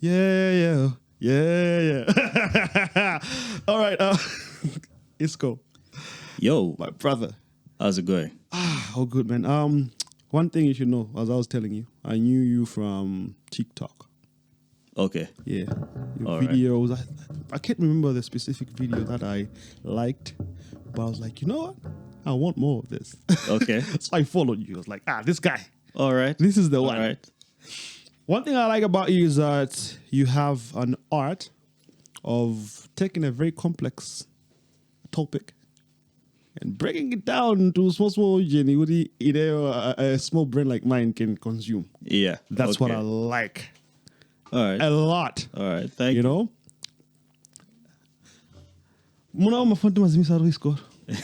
Yeah. All right, Isco, Yo, my brother. how's it going? Oh, good man. One thing you should know, as I was telling you, I knew you from TikTok. Okay. Yeah, your All right. videos. I can't remember the specific video that I liked, but I was like, you know what? I want more of this. Okay. So I followed you. I was like, this guy. All right. This is the All one. right. One thing I like about you is that you have an art of taking a very complex topic and breaking it down to small journey with a small brain like mine can consume. Yeah. That's what okay. I like All right. a lot. All right. Thank You you. know? Muna mafundi mazimisa Isco.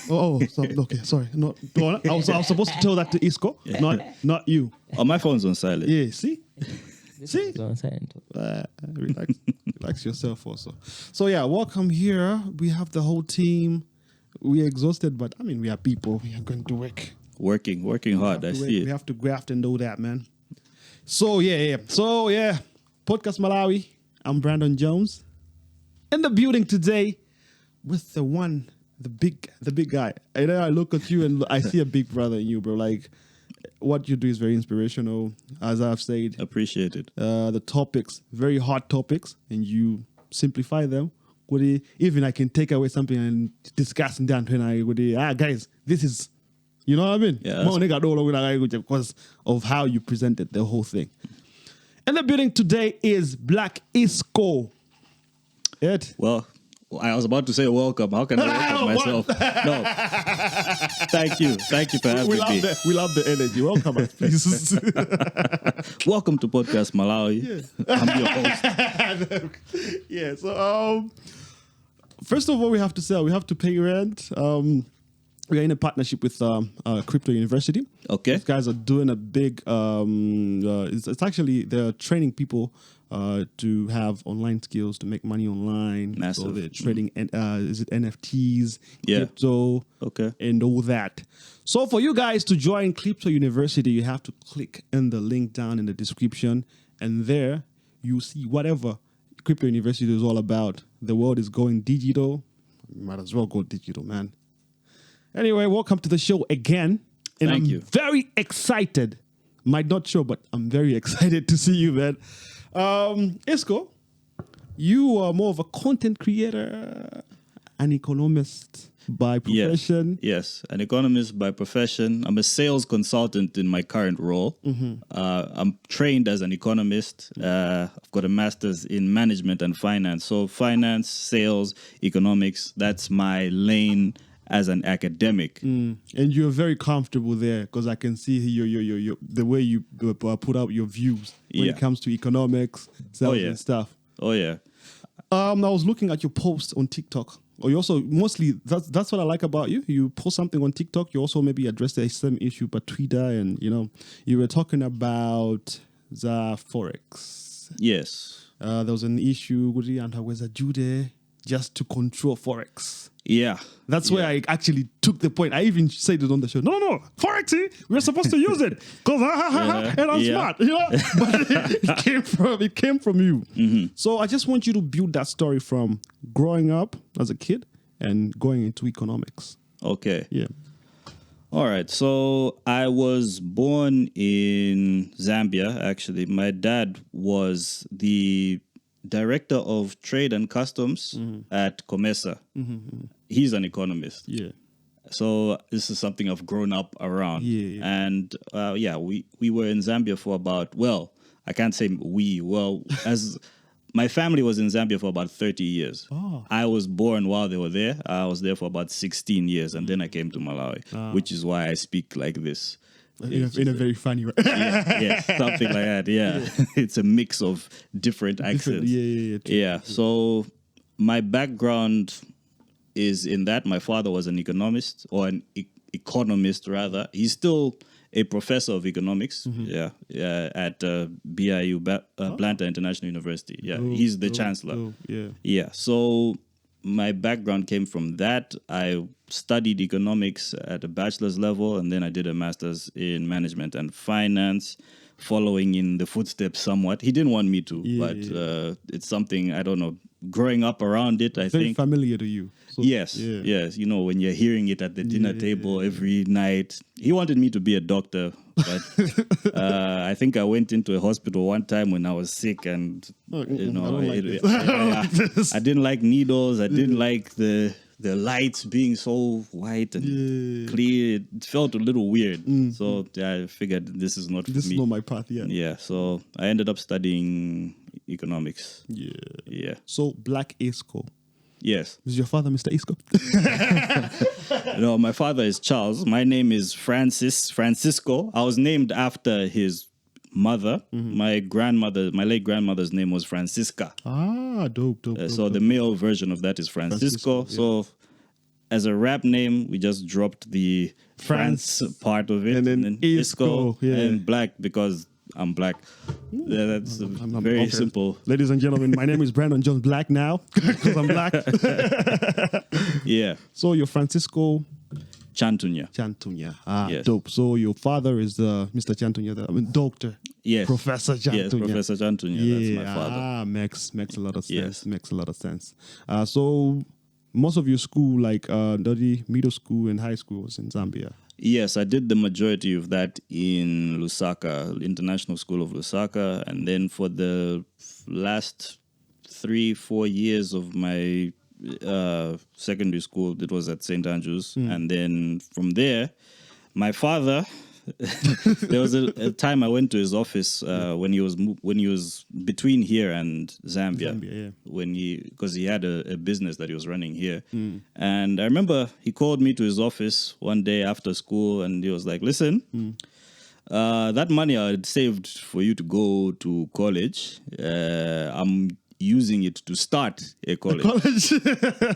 Okay, sorry. No, I was supposed to tell that to Isco, not you. Oh, my phone's on silent. Yeah, see? See? Silent. Relax yourself also. So yeah, welcome here. We have the whole team. We're exhausted, but I mean, we are people. We are going to work. Working hard. I see We it. have to graft and do that, man. So yeah. Podcast Malawi. I'm Brandon Jones. In the building today with the big guy. And then I look at you and I see a big brother in you, bro. Like, what you do is very inspirational, as I've said. Appreciate it. The topics, very hard topics, and you simplify them. Even I can take away something and discuss and down when guys, this is, you know what I mean? Yeah, Because of how you presented the whole thing. And the building today is Black Isco. It. Well, I was about to say welcome. How can I welcome myself? No. Thank you. Thank you for having me. We love the energy. Welcome us, please. Welcome to Podcast Malawi. I'm your host. Yeah. So, first of all, we have to pay rent. We are in a partnership with Crypto University. Okay. These guys are doing a big. It's actually they're training people to have online skills to make money online. Massive. So they're trading. Is it NFTs? Yeah. Crypto. Okay. And all that. So for you guys to join Crypto University, you have to click in the link down in the description, and there you see whatever Crypto University is all about. The world is going digital. You might as well go digital, man. Anyway, welcome to the show again. And Thank I'm you. very excited. Might not show, but I'm very excited to see you, man. Isco, you are more of a content creator, an economist by profession. Yes, an economist by profession. I'm a sales consultant in my current role. I'm trained as an economist. I've got a master's in management and finance. So finance, sales, economics, that's my lane as an academic. And you're very comfortable there because I can see your the way you put out your views when it Yeah. comes to economics, sales yeah. and stuff. Oh, yeah. I was looking at your posts on TikTok. Or you also mostly that's what I like about you. You post something on TikTok. You also maybe address the same issue, but Twitter, and you were talking about the Forex. Yes. There was an issue with the Antaweza Jude just to control Forex. Yeah. That's where I actually took the point. I even said it on the show. No, Forex, we're supposed to use it because and I'm smart, But it came from you. So I just want you to build that story from growing up as a kid and going into economics. Okay. Yeah. All right. So I was born in Zambia, actually. My dad was the director of trade and customs at COMESA. He's an economist. Yeah. So this is something I've grown up around. Yeah. And we were in Zambia for about, I can't say as my family was in Zambia for about 30 years. Oh. I was born while they were there. I was there for about 16 years, and then I came to Malawi, which is why I speak like this. In a very funny way. Yeah, something like that. Yeah. It's a mix of different accents. Yeah. So my background is in that. My father was an economist, or an economist rather. He's still a professor of economics. At BIU, Blantyre International University. Yeah, he's the chancellor. Yeah. So my background came from that. I studied economics at a bachelor's level, and then I did a master's in management and finance. following in the footsteps somewhat. He didn't want me to, Yeah, but it's something, I don't know, growing up around it, I Very think. familiar to you. So, Yes, yes. You know, when you're hearing it at the dinner table every night. He wanted me to be a doctor, but I think I went into a hospital one time when I was sick, and you know, I didn't like needles. I didn't like the lights being so white and clear. It felt a little weird. So I figured this is not for This me. is not my path yet. Yeah, so I ended up studying economics. Yeah. So Black Isco. Yes. Is your father Mr. Isco? No, my father is Charles. My name is Francisco. I was named after his mother. My late grandmother's name was Francisca. Ah, dope. So the male version of that is Francisco. So as a rap name, we just dropped the France part of it. And then Isco, and Black because I'm black. Yeah, that's very simple. Ladies and gentlemen, my name is Brandon Jones Black now because I'm black. Yeah. So you're Francisco Chantunya. Ah, Yes. dope. So your father is the Mr. Chantunya, Doctor. Yes. Professor Chantunya. Yes, Professor Chantunya. That's my father. Makes a lot of sense. Yes. Makes a lot of sense. So most of your school, like the middle school and high school, was in Zambia. Yes, I did the majority of that in Lusaka, International School of Lusaka. And then for the last 3-4 years of my secondary school, it was at St. Andrews. And then from there, my father... there was a time I went to his office when he was between here and Zambia, because he had a business that he was running here, and I remember he called me to his office one day after school, and he was like, "Listen, that money I had saved for you to go to college, I'm using it to start a college.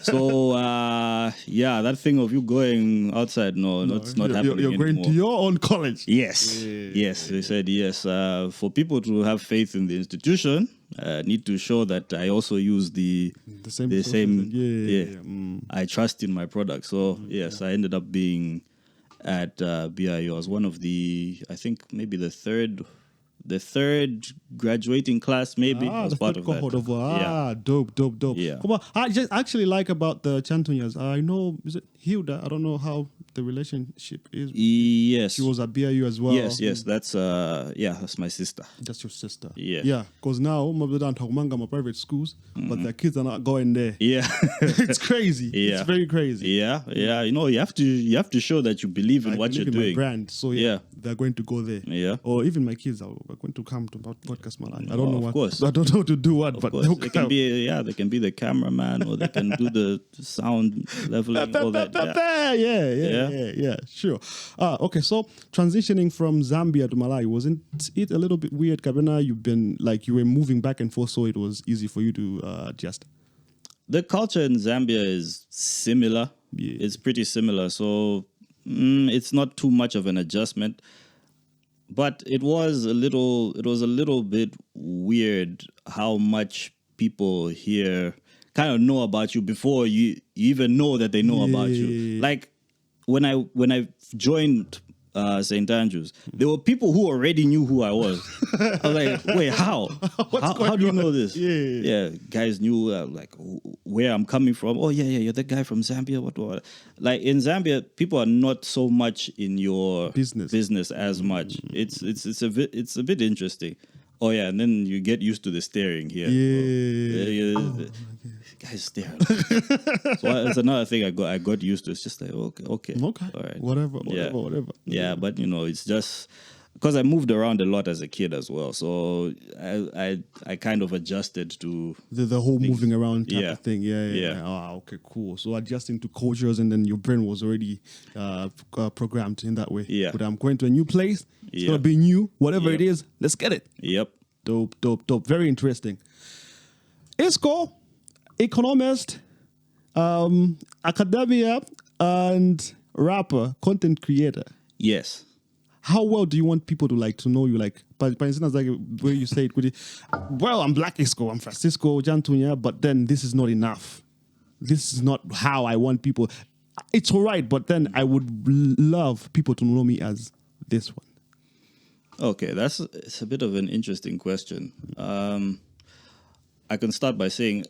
So that thing of you going outside, it's not happening You're going anymore. to your own college. Yes. They said yes. For people to have faith in the institution, need to show that I also use the same. I trust in my product. So yes, I ended up being at BIU. I was one of the, I think maybe the third graduating class, maybe. I was part of that. Dope. Yeah. Come on. I just actually like about the Chantunyas. I know, is it Hilda? I don't know how the relationship is. Yes. She was at BIU as well. Yes. That's my sister. That's your sister. Yeah. Because now, my private schools, but their kids are not going there. Yeah. It's crazy. Yeah. It's very crazy. Yeah. You know, you have to show that you believe in what you're doing. My brand. So they're going to go there. Yeah. Or even my kids are going to come to Podcast Malawi. I don't know of what. Course. I don't know to do what, but they'll they can be they can be the cameraman, or they can do the sound leveling, all that. Yeah. Sure. Okay, so transitioning from Zambia to Malawi, wasn't it a little bit weird, Kabena? You were moving back and forth, so it was easy for you to adjust. The culture in Zambia is similar. Yeah. It's pretty similar, so it's not too much of an adjustment. But it was a little bit weird how much people here kind of know about you before you even know that they know about you. Like when I joined St. Andrews, there were people who already knew who I was. I was like, wait, how? How do you know this? Yeah, guys knew like where I'm coming from. Oh yeah, you're the guy from Zambia. What? Like in Zambia, people are not so much in your business as much. It's a bit interesting. Oh yeah, and then you get used to the staring here. Guys stare. So that's another thing I got used to. It's just like okay, all right, whatever. Yeah, but it's just because I moved around a lot as a kid as well, so I kind of adjusted to the whole things. Moving around type of thing. Yeah. Oh, okay, cool. So adjusting to cultures, and then your brain was already programmed in that way. Yeah. But I'm going to a new place. It's gonna be new. Whatever it is, let's get it. Yep. Dope. Very interesting. Isco, economist, academia, and rapper, content creator. Yes. How well do you want people to know you? Like, for instance, like where you say it, well, I'm Black Isco, I'm Francisco Jantunya, but then this is not enough. This is not how I want people. It's all right, but then I would love people to know me as this one. Okay, it's a bit of an interesting question. I can start by saying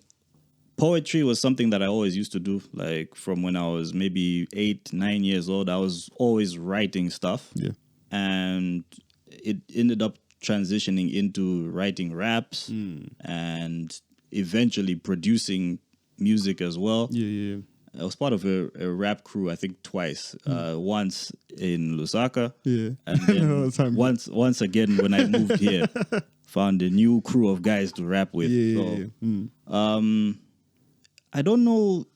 poetry was something that I always used to do. Like from when I was maybe 8, 9 years old, I was always writing stuff. Yeah. And it ended up transitioning into writing raps and eventually producing music as well. Yeah. I was part of a rap crew, I think twice. Once in Lusaka, Yeah. and No, then once again when I moved here, found a new crew of guys to rap with. I don't know.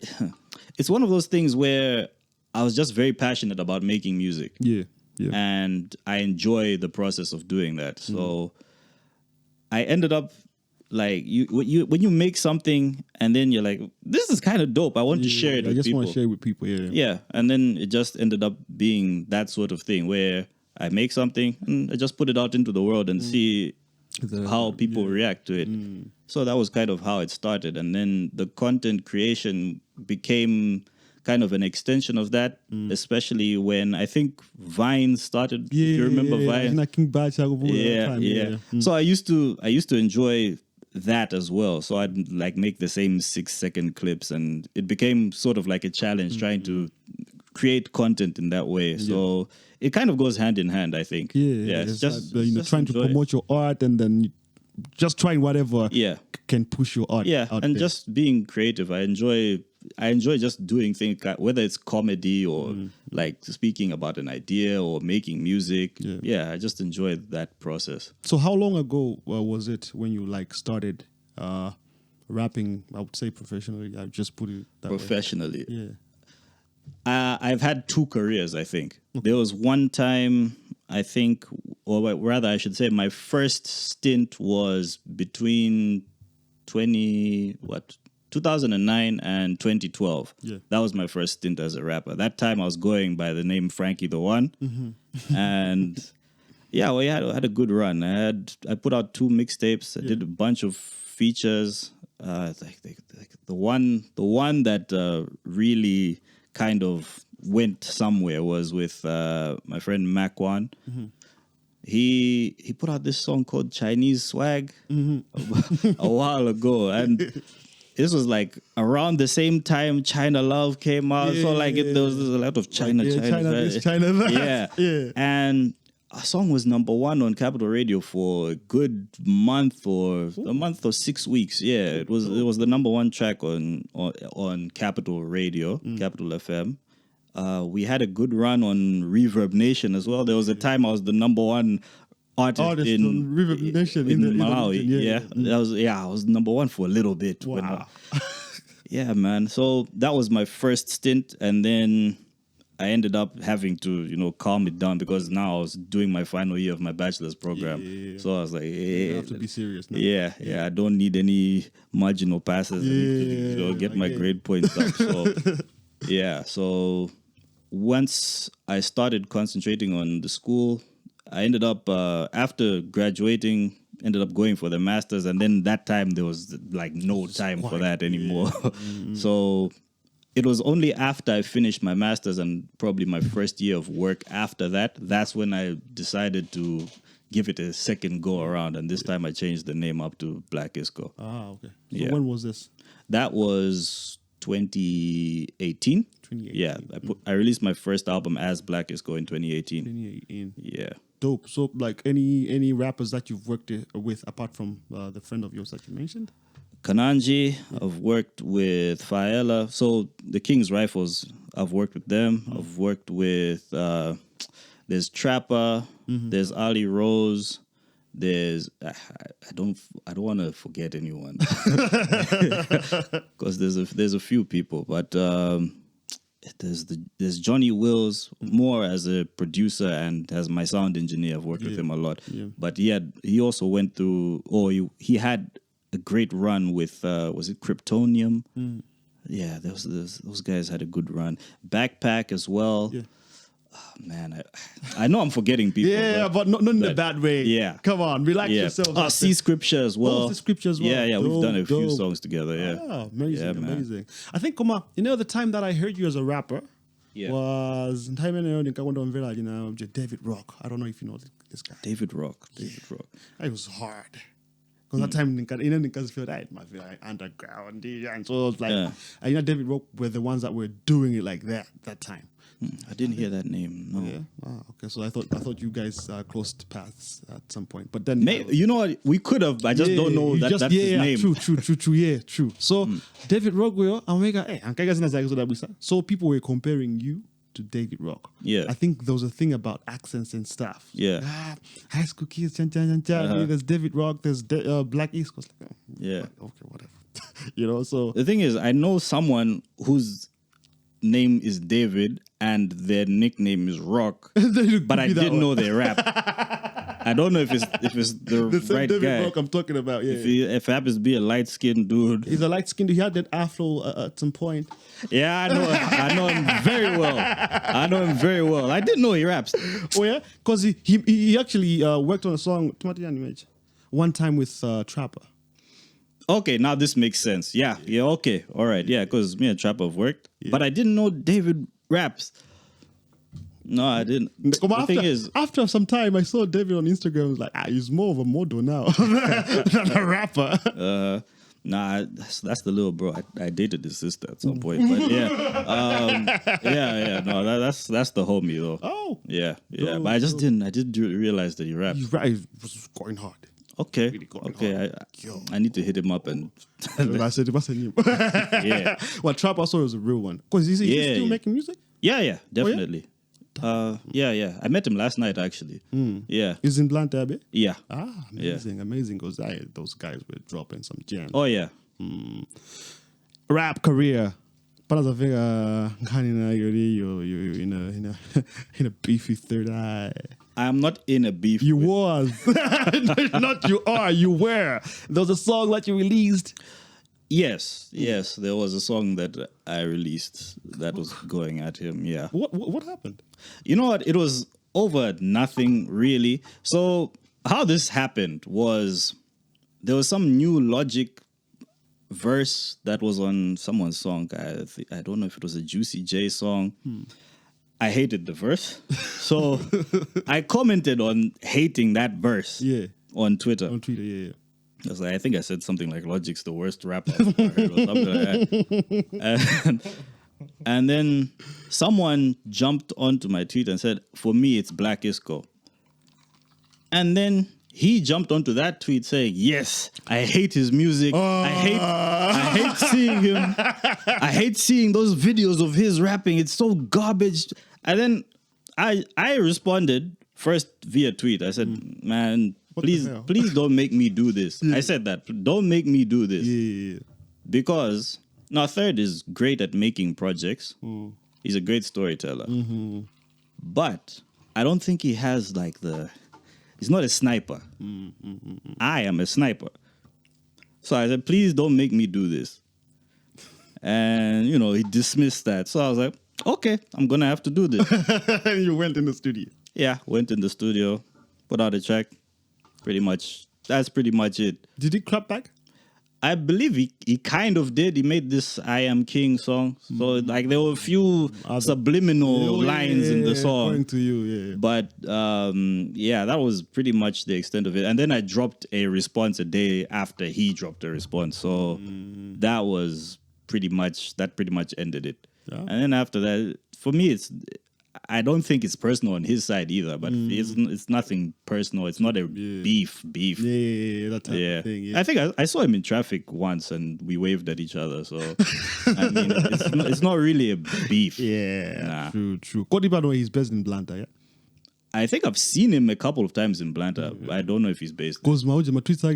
It's one of those things where I was just very passionate about making music. Yeah. And I enjoy the process of doing that. So I ended up like when you make something and then you're like, this is kind of dope. I want to share it with people. I just want to share it with people. Yeah. Yeah. And then it just ended up being that sort of thing where I make something and I just put it out into the world and see how people react to it. So that was kind of how it started. And then the content creation became kind of an extension of that, especially when I think Vine started. Yeah, if you remember Vine? Yeah. So I used to enjoy that as well. So I'd like make the same 6-second clips, and it became sort of like a challenge trying to create content in that way. So it kind of goes hand in hand, I think. It's just like, just trying to enjoy it. promote your art and then just trying whatever can push your art. out and there. just being creative. I enjoy just doing things, whether it's comedy or like speaking about an idea or making music. I just enjoy that process. So how long ago was it when you like started rapping? I would say professionally. I just put it that Professionally. way. Yeah. I've had 2 careers, I think. There was one time, I think, or rather I should say my first stint was between 2009 and 2012. Yeah. That was my first stint as a rapper. That time I was going by the name Frankie the One. And we had a good run. I put out 2 mixtapes. I did a bunch of features. Like the one that really kind of went somewhere was with my friend Makwan. He put out this song called Chinese Swag a while ago, and this was like around the same time China Love came out. So like there was a lot of China. China that. And a song was number 1 on Capital Radio for a good month or 6 weeks. It was the number 1 track on Capital Radio, Capital FM. We had a good run on Reverb Nation as well. There was a time I was the number 1 artist in Reverb Nation in in Malawi. I was number 1 for a little bit. Wow. Man. So that was my first stint, and then I ended up having to, calm it down because now I was doing my final year of my bachelor's program. So I was like, you have to be serious now. I don't need any marginal passes. I need to, get my grade points up. So, so once I started concentrating on the school, I ended up, after graduating, going for the master's. And then that time there was like no time for that anymore. So it was only after I finished my master's and probably my first year of work after that, that's when I decided to give it a second go around. And this time I changed the name up to Black Isco. Okay. So when was this? That was 2018. Yeah, I released my first album as Black Isco in 2018. 2018. Yeah. Dope. So like any rappers that you've worked with apart from the friend of yours that you mentioned? Kananji, I've worked with Faela. So the King's Rifles, I've worked with them. I've worked with there's Trapper, there's Ali Rose, there's I don't want to forget anyone because there's a few people, but there's Johnny Wills more as a producer and as my sound engineer. I've worked with him a lot, but he also went through he had a great run with was it Kryptonium? Yeah, those guys had a good run. Backpack as well. Yeah. Oh, man, I know I'm forgetting people. but not in a bad way. Yeah. Come on, relax yourself. See Scripture as well. The Scripture as well. Yeah, we've done a few songs together. Yeah. Amazing. I think, the time that I heard you as a rapper, Yeah. was time David Rock. I don't know if you know this guy. David Rock. It was hard. Because that time, niggas feel that might feel like underground. And so it was like, David Rock were the ones that were doing it like that time. I didn't hear that name. No. Yeah. Oh, okay. So I thought you guys crossed paths at some point. But then You know what? We could have. I just don't know that's his name. True. Yeah, true. So David Rock will so people were comparing you to David Rock. Yeah. I think there was a thing about accents and stuff. Yeah. High school kids, there's David Rock, there's Black Isco. Like, Yeah. Okay, whatever. So The thing is, I know someone whose name is David and their nickname is Rock, but I didn't know they rap. I don't know if it's the right David guy. Rock I'm talking about. Yeah. If he happens to be a light skinned dude. He's a light skinned. He had that afro at some point. Yeah, I know him very well. I didn't know he raps. Oh yeah, because he actually worked on a song one time with Trapper. Okay, now this makes sense. Yeah, okay. All right, yeah, because me and Trapper have worked. Yeah. But I didn't know David raps. No, I didn't. The thing is, after some time, I saw David on Instagram. I was like, he's more of a model now than a rapper. Nah, that's the little bro. I dated his sister at some point, but no, that's the homie though. Oh, yeah. But I didn't realize that he rapped. He's right. He was going hard. Okay, really okay. I need to hit him up and. I said it wasn't him. Yeah. Well, Trap also was a real one because he's still making music. Yeah, definitely. Oh, yeah. I met him last night actually. Yeah. He's in Blantyre, Abbey? Yeah. Amazing. Because those guys were dropping some gems. Oh yeah. Rap career. But as I think, you're in a beefy third eye. I am not in a beef. You was. Not you are. You were. There was a song that you released. Yes. There was a song that I released that was going at him. Yeah. What happened? You know what? It was over nothing really. So how this happened was there was some new Logic verse that was on someone's song. I don't know if it was a Juicy J song. I hated the verse. So I commented on hating that verse on Twitter. I think I said something like Logic's the worst rapper I've ever heard or something like that. And then someone jumped onto my tweet and said, for me, it's Black Isco. And then he jumped onto that tweet saying, yes, I hate his music. I hate seeing him. I hate seeing those videos of his rapping. It's so garbage. And then I responded first via tweet. I said, man, please don't make me do this. I said that. Don't make me do this. Yeah. Because now Third is great at making projects. He's a great storyteller. But I don't think he has he's not a sniper. I am a sniper. So I said, please don't make me do this. And, he dismissed that. So I was like, okay, I'm going to have to do this. You went in the studio. Yeah, went in the studio, put out a track. That's pretty much it. Did he clap back? I believe he kind of did. He made this I Am King song. So there were a few subliminal lines in the song. According to you, yeah. But that was pretty much the extent of it. And then I dropped a response a day after he dropped a response. So that pretty much ended it. Yeah. And then after that, for me, I don't think it's personal on his side either, but it's nothing personal. It's not a beef. Yeah, that type of thing. Yeah. I think I saw him in traffic once and we waved at each other. So, I mean, it's not really a beef. Yeah, nah. True. Kodiba, he's based in Blantyre, yeah? I think I've seen him a couple of times in Blantyre. I don't know if he's based. Because my tweets are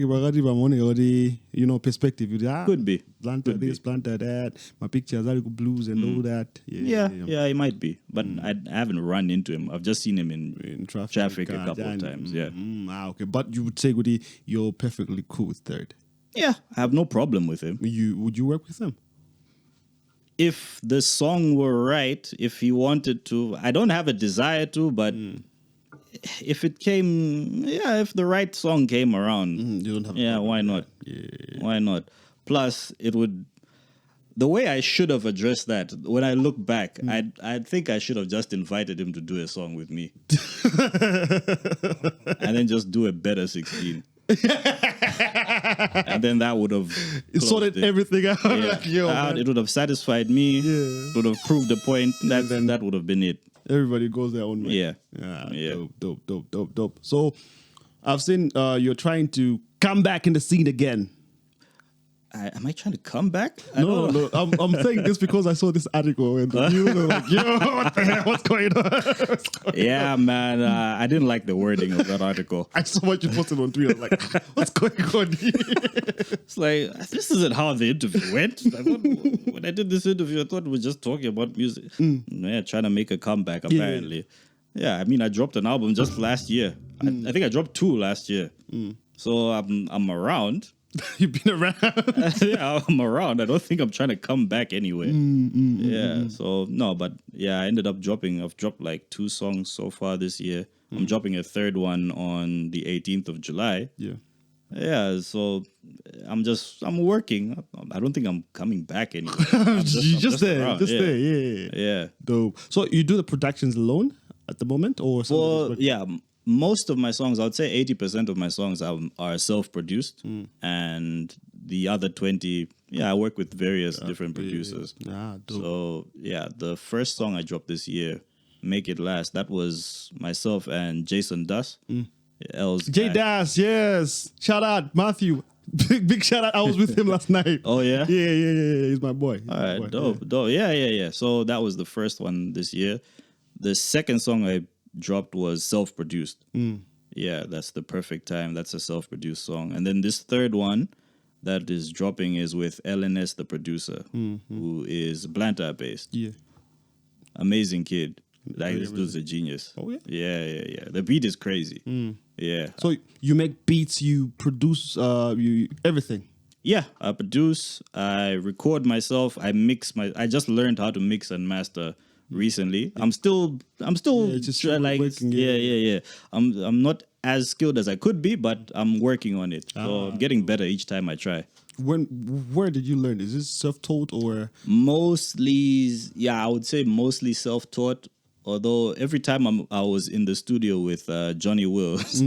perspective. Could be. Blantyre this, Blantyre that. My pictures are blues and all that. Yeah, he might be. But I haven't run into him. I've just seen him in traffic a couple of times. Yeah. Okay. But you would say, Goody, you're perfectly cool with Third. Yeah, I have no problem with him. Would you work with him? If the song were right, if he wanted to, I don't have a desire to, but if the right song came around, you don't have why not? Yeah. Why not? Plus, it would the way I should have addressed that, when I look back, I think I should have just invited him to do a song with me. And then just do a better 16. And then that would have It sorted everything out. Yeah. Like, yo, man. It would have satisfied me. Yeah. It would have proved the point. That would have been it. Everybody goes their own way. Yeah. Yeah. Dope. So I've seen you're trying to come back in the scene again. Am I trying to come back? No. I'm saying this because I saw this article and you were like, yo, what the hell? What's going on? Yeah, man. I didn't like the wording of that article. I saw what you posted on Twitter. Like, what's going on here? It's like, this isn't how the interview went. I thought, when I did this interview, I thought we were just talking about music. Yeah, trying to make a comeback, apparently. Yeah, I mean, I dropped an album just last year. I think I dropped 2 last year. So I'm around. You've been around. Yeah, I'm around. I don't think I'm trying to come back anywhere. So no, but yeah, I ended up dropping. I've dropped like 2 songs so far this year. I'm dropping a 3rd one on the 18th of July. Yeah, so I'm working. I don't think I'm coming back anywhere. I'm just there. around. Yeah. Dope. So you do the productions alone at the moment, or Well, yeah. Most of my songs, I would say 80% of my songs are self-produced, and the other 20, I work with various different producers. Dope. So yeah, the first song I dropped this year, "Make It Last," that was myself and Jason Das. J Das, yes. Shout out Matthew. Big shout out. I was with him last night. Oh yeah, yeah. He's my boy. All right, dope. Yeah. So that was the first one this year. The second song I dropped was self-produced. Yeah, that's The Perfect Time. That's a self-produced song. And then this third one that is dropping is with LNS, the producer, who is Blantyre based. Yeah. Amazing kid. Like, this dude's a genius. Oh yeah. Yeah. The beat is crazy. Yeah. So you make beats, you produce, you everything. Yeah, I produce, I record myself, I just learned how to mix and master recently. I'm still just working, yeah. I'm not as skilled as I could be, but I'm working on it. So I'm getting better each time I try. Where did you learn? Is this self-taught or Mostly, I would say mostly self-taught. Although every time I was in the studio with Johnny Wills,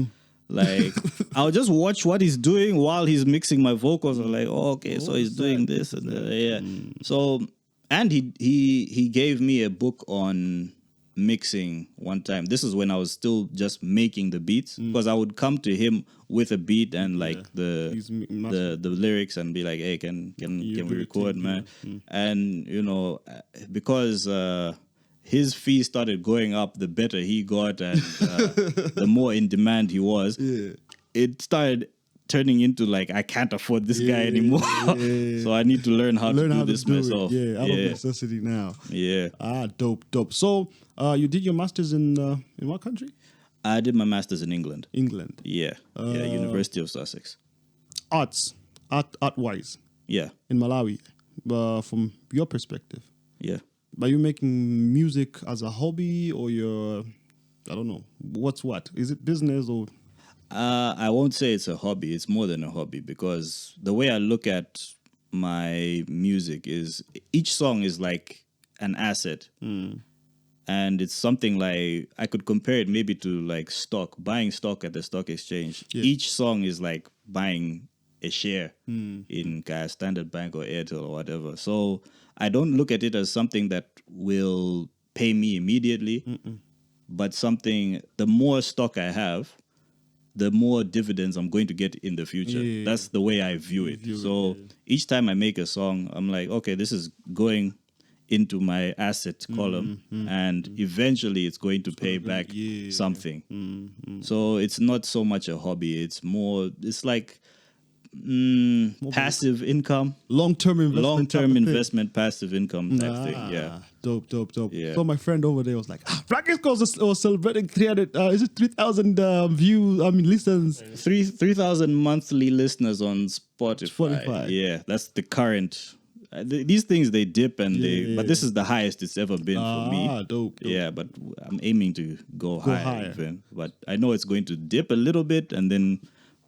like I'll just watch what he's doing while he's mixing my vocals. I'm like, oh, okay, so he's doing this and that. Yeah. So, and he gave me a book on mixing one time. This is when I was still just making the beats, because I would come to him with a beat and like the lyrics and be like, hey, can we record, man? And because his fee started going up the better he got and the more in demand he was, it started turning into like, I can't afford this guy anymore. So I need to learn how to do this myself. Out of necessity now. Yeah. Dope. So you did your masters in what country? I did my masters in England. England. Yeah. University of Sussex. Art-wise. Yeah. In Malawi. From your perspective. Yeah. Are you making music as a hobby, or I don't know, what's what? Is it business or? I won't say it's a hobby. It's more than a hobby, because the way I look at my music is each song is like an asset. And it's something like, I could compare it maybe to like buying stock at the stock exchange. Yeah. Each song is like buying a share in Standard Bank or Airtel or whatever. So I don't look at it as something that will pay me immediately, but something, the more stock I have, the more dividends I'm going to get in the future. Yeah. That's the way I view it. Each time I make a song, I'm like, okay, this is going into my asset column, and eventually it's going to pay back something. So it's not so much a hobby. It's like passive income, long-term investment, passive income type thing. Yeah. Dope. Yeah. So my friend over there was like, Black Isco was celebrating 3,000 listens. 3,000 monthly listeners on Spotify. Yeah, that's the current. These things, they dip but this is the highest it's ever been for me. Dope. Yeah, but I'm aiming to go higher even. But I know it's going to dip a little bit and then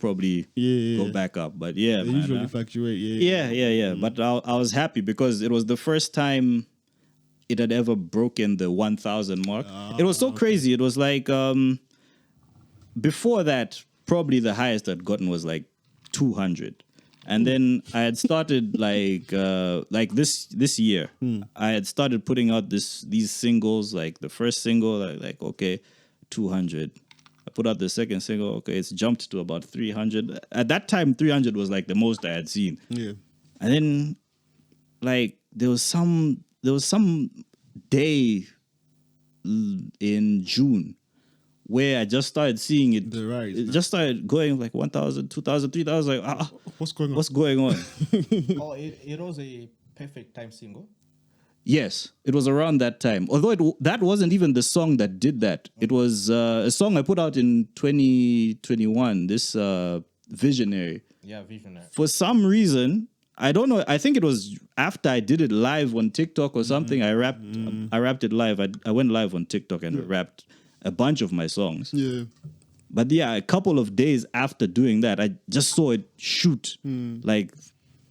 probably Yeah. go back up. But yeah, They man, usually fluctuate. yeah. But I was happy because it was the first time it had ever broken the 1,000 mark. It was so crazy. It was like before that, probably the highest I'd gotten was like 200. And then I had started like this year, I had started putting out these singles. Like the first single, like okay, 200. I put out the second single. Okay, it's jumped to about 300. At that time, 300 was like the most I had seen. Yeah. And then like there was some day in June where I just started seeing it. The rise. It just started going like 1,000, 2,000, 3,000. Like, What's going on? what's going on? Oh, it was a perfect time single. Yes, it was around that time. Although that wasn't even the song that did that. It was a song I put out in 2021. This Visionary. Yeah, Visionary. For some reason, I don't know. I think it was after I did it live on TikTok or something. I rapped it live. I went live on TikTok and rapped a bunch of my songs. Yeah. But yeah, a couple of days after doing that, I just saw it shoot. Like,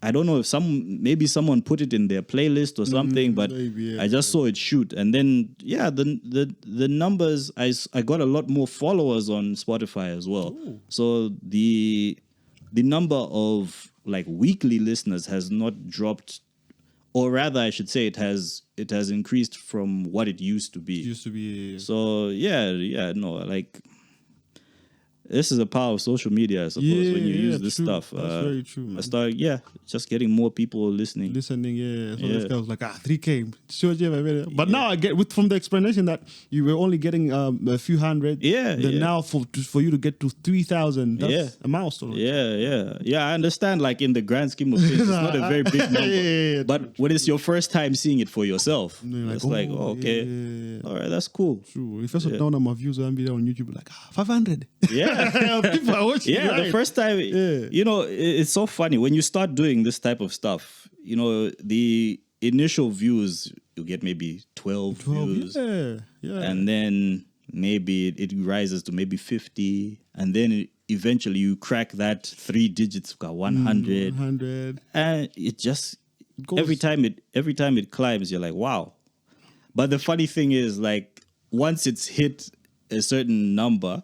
I don't know if maybe someone put it in their playlist or something, but maybe, yeah, I just saw it shoot. And then, yeah, the numbers, I got a lot more followers on Spotify as well. Ooh. So the number of like weekly listeners has not dropped, or rather, I should say it has increased from what it used to be. Used to be. So no, like this is the power of social media, I suppose. When you use this true. stuff, That's very true, man. I started, just getting more people listening. Listening, yeah. So Yeah. this guy was like, 3K. Sure, yeah. But now I get from the explanation that you were only getting a few hundred. Yeah, Then yeah. now for you to get to 3,000, that's a milestone. Yeah. I understand. Like in the grand scheme of things, it's not a very big number. Yeah, but when it's your first time seeing it for yourself, you're it's like, like, oh, okay, yeah. all right, that's cool. True. If I saw down on my views on video on YouTube, like 500. Yeah. People are watching. Yeah, right? the first time, Yeah. you know, it's so funny when you start doing this type of stuff. You know, the initial views you get maybe 12 views, Yeah. and then maybe it rises to maybe 50, and then eventually you crack that 3 digits, got 100, 100. and it just Goes- every time it climbs, you're like, wow. But the funny thing is, like, once it's hit a certain number.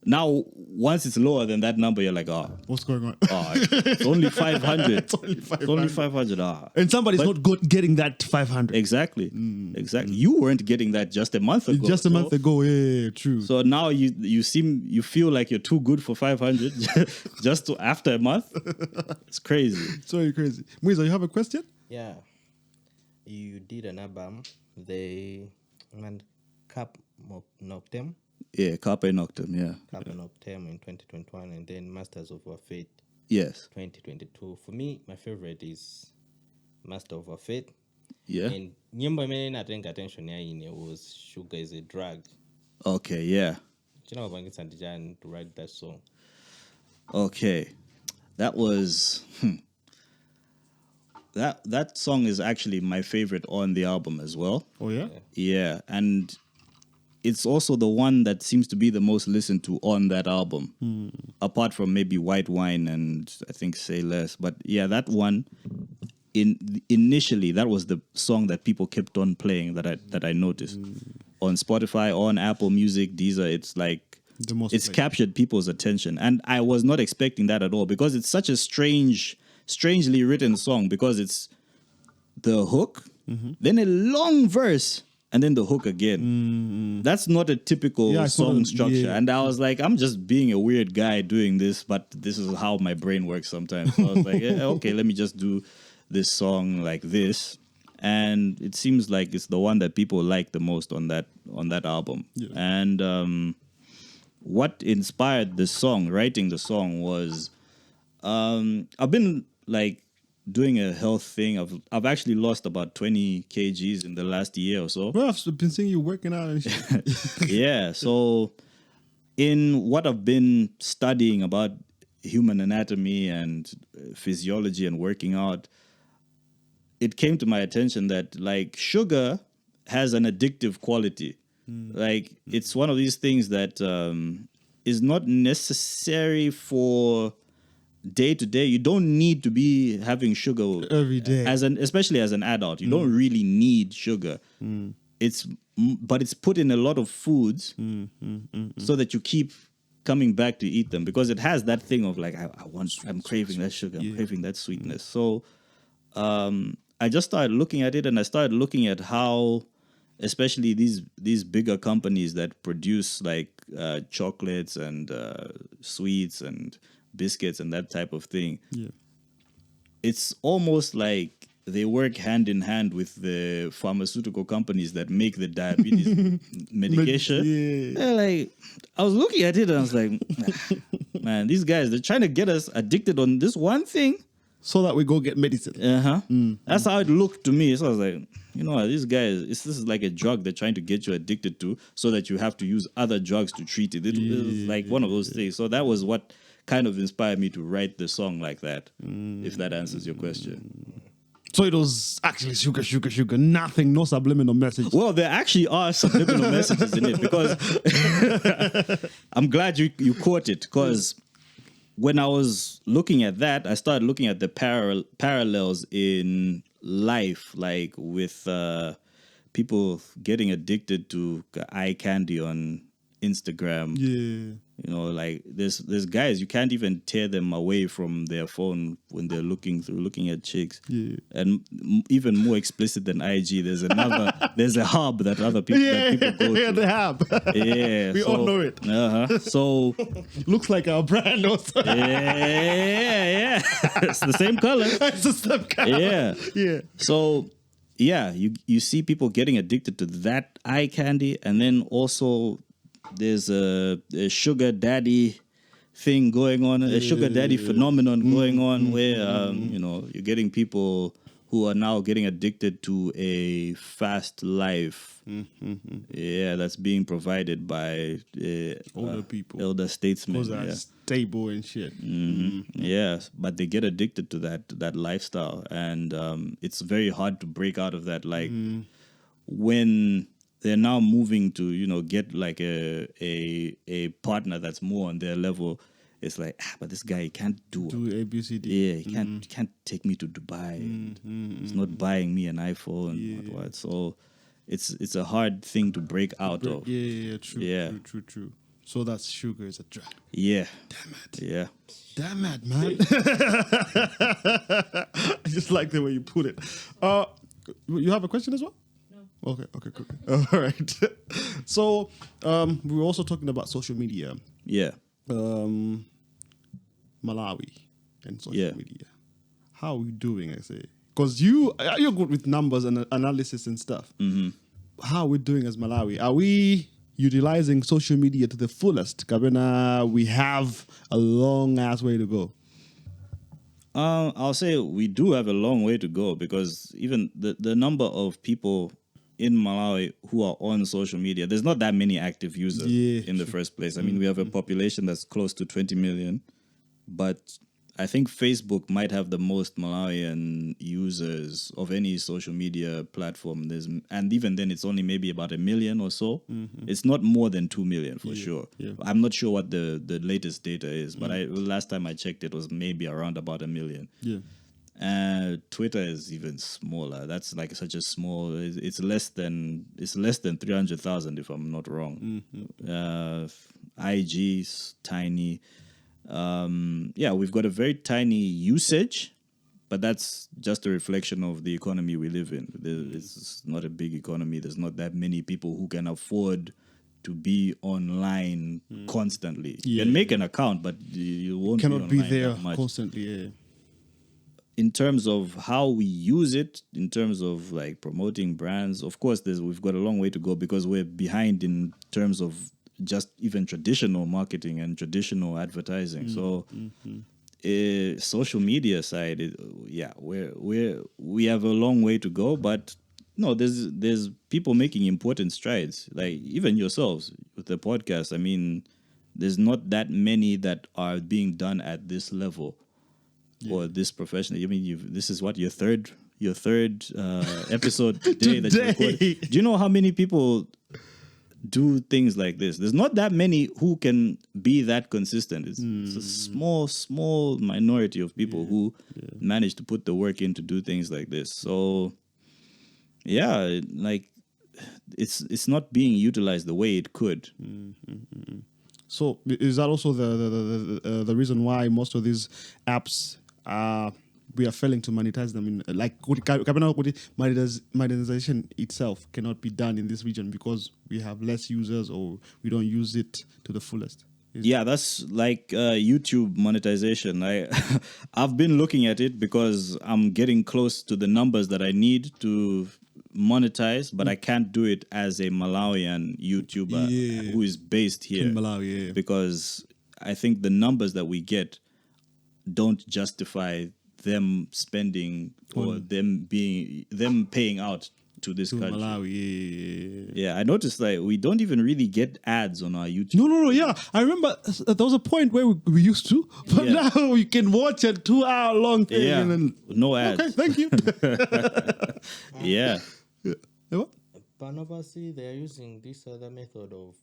Now, once it's lower than that number, you're like, What's going on? it's only 500. It's only 500. It's only 500. And somebody's not getting that 500. Exactly. You weren't getting that just a month ago. Just a month ago, yeah, true. So now you feel like you're too good for 500 just after a month. It's crazy. Sorry, crazy. Muiza, you have a question? Yeah. You did an album, the Cap Noctem. Yeah, Carpe Noctem. Yeah. Cap Noctem in 2021, and then Masters of Our Fate Yes. 2022. For me, my favorite is Master of Our Fate. Yeah. And nyimbo imene inatenga attention ya ine was Sugar is a Drug. Okay. Yeah. Chinabangisa ndijani to write that song. Okay. That was that song is actually my favorite on the album as well. Oh, yeah? Yeah, and it's also the one that seems to be the most listened to on that album, apart from maybe White Wine and I think Say Less. But yeah, that one, initially, that was the song that people kept on playing that I noticed on Spotify, on Apple Music, Deezer. It's like The most it's played. captured people's attention, and I was not expecting that at all because it's such a strangely written song because it's the hook, then a long verse. And then the hook again. That's not a typical song structure. Yeah. And I was like, I'm just being a weird guy doing this, but this is how my brain works sometimes. So I was like, okay, let me just do this song like this. And it seems like it's the one that people like the most on that album. Yeah. And what inspired the song, writing the song, was I've been like doing a health thing. I've actually lost about 20 kgs in the last year or so. Well, I've been seeing you working out and shit. Yeah. So in what I've been studying about human anatomy and physiology and working out, it came to my attention that like sugar has an addictive quality. Like it's one of these things that is not necessary for day to day. You don't need to be having sugar Every day. especially as an adult. You don't really need sugar. But it's put in a lot of foods so that you keep coming back to eat them, because it has that thing of like, I'm craving that sugar, I'm craving that sweetness. So I just started looking at it, and I started looking at how, especially these bigger companies that produce like chocolates and sweets and biscuits and that type of thing. Yeah. It's almost like they work hand in hand with the pharmaceutical companies that make the diabetes medication. Yeah. Like, I was looking at it and I was like, man, these guys, they're trying to get us addicted on this one thing. So that we go get medicine. That's how it looked to me. So I was like, you know what, these guys, this is like a drug they're trying to get you addicted to so that you have to use other drugs to treat it. It was like one of those things. So that was what kind of inspired me to write the song like that, if that answers your question. So it was actually sugar, nothing, no subliminal message. Well, there actually are subliminal messages in it, because I'm glad you caught it, because when I was looking at that, I started looking at the parallels in life, like with people getting addicted to eye candy on Instagram. Yeah. You know, like there's guys, you can't even tear them away from their phone when they're looking at chicks. Yeah. And even more explicit than IG, there's a hub that other people go to. Yeah, they have. Yeah, We all know it. So Looks like our brand also. yeah, it's the same color. It's the same color. Yeah. Yeah. So yeah, you see people getting addicted to that eye candy, and then also there's a sugar daddy thing going on, a sugar daddy phenomenon going on, where you know, you're getting people who are now getting addicted to a fast life. Yeah, that's being provided by Older people. elder statesmen. Because they're Yeah. stable and shit. Yes, but they get addicted to that lifestyle, and it's very hard to break out of that. Like when they're now moving to, you know, get like a partner that's more on their level. It's like, but this guy, he can't do ABCD. Yeah, he can't take me to Dubai. He's not buying me an iPhone. What. So it's a hard thing to break out of. Yeah, true. Yeah. True. So that's sugar is a drug. Yeah. Damn it. Yeah. Damn it, man. I just like the way you put it. You have a question as well? No. Okay, cool. All right. So we were also talking about social media. Yeah. Malawi and social Yeah. media. How are we doing, I say? Because you're good with numbers and analysis and stuff. How are we doing as Malawi? Are we utilizing social media to the fullest? Kabena, we have a long ass way to go. I'll say we do have a long way to go, because even the number of people in Malawi who are on social media, there's not that many active users in the first place. I mean, we have a population that's close to 20 million, but I think Facebook might have the most Malawian users of any social media platform. And even then, it's only maybe about 1 million or so. It's not more than 2 million for sure. Yeah. I'm not sure what the latest data is, but last time I checked, it was maybe around about 1 million. Yeah. Twitter is even smaller. That's like such a small. It's less than 300,000 if I'm not wrong. IG is tiny. We've got a very tiny usage, but that's just a reflection of the economy we live in. It's not a big economy. There's not that many people who can afford to be online constantly. You can make an account, but you won't Cannot be be online there that much. constantly. Yeah. In terms of how we use it, in terms of like promoting brands, of course, we've got a long way to go, because we're behind in terms of just even traditional marketing and traditional advertising. So, social media side, we have a long way to go, but no, there's people making important strides. Like even yourselves with the podcast. I mean, there's not that many that are being done at this level. Or this professional. I mean, this is what your third episode today that you recorded. Do you know how many people do things like this. There's not that many who can be that consistent. It's a small minority of people who manage to put the work in to do things like this. So yeah, like it's not being utilized the way it could. So is that also the reason why most of these apps we are failing to monetize them in monetization itself cannot be done in this region because we have less users or we don't use it to the fullest? Yeah, that's like YouTube monetization. I've been looking at it because I'm getting close to the numbers that I need to monetize, but I can't do it as a Malawian YouTuber who is based here In Malawi, because I think the numbers that we get don't justify them spending or them paying out to this to country. Malawi, Yeah, I noticed like we don't even really get ads on our YouTube. No, yeah. I remember there was a point where we used to, but Yeah. now you can watch a 2-hour long thing. Yeah, And then, no ads. okay, thank you. Yeah. What? Panobasi, they are using this other method of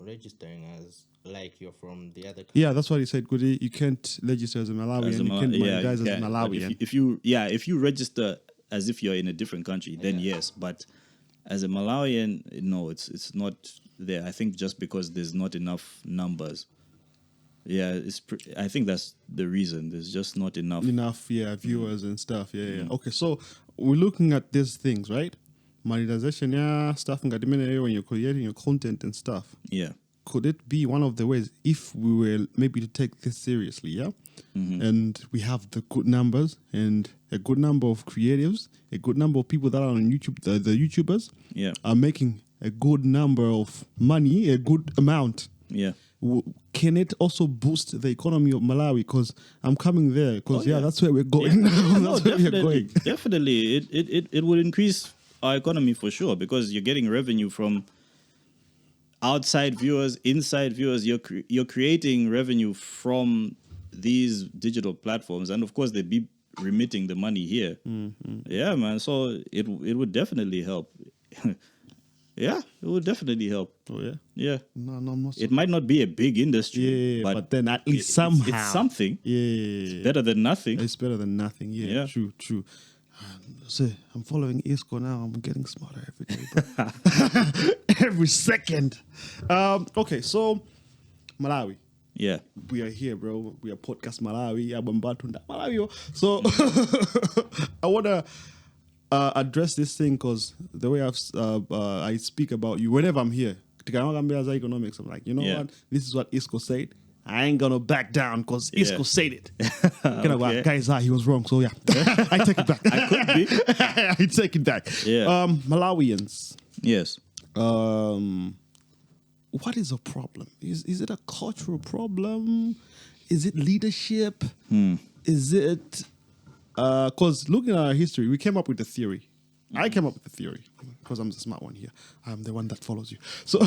registering as like you're from the other country. Yeah, that's what he said, Goody. You can't register as a Malawian. As a You can't monetize as a can. But Malawian. if you register as if you're in a different country, then yes. But as a Malawian, no, it's not there. I think just because there's not enough numbers. Yeah, I think that's the reason. There's just not enough. Viewers and stuff. Yeah. Okay, so we're looking at these things, right? Monetization, stuff when you're creating your content and stuff. Yeah. Could it be one of the ways if we were maybe to take this seriously, yeah? And we have the good numbers and a good number of creatives, a good number of people that are on YouTube, the YouTubers are making a good number of money, a good amount. Yeah. Can it also boost the economy of Malawi? Because I'm coming there. Because that's where we're going. No, That's where we're going. Definitely, it would increase our economy for sure because you're getting revenue from outside viewers, inside viewers. You're creating revenue from these digital platforms, and of course they be remitting the money here. Yeah, man. So it would definitely help. Yeah, it would definitely help. Oh yeah. Yeah. No, I'm not. It might not be a big industry, but then at least it's somehow something. Yeah, It's better than nothing. It's better than nothing. Yeah. True. So I'm following Isco now. I'm getting smarter every day, bro. Every second. Okay, so Malawi. Yeah. We are here, bro. We are podcast Malawi. Malawi. So I wanna address this thing because the way I speak about you whenever I'm here. Economics. I'm like, you know what? This is what Isco said. I ain't gonna back down because Isco said it. Okay. Guys, he was wrong. So yeah, I take it back. I could be. I take it back. Yeah. Malawians. Yes. What is a problem? Is it a cultural problem? Is it leadership? Is it because looking at our history, we came up with a theory. I came up with a theory because I'm the smart one here. I'm the one that follows you. So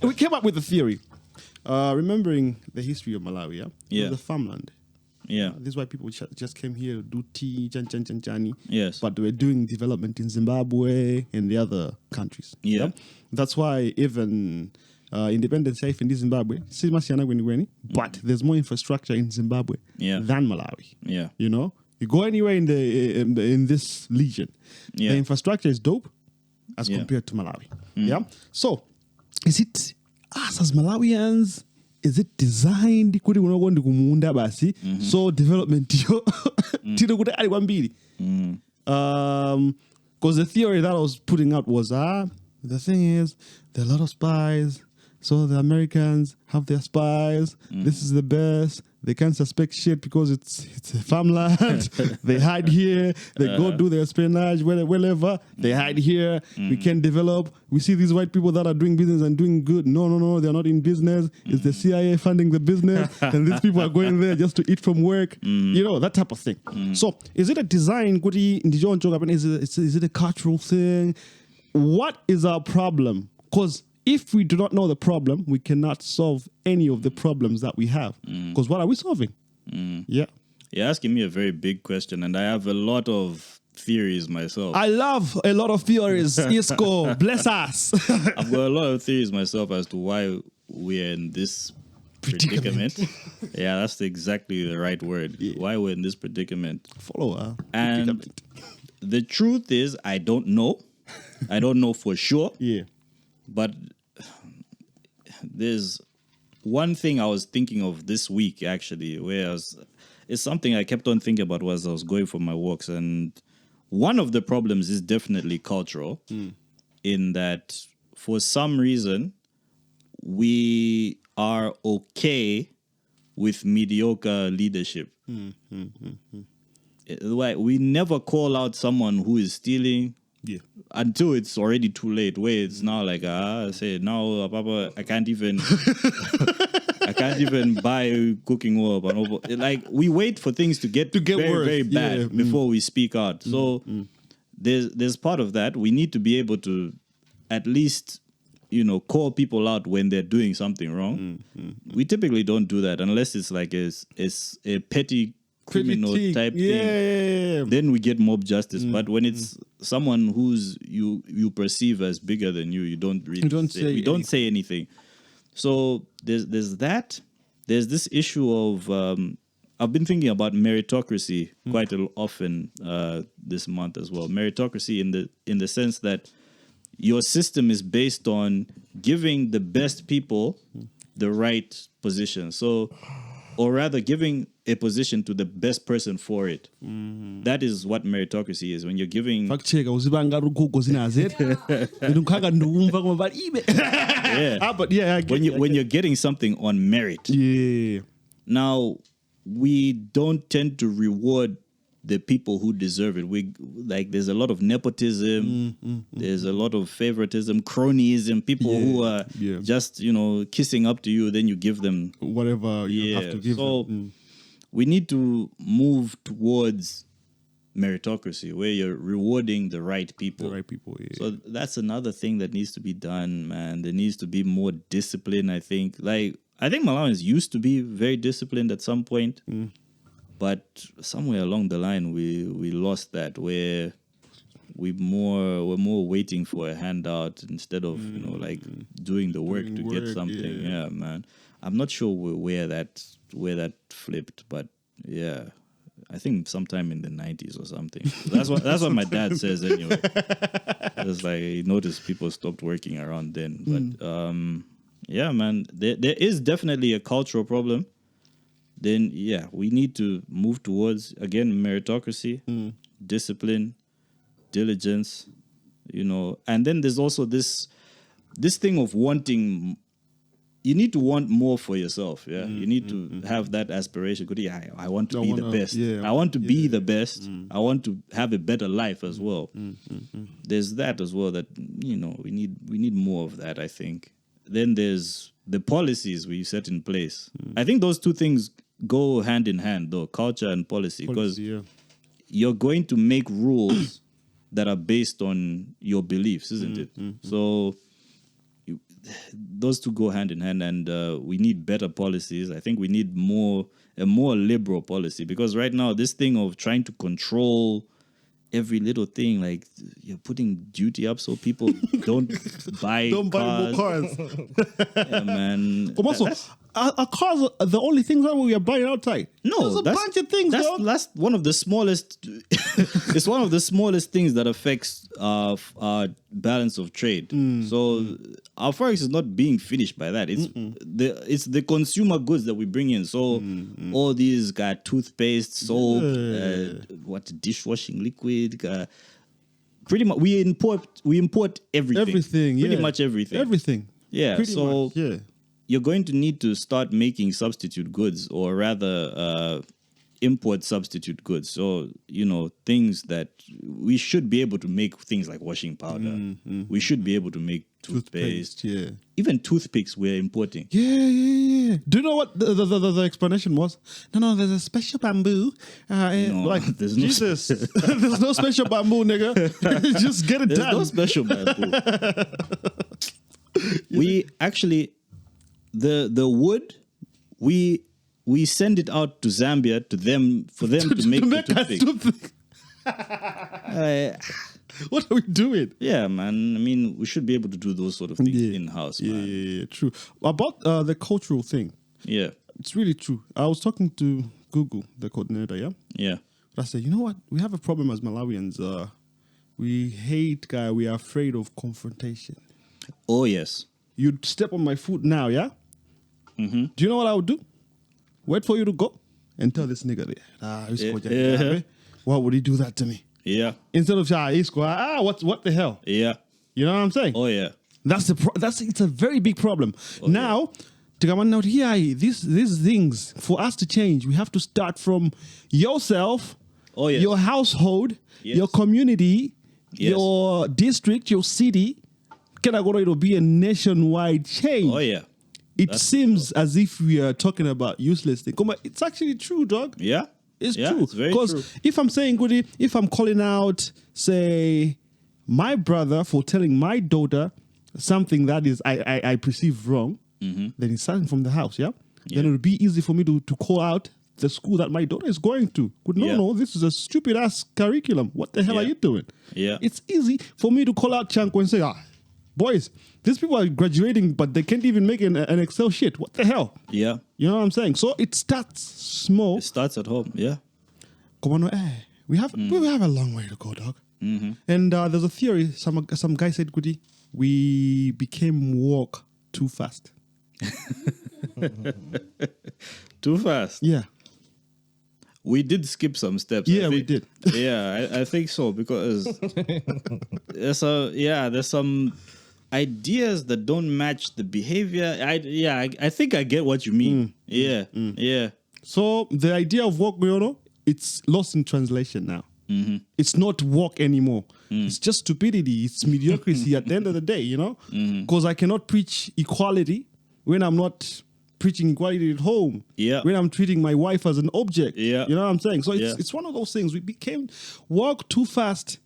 we came up with a theory. Remembering the history of Malawi, Yeah. The farmland. Yeah. These white people just came here to do tea, chani. Yes. But they were doing development in Zimbabwe and the other countries. Yeah. That's why even independence safe in Zimbabwe, but there's more infrastructure in Zimbabwe than Malawi. Yeah. You know, you go anywhere in this region, the infrastructure is dope as compared to Malawi. Yeah. So, is it us as Malawians? Is it designed kuti unokondi kumunda basi so development yo tiri kuti ali kwambiri because the theory that I was putting out was the thing is there are a lot of spies, so the Americans have their spies. This is the best. They can't suspect shit because it's a farmland. They hide here. They go do their espionage wherever. They hide here. We can develop. We see these white people that are doing business and doing good. No, they're not in business. It's the CIA funding the business, and these people are going there just to eat from work. You know, that type of thing. So, is it a design? Is it a cultural thing? What is our problem? Because if we do not know the problem, we cannot solve any of the problems that we have. Because what are we solving? Yeah. You're asking me a very big question, and I have a lot of theories myself. I love a lot of theories. Isco, bless us. I've got a lot of theories myself as to why we're in this predicament. Yeah, that's exactly the right word. Yeah. Why we're in this predicament. Follower. And the truth is, I don't know. I don't know for sure. Yeah. But there's one thing I was thinking of this week, actually, it's something I kept on thinking about as I was going for my walks. And one of the problems is definitely cultural, in that for some reason, we are okay with mediocre leadership. We never call out someone who is stealing until it's already too late. Where it's now like, I say now, Papa, I can't even buy cooking oil. Like, we wait for things to get very, worse. very bad before we speak out. So there's part of that. We need to be able to at least, call people out when they're doing something wrong. We typically don't do that unless it's like it's a petty criminal type thing. Then we get mob justice. But when it's someone who's you perceive as bigger than you, you don't really don't say anything. So there's that. There's this issue of I've been thinking about meritocracy quite often this month as well. Meritocracy in the sense that your system is based on giving the best people the right position. So, or rather giving a position to the best person for it. That is what meritocracy is. When you're giving... Yeah. But yeah, when you're getting something on merit. Yeah. Now, we don't tend to reward the people who deserve it. There's a lot of nepotism, there's a lot of favoritism, cronyism, people who are just, kissing up to you, then you give them whatever you have to give them. So we need to move towards meritocracy, where you're rewarding the right people. The right people, yeah. So that's another thing that needs to be done, man. There needs to be more discipline, I think. I think Malawians used to be very disciplined at some point. But somewhere along the line, we lost that, where we're more waiting for a handout instead of doing the work to get something. Yeah, man. I'm not sure where that flipped, but yeah, I think sometime in the 90s or something. That's what my dad says anyway. It's like he noticed people stopped working around then. But yeah, man, there is definitely a cultural problem. Then, yeah, we need to move towards, again, meritocracy, discipline, diligence, And then there's also this thing of wanting... You need to want more for yourself, yeah? You need to have that aspiration. I want to be the best. I want to be the best. I want to have a better life as well. There's that as well that, we need more of that, I think. Then there's the policies we set in place. I think those two things go hand in hand, though, culture and policy, because you're going to make rules that are based on your beliefs, isn't it? So those two go hand in hand, and we need better policies. I think we need a more liberal policy, because right now this thing of trying to control every little thing, like you're putting duty up so people don't buy more cars. Yeah, man. Also, are cars the only things that we are buying outside? No, there's a bunch of things. That's one of the smallest. It's one of the smallest things that affects our balance of trade. So our forex is not being finished by that. It's the consumer goods that we bring in. So all these toothpaste, soap, dishwashing liquid. Pretty much, we import everything. Pretty much everything. Everything. Yeah. Pretty much, yeah. You're going to need to start making substitute goods, or rather import substitute goods. So, things that we should be able to make, things like washing powder. We should be able to make toothpaste. Yeah. Even toothpicks we're importing. Yeah. Do you know what the explanation was? No, there's a special bamboo. There's Jesus. There's no special bamboo, nigga. Just get it done. There's no special bamboo. We actually... The wood, we send it out to Zambia for them to make the toothpick. What are we doing? Yeah, man. I mean, we should be able to do those sort of things Yeah. in house, Yeah, man. yeah, true. About the cultural thing, Yeah, it's really true. I was talking to Google, the coordinator, yeah? yeah, But I said, you know what? We have a problem as Malawians. We hate, we are afraid of confrontation. Oh yes. You'd step on my foot now, yeah? Mm-hmm. Do you know what I would do? Wait for you to go and tell this nigga there. Isco, Yeah. why would he do that to me? Yeah, Instead of Isco, what the hell? yeah. You know what I'm saying? Oh yeah. It's a very big problem. Now, out here, these things for us to change, we have to start from yourself, Oh yes. your household, Yes. your community, Yes. your district, your city. It'll be a nationwide change. Oh yeah. It seems as if we are talking about useless things. Come on, it's actually true, dog. Yeah. It's Yeah, true. it's very true. Because if I'm saying, Goody, if I'm calling out, say, my brother for telling my daughter something that is I perceive wrong, then it's starting from the house, yeah? Then it'll be easy for me to call out the school that my daughter is going to. No, this is a stupid ass curriculum. What the hell are Yeah. you doing? Yeah. It's easy for me to call out Chanko and say, boys, these people are graduating, but they can't even make an Excel sheet. What the hell? Yeah. You know what I'm saying? So it starts small. It starts at home. Yeah. Come on, we have a long way to go, dog. Mm-hmm. And there's a theory. Some guy said, Goody, we became woke too fast. Too fast. Yeah. We did skip some steps. Yeah, I we think- did. Yeah, I think so because there's some ideas that don't match the behavior. I think I get what you mean. Yeah. So the idea of woke, it's lost in translation now. Mm-hmm. It's not woke anymore. It's just stupidity. It's mediocrity at the end of the day, Because I cannot preach equality when I'm not preaching equality at home. Yeah. When I'm treating my wife as an object. Yeah. You know what I'm saying? So Yeah. it's one of those things. We became woke too fast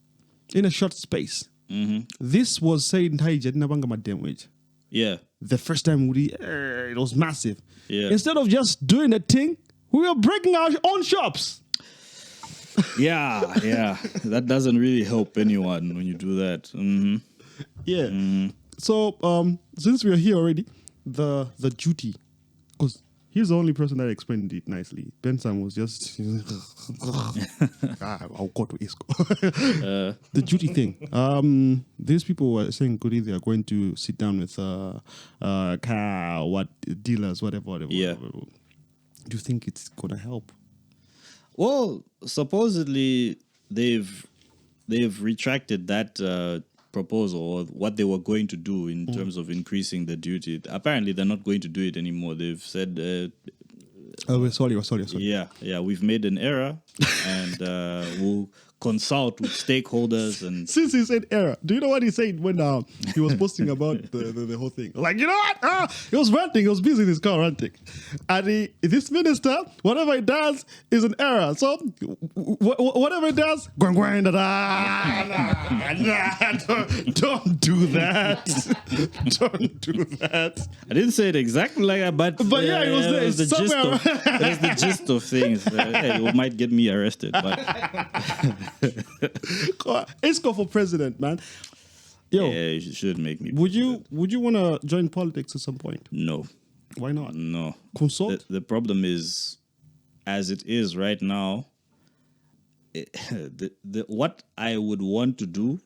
in a short space. Mm-hmm. This was said in Taija Nabanga. Yeah. The first time it was massive. Yeah. Instead of just doing a thing, we were breaking our own shops. Yeah. That doesn't really help anyone when you do that. Mm-hmm. Yeah. So since we're here already, the duty, because he's the only person that explained it nicely. Benson was just I'll go to Isco. The duty thing. These people were saying Goody, they are going to sit down with car, dealers, whatever. Yeah. Do you think it's gonna help? Well, supposedly they've retracted that proposal or what they were going to do in terms of increasing the duty. Apparently, they're not going to do it anymore. They've said, Sorry. yeah, we've made an error, and we'll consult with stakeholders and. Since he said error, do you know what he said when he was posting about the whole thing? Like, you know what? He was ranting. He was busy in his car ranting. And this minister, whatever he does is an error. So whatever he does, don't do that. Don't do that. I didn't say it exactly like that, but yeah, it was there. it was the gist Somewhere of it was the gist of things. Hey, it might get me arrested, but Isco for president, man. Yo, yeah, it should make me. would you want to join politics at some point? No, Why not? no. Consult? The problem is, as it is right now, what I would want to do,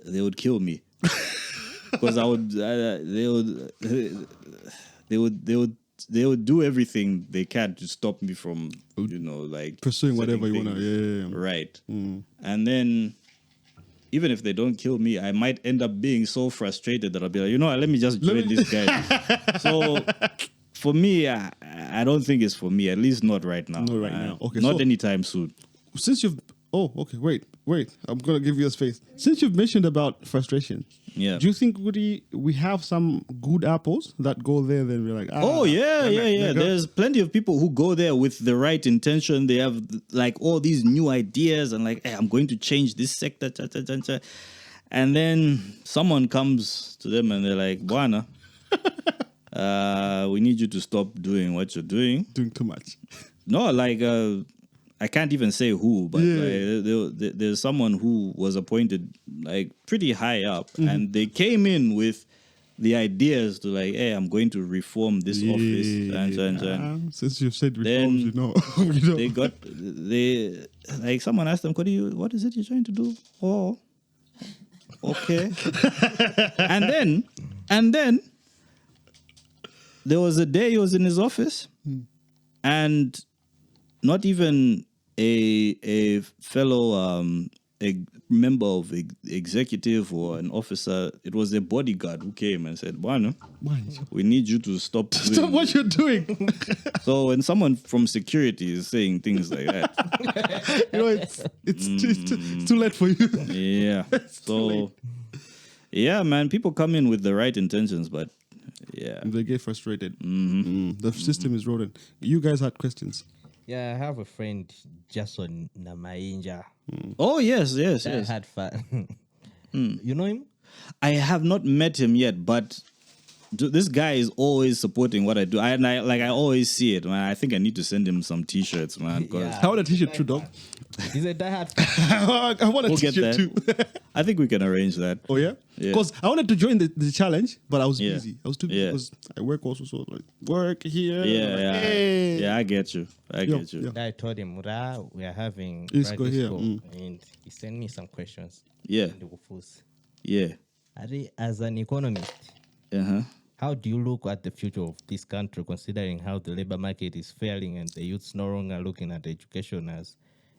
they would kill me because I would. They would do everything they can to stop me from, like Pursuing whatever certain you want to. things. Yeah. Right. And then, even if they don't kill me, I might end up being so frustrated that I'll be like, let me just join this guy. So, for me, I don't think it's for me. At least not right now. Not right now. Okay, Not so- anytime soon. Since you've okay, wait. I'm gonna give you a space. Since you've mentioned about frustration, Yeah. do you think we have some good apples that go there? Then we're like, Oh yeah. nigga. There's plenty of people who go there with the right intention. They have like all these new ideas and like, hey, I'm going to change this sector, and then someone comes to them and they're like, "Buana, we need you to stop doing what you're doing." doing too much. No, like I can't even say who, but Yeah. there's someone who was appointed like pretty high up, Mm-hmm. and they came in with the ideas to like, hey, I'm going to reform this office, and Since you've said Then reforms, you know, you know. they like someone asked them, what is it you're trying to do? Oh, okay. and then there was a day he was in his office, and not even a fellow a member of executive or an officer. It was a bodyguard who came and said, "Bueno, we need you to stop Stop what you're doing. So when someone from security is saying things like that, You know, it's too late for you. yeah. So yeah, man, people come in with the right intentions, but yeah. They get frustrated. The system is rodent. You guys had questions. Yeah, I have a friend, Jason Namainja. Oh yes. That had fun. You know him? I have not met him yet, but this guy is always supporting what I do. I always see it, man. I think I need to send him some T-shirts, man. 'Cause Yeah. I want a t-shirt too, dog. He's a diehard fan. I want a We'll get t-shirt too. I think we can arrange that. Oh yeah? Yeah. Because I wanted to join the challenge, but I was Yeah. busy. I was too busy Yeah. because I work also, so like work here. Yeah. Hey. Yeah, I get you. Yeah. I told him, Ra, we are having Isco Brad here, Isco," mm. and he sent me some questions. Yeah. And they were false. Yeah. As an economist, Uh-huh. how do you look at the future of this country, considering how the labor market is failing and the youths no longer looking at education as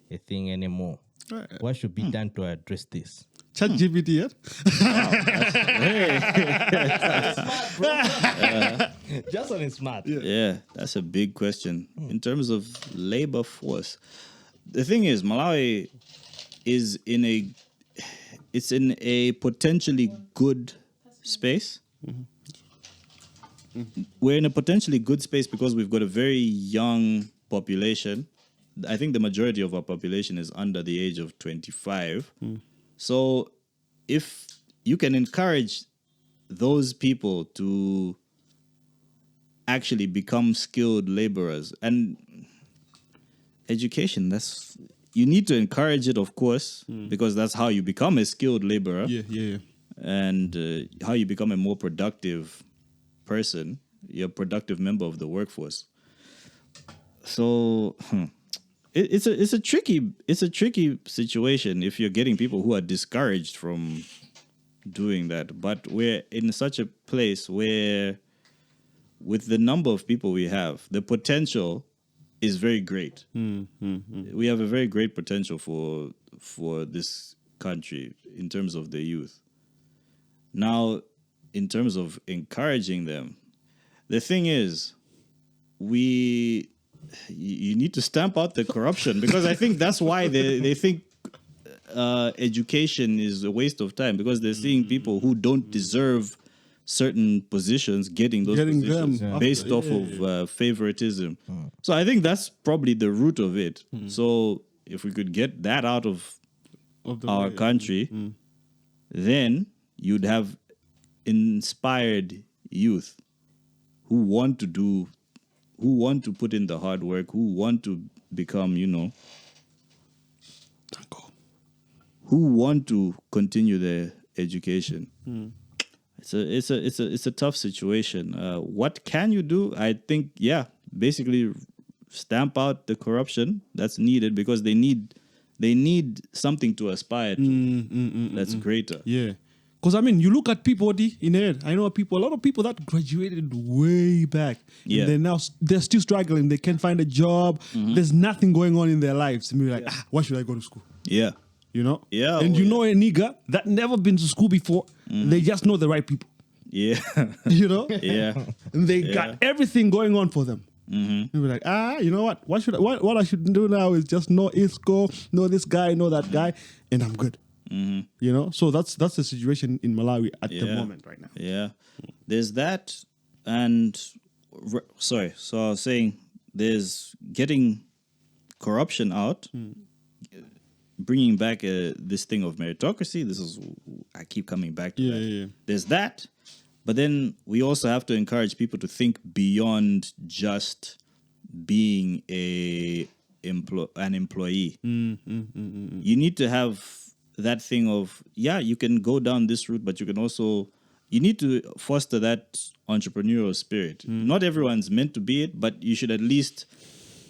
a thing anymore? Right. What should be done to address this? Chat GPT yet? Jason is smart. Yeah, that's a big question. In terms of labor force, the thing is, Malawi is in a potentially good space. We're in a potentially good space because we've got a very young population. I think the majority of our population is under the age of 25. So if you can encourage those people to actually become skilled laborers, and education, you need to encourage it, of course, because that's how you become a skilled laborer. Yeah. And how you become a more productive person, you're a productive member of the workforce. So it's a tricky situation if you're getting people who are discouraged from doing that. But we're in such a place where, with the number of people we have, the potential is very great. We have a very great potential for this country in terms of the youth. Now, in terms of encouraging them, the thing is, you need to stamp out the corruption, because I think that's why they think education is a waste of time, because they're seeing people who don't deserve certain positions getting positions them based after, off of favoritism. So I think that's probably the root of it. So if we could get that out of Of the our way. country, then you'd have inspired youth who want to put in the hard work, who want to become, who want to continue their education. It's a tough situation. What can you do? I think, basically stamp out the corruption that's needed, because they need something to aspire to that's greater. Yeah. Because, I mean, you look at people in there. I know a lot of people that graduated way back. Yeah. And they're still struggling. They can't find a job. There's nothing going on in their lives. And we're like, why should I go to school? Yeah. You know? Yeah, And you know a nigga that never been to school before. They just know the right people. Yeah. You know? Yeah. And they got everything going on for them. And we're like, you know what? What I should do now is just know Isco, know this guy, know that guy, and I'm good. You know? So that's the situation in Malawi at the moment right now. Yeah. There's that, and so I was saying there's getting corruption out, bringing back this thing of meritocracy. I keep coming back to that. Yeah. There's that, but then we also have to encourage people to think beyond just being an employee. You need to have that thing of, you can go down this route, but you can also, you need to foster that entrepreneurial spirit. Not everyone's meant to be it, but you should at least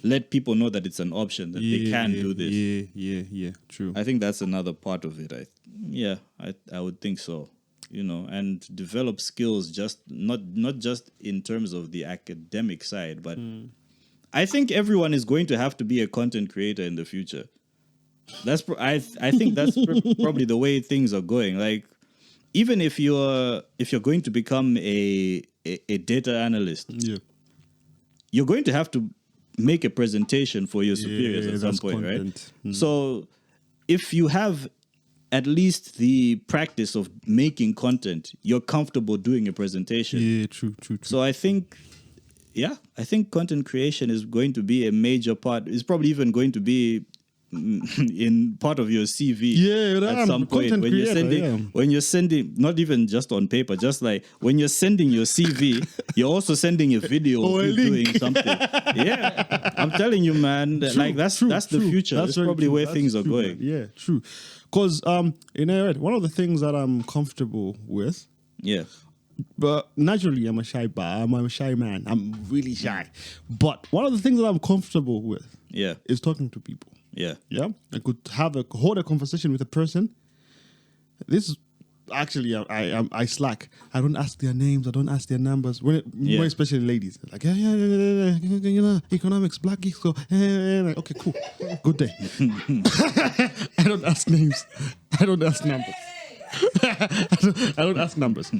let people know that it's an option, that they can do this. Yeah, true. I think that's another part of it. I would think so. And develop skills, just not just in terms of the academic side, but I think everyone is going to have to be a content creator in the future. That's I think that's probably the way things are going. Like, even if you're going to become a data analyst, you're going to have to make a presentation for your superiors at some point, content. Right? So if you have at least the practice of making content, you're comfortable doing a presentation. Yeah, true. So I think content creation is going to be a major part. It's probably even going to be in part of your CV at some point when you're sending, not even just on paper, just like when you're sending your CV, you're also sending a video of you doing something. Yeah, I'm telling you, man. That's the future. That's probably where things are going. Yeah, true. Because one of the things that I'm comfortable with. Yeah. But naturally, I'm a shy man. I'm really shy. But one of the things that I'm comfortable with is talking to people. Yeah. I could hold a conversation with a person. This is actually I slack. I don't ask their names. I don't ask their numbers. More especially ladies. Like economics, black Isco. Okay, cool. Good day. I don't ask names. I don't ask numbers. I don't ask numbers.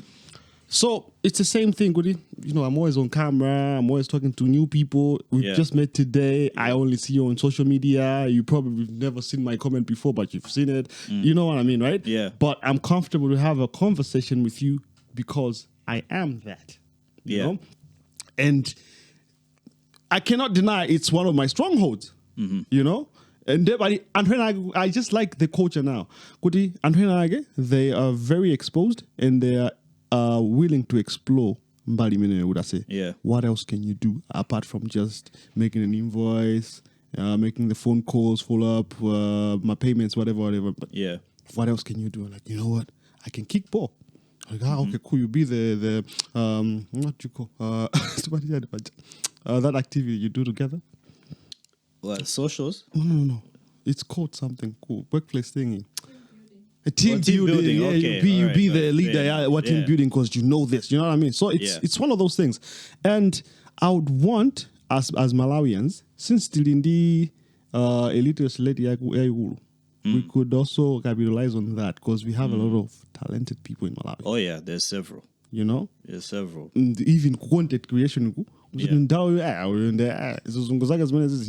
So it's the same thing, Goody. I'm always on camera. I'm always talking to new people. We've just met today. I only see you on social media. You probably never seen my comment before, but you've seen it. You know what I mean, right? Yeah. But I'm comfortable to have a conversation with you because I am that. You know? And I cannot deny it's one of my strongholds. You know? And I just like the culture now. Goody, they are very exposed and they are willing to explore. Would I say? Yeah. What else can you do apart from just making an invoice, making the phone calls, follow up, my payments, whatever. But what else can you do? Like, you know what? I can kick ball. Like, okay, cool. You be the what you call that activity you do together. What, socials? No. It's called something cool. Workplace thingy. A team building. Yeah, okay. You be the leader. Yeah. What team building? Because you know this. You know what I mean? So it's one of those things. And I would want, as Malawians, since still in the illiteracy we could also capitalize on that because we have a lot of talented people in Malawi. Oh yeah, there's several. You know? There's several. And even content creation. He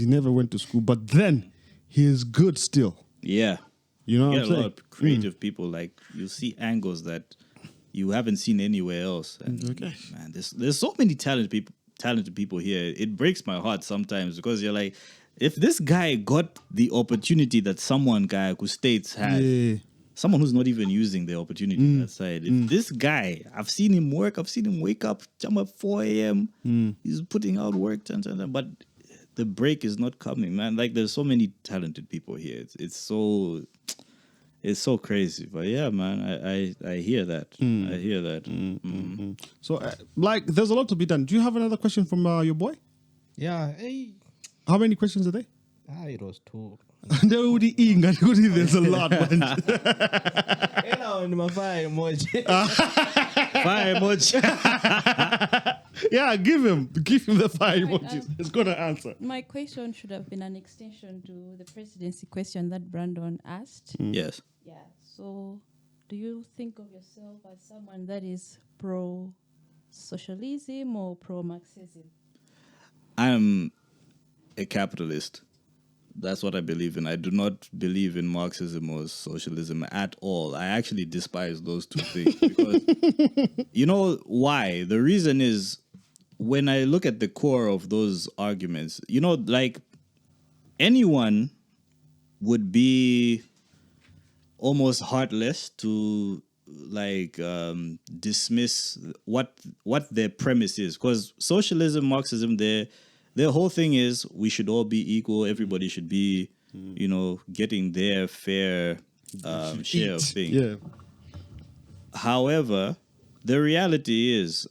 never went to school, but then he is good still. Yeah. You know what I'm a saying? lot of creative people, like you see angles that you haven't seen anywhere else. And man, there's so many talented people here. It breaks my heart sometimes because you're like, if this guy got the opportunity that someone guy who states had, someone who's not even using the opportunity on that side. If this guy, I've seen him work, I've seen him wake up, jump up 4 a.m. He's putting out work, but the break is not coming, man. Like there's so many talented people here. It's so crazy. But yeah, man, I hear that. I hear that. So like there's a lot to be done. Do you have another question from your boy? Yeah. Hey. How many questions are there? It was 2. There's a lot, man. Fire emoji. Fire emoji. Yeah, give him the fire emojis. He's gonna answer. My question should have been an extension to the presidency question that Brandon asked. Yes. Yeah. So, do you think of yourself as someone that is pro-socialism or pro-Marxism? I'm a capitalist. That's what I believe in. I do not believe in Marxism or socialism at all. I actually despise those two things because you know why? The reason is when I look at the core of those arguments, you know, like anyone would be almost heartless to like dismiss what their premise is, because socialism, Marxism, their whole thing is we should all be equal. Everybody should be, getting their fair share of things. Yeah. However, the reality is,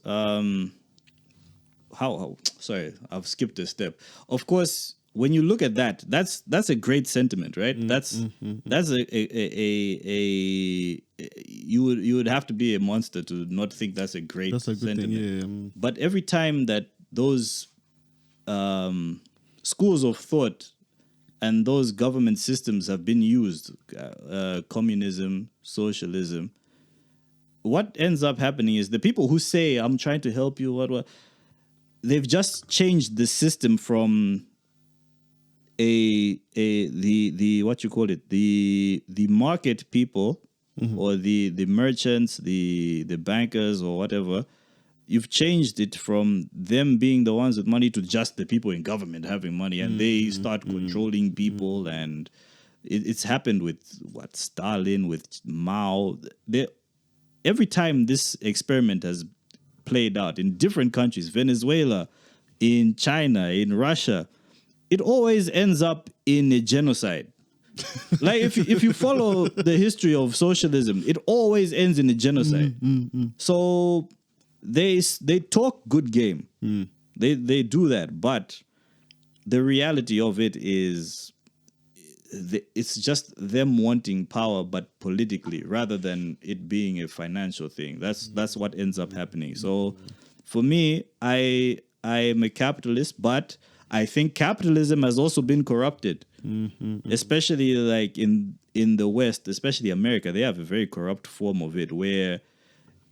sorry, I've skipped a step. Of course, when you look at that, that's a great sentiment, right? That's you would have to be a monster to not think that's a great That's a good sentiment. thing. Yeah. But every time that those schools of thought and those government systems have been used, communism, socialism, what ends up happening is the people who say, I'm trying to help you, what, they've just changed the system from the what you call it, the market people or the merchants, the bankers or whatever. You've changed it from them being the ones with money to just the people in government having money, and they start controlling people. And it's happened with Stalin, with Mao. Every time this experiment has played out in different countries, Venezuela, in China, in Russia, it always ends up in a genocide. Like if you follow the history of socialism, it always ends in a genocide. So they talk good game. They do that, but the reality of it is it's just them wanting power, but politically, rather than it being a financial thing. That's what ends up happening. So for me, I am a capitalist, but I think capitalism has also been corrupted, especially like in the West, especially America. They have a very corrupt form of it where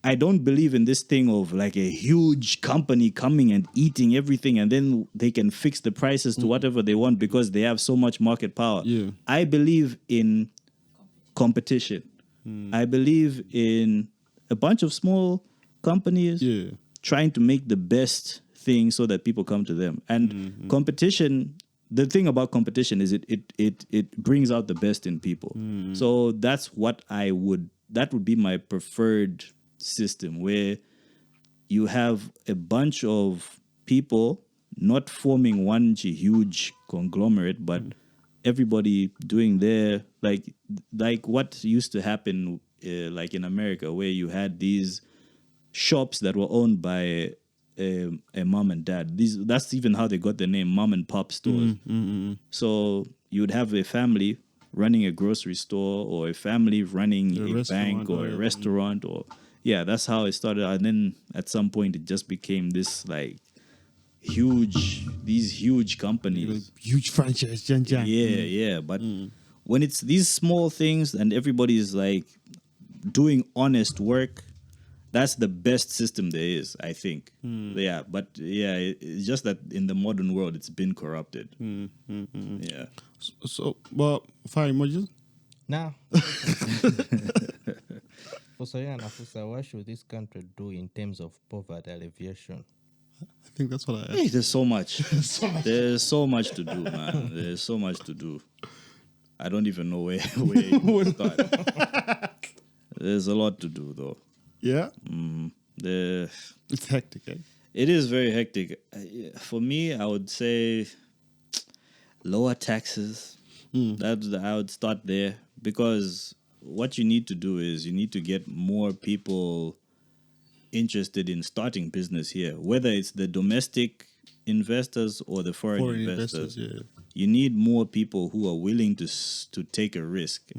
I don't believe in this thing of like a huge company coming and eating everything and then they can fix the prices to whatever they want because they have so much market power. Yeah. I believe in competition. I believe in a bunch of small companies trying to make the best thing so that people come to them. And competition, the thing about competition is it brings out the best in people. So that's what that would be my preferred system, where you have a bunch of people not forming one huge conglomerate, but everybody doing their like what used to happen like in America, where you had these shops that were owned by a mom and dad. That's even how they got the name, mom and pop stores. So you'd have a family running a grocery store, or a family running a bank or a restaurant, or that's how it started. And then at some point it just became this like huge companies, Huge franchise. But when it's these small things and everybody is like doing honest work, that's the best system there is, I think. It's just that in the modern world it's been corrupted. So, well, fire emojis. Now, what should this country do in terms of poverty alleviation? I think that's what I Hey, there's so much. There's so much to do, man. There's so much to do. I don't even know where to start. There's a lot to do, though. Yeah? It's hectic, eh? It is very hectic. For me, I would say lower taxes. I would start there, because what you need to do is you need to get more people interested in starting business here, whether it's the domestic investors or the foreign investors. You need more people who are willing to take a risk,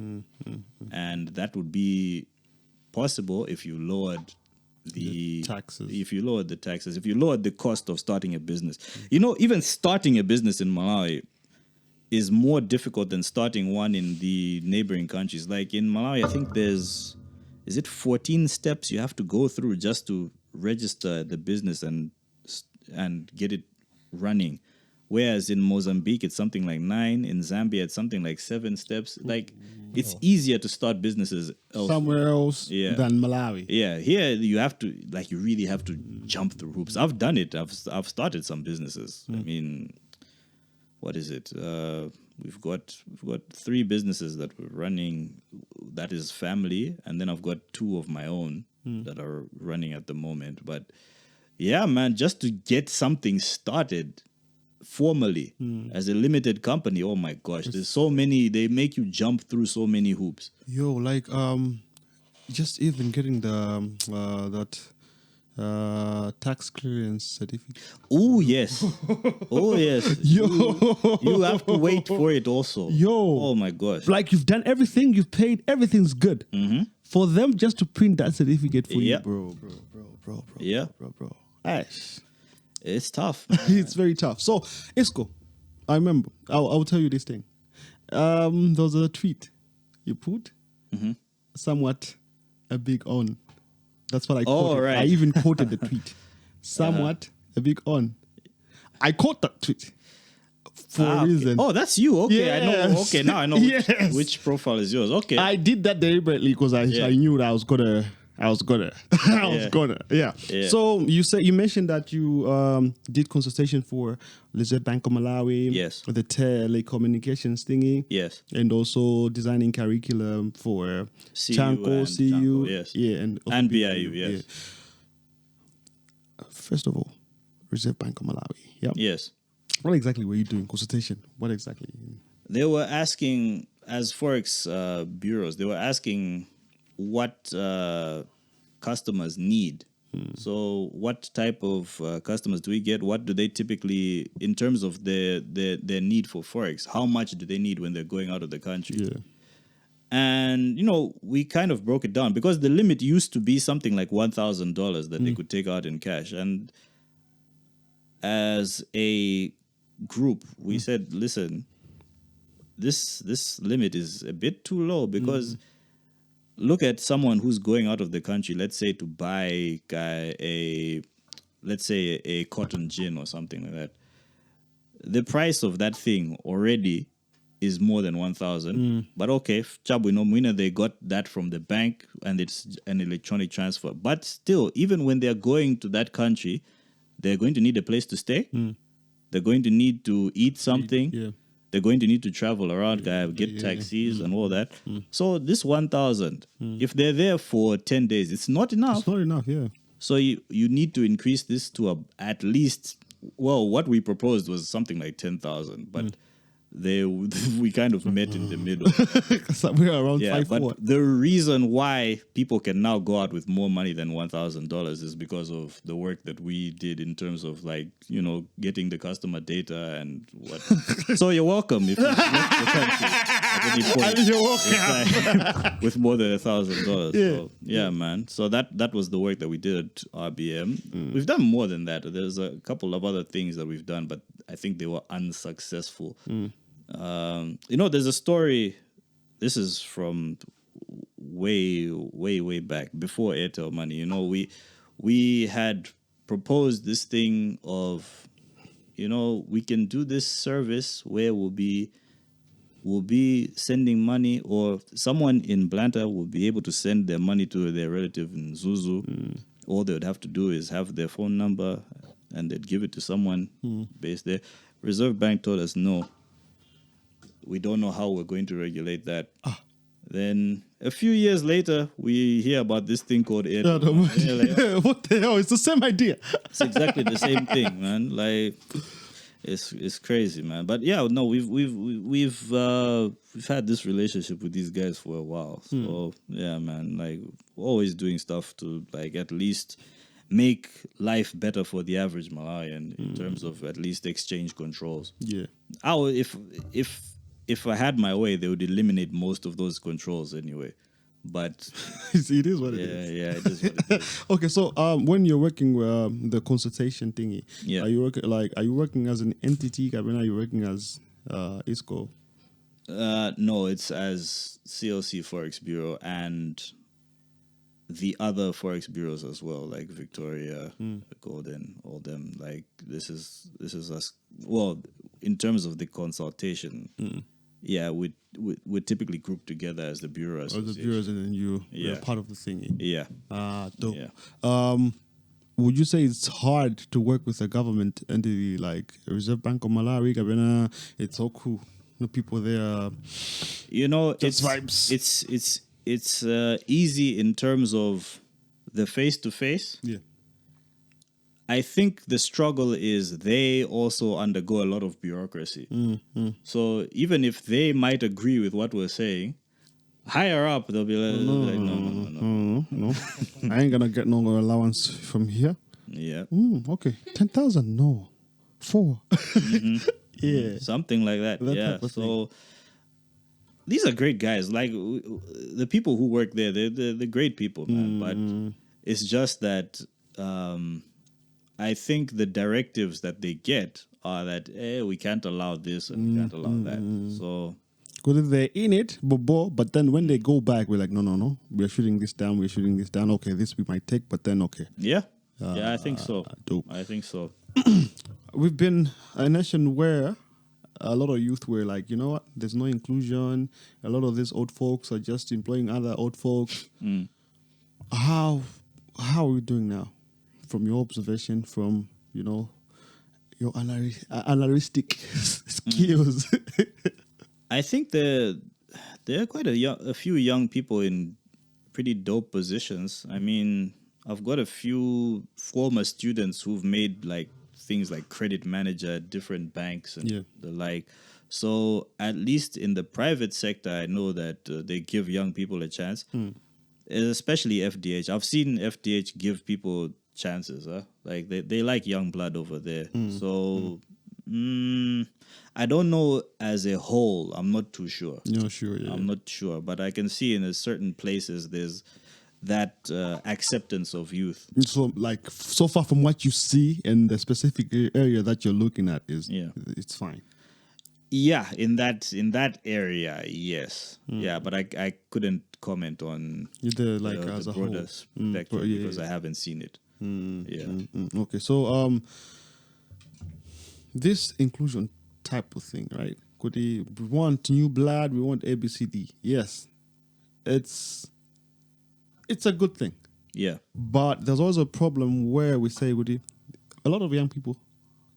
and that would be possible if you lowered the taxes. If you lowered the taxes, if you lowered the cost of starting a business. Even starting a business in Malawi is more difficult than starting one in the neighboring countries. Like in Malawi, I think is it 14 steps you have to go through just to register the business and get it running. Whereas in Mozambique, it's something like 9. In Zambia, it's something like 7 steps. Like, it's easier to start businesses somewhere else than Malawi. Yeah, here you have to, you really have to jump through hoops. I've done it. I've started some businesses. I mean, what is it? We've got 3 businesses that we're running. That is family, and then I've got 2 of my own that are running at the moment. But yeah, man, just to get something started, formally as a limited company, oh my gosh, there's so many. They make you jump through so many hoops. Yo, like just even getting the that tax clearance certificate. Oh yes, oh yes. Yo, You have to wait for it also. Yo. Oh my gosh. like you've done everything, you've paid, everything's good. For them just to print that certificate for you, Yep. bro. Yeah. Bro. Ash. It's tough. It's very tough. So, Isco, I remember. I'll tell you this thing. There was a tweet you put, somewhat a big on. That's what I quoted. right. I even quoted the tweet. Somewhat a big on. I quote that tweet for a Okay. reason. Oh, that's you. Okay, I know. Yes. Okay, now I know Yes. which profile is yours. Okay. I did that deliberately because I knew that I was gonna. Yeah. Yeah. So you mentioned that you did consultation for Reserve Bank of Malawi. Yes. The telecommunications thingy. Yes. And also designing curriculum for CU Chanko, and CU. Chanko, yes. Yeah, and also And BIU, yes. First of all, Reserve Bank of Malawi. Yeah. Yes. What exactly were you doing? Consultation. What exactly? They were asking, as Forex bureaus, they were asking what customers need. So what type of customers do we get? What do they typically, in terms of their need for Forex, how much do they need when they're going out of the country? Yeah. And, we kind of broke it down because the limit used to be something like $1,000 that they could take out in cash. And as a group, we said, listen, this limit is a bit too low because look at someone who's going out of the country, let's say to buy a cotton gin or something like that. The price of that thing already is more than 1,000. But okay, they got that from the bank and it's an electronic transfer. But still, even when they're going to that country, they're going to need a place to stay. They're going to need to eat something. Yeah. They're going to need to travel around, get taxis and all that. So this 1,000, if they're there for 10 days, it's not enough. It's not enough. Yeah. So you need to increase this to at least, well, what we proposed was something like 10,000, but we kind of met in the middle. So we're around Yeah, 5 but 4. the reason why people can now go out with more money than $1,000 is because of the work that we did in terms of getting the customer data and what. So you're welcome if you left the country at any point. You're welcome. With more than $1,000. Yeah. So, yeah, man. So that was the work that we did at RBM. We've done more than that. There's a couple of other things that we've done, but I think they were unsuccessful. There's a story. This is from way back before Airtel Money. We had proposed this thing of, we can do this service where we'll be sending money, or someone in Blantyre will be able to send their money to their relative in Zuzu. All they would have to do is have their phone number and they'd give it to someone based there. Reserve Bank told us, no, we don't know how we're going to regulate that. Then a few years later, we hear about this thing called Airtel. What the hell? It's the same idea. It's exactly the same thing, man. Like, it's crazy, man. But yeah, no, we've had this relationship with these guys for a while. So yeah, man, like always doing stuff to at least make life better for the average Malawian in terms of at least exchange controls. Yeah. If I had my way, they would eliminate most of those controls anyway. But it is what it is. Yeah, it is what it is. Okay, so when you're working the consultation thingy, Yeah. are you working as an entity? Are you working as Isco? No, it's as CLC Forex Bureau and the other Forex bureaus as well, like Victoria, Golden, all them. Like this is us. Well, in terms of the consultation, yeah, we typically group together as the bureau Or the association. bureaus, and then you're Yeah. part of the thingy. Yeah, Dope. yeah. Would you say it's hard to work with a government entity like Reserve Bank of Malawi? It's so cool. The people there. It's vibes. It's easy in terms of the face to face. Yeah. I think the struggle is they also undergo a lot of bureaucracy. So even if they might agree with what we're saying, higher up they'll be like, No. I ain't gonna get no allowance from here. yeah, Okay. 10,000? No. 4. Yeah. something like that. That Yeah. type of So these are great guys. Like the people who work there, they're great people, man. But it's just that I think the directives that they get are that we can't allow this and we can't allow that. So Because they're in it, but then when they go back, we're like, no. We're shooting this down. Okay, this we might take, but then okay. yeah, I think so. Dope. I think so. We've been a nation where a lot of youth were like, you know what? There's no inclusion. A lot of these old folks are just employing other old folks. How are we doing now? From your observation, from your analytic skills. I think there are quite a few young people in pretty dope positions. I mean, I've got a few former students who've made like things like credit manager at different banks and the like. So at least in the private sector, I know that they give young people a chance, especially FDH. I've seen FDH give people chances. Like they like young blood over there. So I don't know as a whole. I'm not too sure. You're sure, yeah. I'm not sure, but I can see in a certain places there's that acceptance of youth. So, like, so far from what you see in the specific area that you're looking at it's fine. Yeah, in that area, yes. Yeah, but I couldn't comment on Either like as the a broader whole spectrum because I haven't seen it. Okay, so this inclusion type of thing, right? We want new blood, we want ABCD. Yes, it's a good thing. Yeah. But there's also a problem where we say, a lot of young people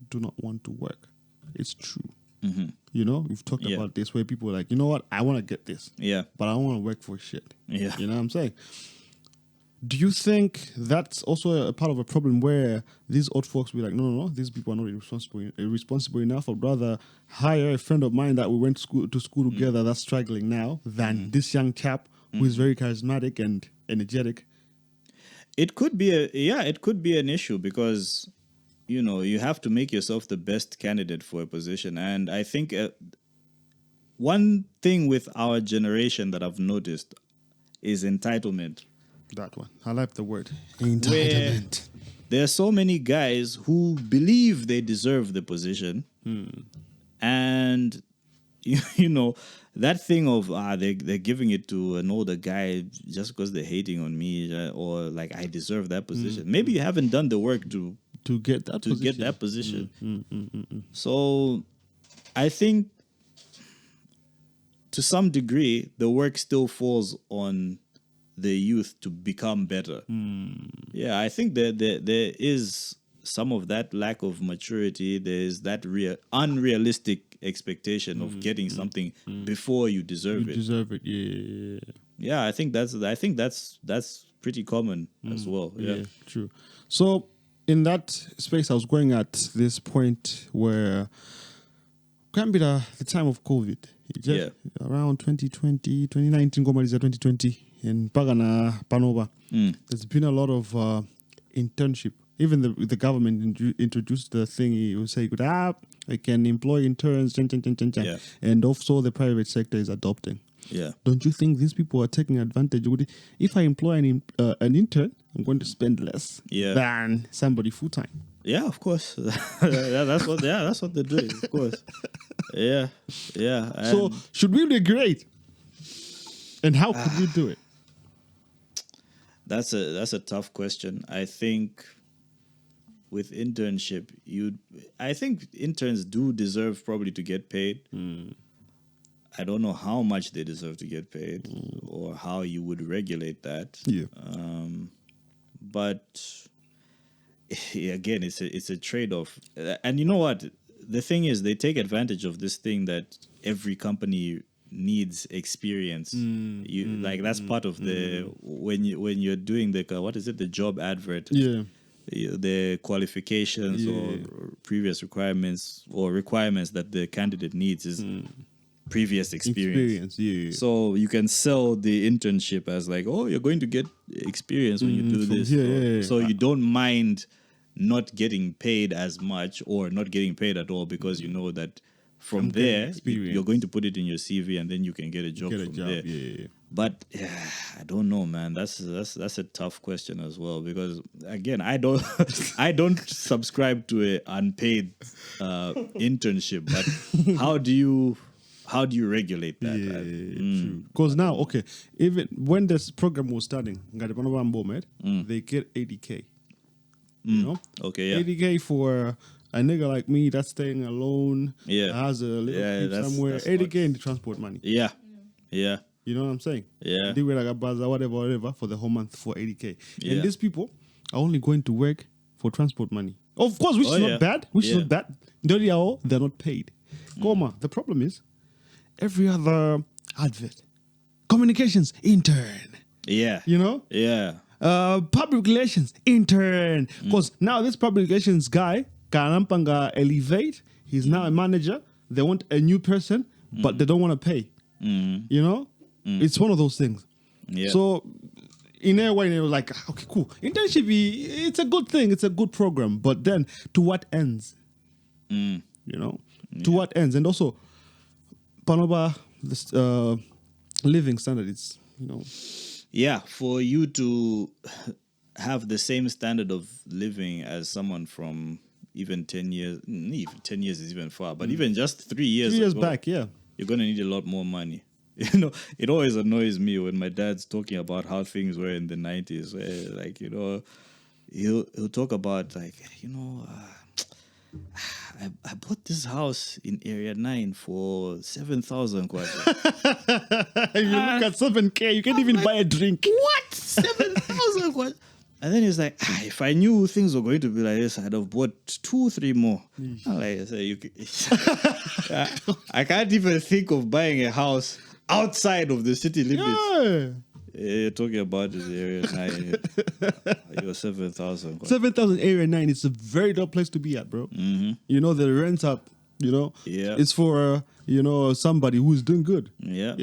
do not want to work. It's true. We've talked about this where people are like, you know what, I want to get this. Yeah. But I don't want to work for shit. Yeah. You know what I'm saying? Do you think that's also a part of a problem where these old folks be like, no, these people are not responsible enough. I'd rather hire a friend of mine that we went to school together that's struggling now than this young chap who is very charismatic and energetic. It could be an issue because you have to make yourself the best candidate for a position. And I think one thing with our generation that I've noticed is entitlement. That one. I like the word. Entitlement. There are so many guys who believe they deserve the position. And, that thing of they're giving it to an older guy just because they're hating on me or like I deserve that position. Maybe you haven't done the work to get that position. So I think to some degree the work still falls on the youth to become better. Yeah, I think there is some of that lack of maturity. There is that unrealistic expectation of getting something before you deserve it. Deserve it, yeah. Yeah, I think that's pretty common as well. Yeah, true. So in that space, I was going at this point where can be the time of COVID. Around 2020, 2019, 2020 in Pagana, Panova. There's been a lot of internship. Even the government introduced the thing. It will say, I can employ interns, and also the private sector is adopting. Yeah. Don't you think these people are taking advantage? If I employ an intern, I'm going to spend less than somebody full time. Yeah, of course. That's what they're doing. Of course. Yeah. So should we integrate? And how could we do it? That's a tough question. I think with internship, I think interns do deserve probably to get paid. I don't know how much they deserve to get paid or how you would regulate that. Yeah. But again, it's a trade-off. And you know what? The thing is, they take advantage of this thing that every company needs experience. That's part of the when you're doing the what is it, the job advert. Yeah. their qualifications or previous requirements or requirements that the candidate needs is previous experience. So you can sell the internship as like, oh, you're going to get experience when you do this. So you don't mind not getting paid as much or not getting paid at all because you know that from there you're going to put it in your CV and then you can get a job from there. But I don't know, man. That's a tough question as well because again, I don't subscribe to a unpaid internship. But how do you regulate that? Because now, okay, even when this program was starting, they get 80K. You know? Okay, yeah. 80K for a nigga like me that's staying alone, has a little crib somewhere. That's 80K in the transport money. Yeah. You know what I'm saying? Yeah. They were like a buzzer, whatever, for the whole month for 80K. And these people are only going to work for transport money. Of course, which is not bad. Is not bad. They're not paid. The problem is every other advert, communications intern. Yeah. You know? Yeah. Public relations intern. Because now this public relations guy, Kanampanga elevate, he's now a manager. They want a new person, but they don't want to pay. You know? It's one of those things. Yeah. So in a way, it was like, okay, cool. Internship, it's a good thing. It's a good program. But then to what ends? You know? To what ends? And also, Panoba, this living standard is, you know. Yeah, for you to have the same standard of living as someone from even 10 years, even 10 years is even far, but even just 3 years 3 years ago, back, you're going to need a lot more money. You know, it always annoys me when my dad's talking about how things were in the 90s, where, like, you know, he'll talk about, like, you know, I bought this house in Area 9 for 7,000 kwacha. You look at 7K, you can't even buy a drink. What? 7,000 kwacha? And then he's like, if I knew things were going to be like this, I'd have bought 2-3 more. I'm like, I can't even think of buying a house outside of the city limits. You're talking about this Area 9. You're 7,000. 7,000 Area 9 is a very dull place to be at, bro. You know, the rent's up, you know. Yeah. It's for, you know, somebody who's doing good. Yeah,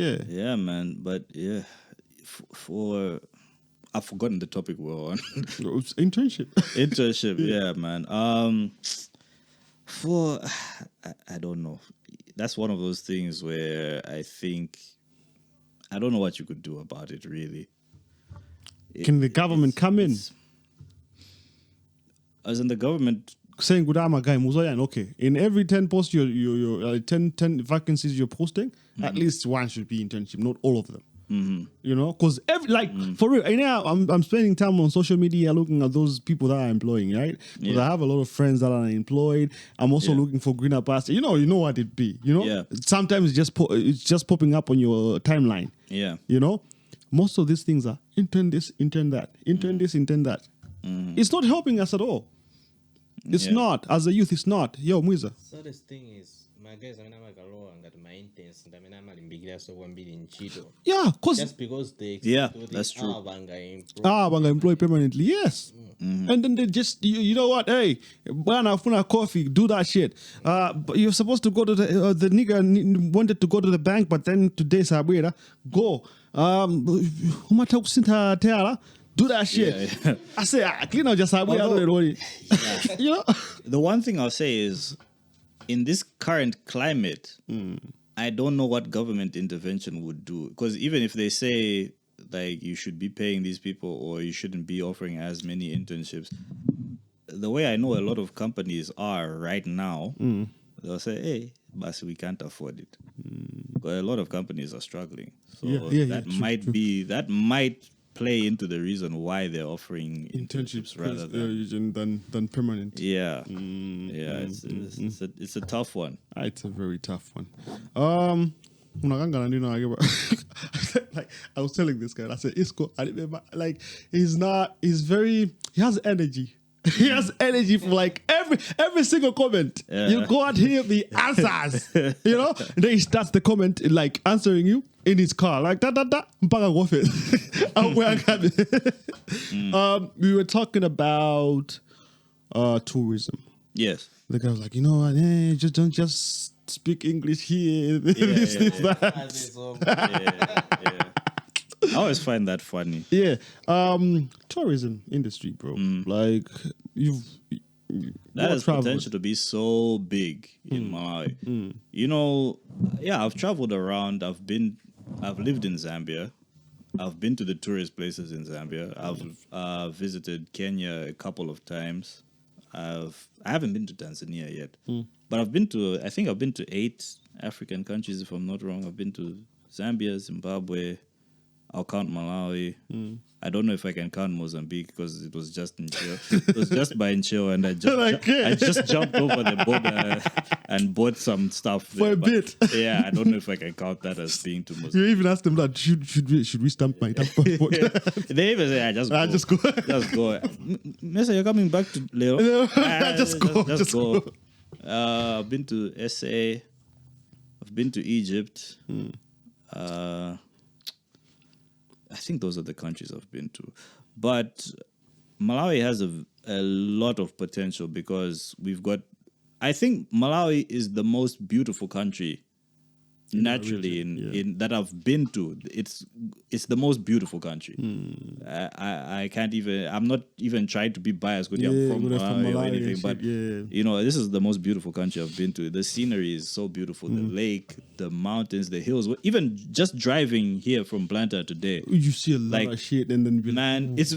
man. But, yeah, for... I've forgotten the topic we're on. It's internship. Yeah, man. I don't know. That's one of those things where I think I don't know what you could do about it, really. Can the government come in? As in the government saying good guy Muzayan, okay. In every 10 posts 10 vacancies you're posting, at least one should be internship, not all of them. You know, because for real, right now I'm spending time on social media looking at those people that are employing, right? Because I have a lot of friends that are employed. I'm also looking for greener pastures. You know what it be. You know, sometimes it's just popping up on your timeline. Yeah, you know, most of these things are intern this, intern that, intern this, intern that. It's not helping us at all. It's not. As a youth, it's not. Yo, Mwiza. So this thing is. Yeah, cause just because they that's true. Banga employ permanently, yes. And then they just you know what? Hey, bana funa coffee, do that shit. But you're supposed to go to the nigga wanted to go to the bank, but then today Sabira, go. Do that shit. Yeah. I say, clean out just Sabira. You know. The one thing I'll say is, in this current climate, I don't know what government intervention would do. Because even if they say, like, you should be paying these people or you shouldn't be offering as many internships, the way I know a lot of companies are right now, they'll say, hey, but we can't afford it. But a lot of companies are struggling. So that might play into the reason why they're offering internships rather than permanent. Yeah, it's a tough one. It's a very tough one. Like I was telling this guy, I said, Isco, I remember, like he has energy. He has energy for like every single comment. You go out here the answers, you know. And then he starts the comment like answering you in his car, like that. We were talking about tourism. Yes. The guy was like, you know what? Just don't just speak English here. This, that. I always find that funny. Yeah. Tourism industry, bro. Like That has traveled. potential to be so big in Malawi. You know, yeah, I've traveled around. I've lived in Zambia. I've been to the tourist places in Zambia. I've visited Kenya a couple of times. I haven't been to Tanzania yet, but I think I've been to 8 African countries, if I'm not wrong. I've been to Zambia, Zimbabwe. I'll count Malawi. I don't know if I can count Mozambique because it was just in Chile. It was just by Ncheo, and I just jumped over the border and bought some stuff For a bit. Yeah, I don't know if I can count that as being to Mozambique. You even asked them that should we stamp my passport? They even say, just go. Just go. Just go. Mesa, you're coming back to Leo? Just go. Just go. I've been to SA. I've been to Egypt. I think those are the countries I've been to. But Malawi has a lot of potential because I think Malawi is the most beautiful country naturally in that I've been to. It's the most beautiful country. I can't even. I'm not even trying to be biased because I'm from Malawi or anything. But you know, this is the most beautiful country I've been to. The scenery is so beautiful. The lake, the mountains, the hills. Even just driving here from Blantyre today, You see a lot of shit, and then man, it's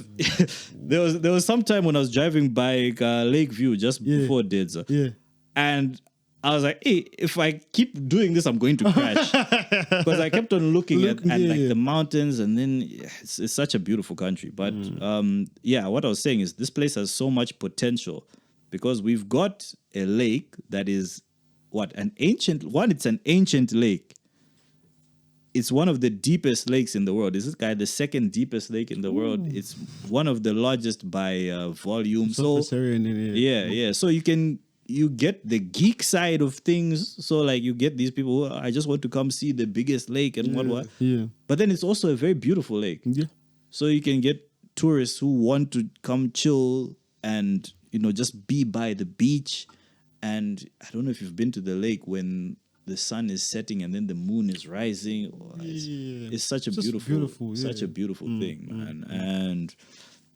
there was some time when I was driving by Lakeview just before Dedza. Yeah. And I was like, hey, if I keep doing this, I'm going to crash. Because I kept on looking at the mountains, and then it's such a beautiful country. But what I was saying is this place has so much potential because we've got a lake that is it's an ancient lake. It's one of the deepest lakes in the world. Is this guy the second deepest lake in the world? It's one of the largest by volume. So So you get the geek side of things. So like you get these people who I just want to come see the biggest lake and what. Yeah. But then it's also a very beautiful lake. Yeah. So you can get tourists who want to come chill and just be by the beach. And I don't know if you've been to the lake when the sun is setting and then the moon is rising. It's such a beautiful thing, man. And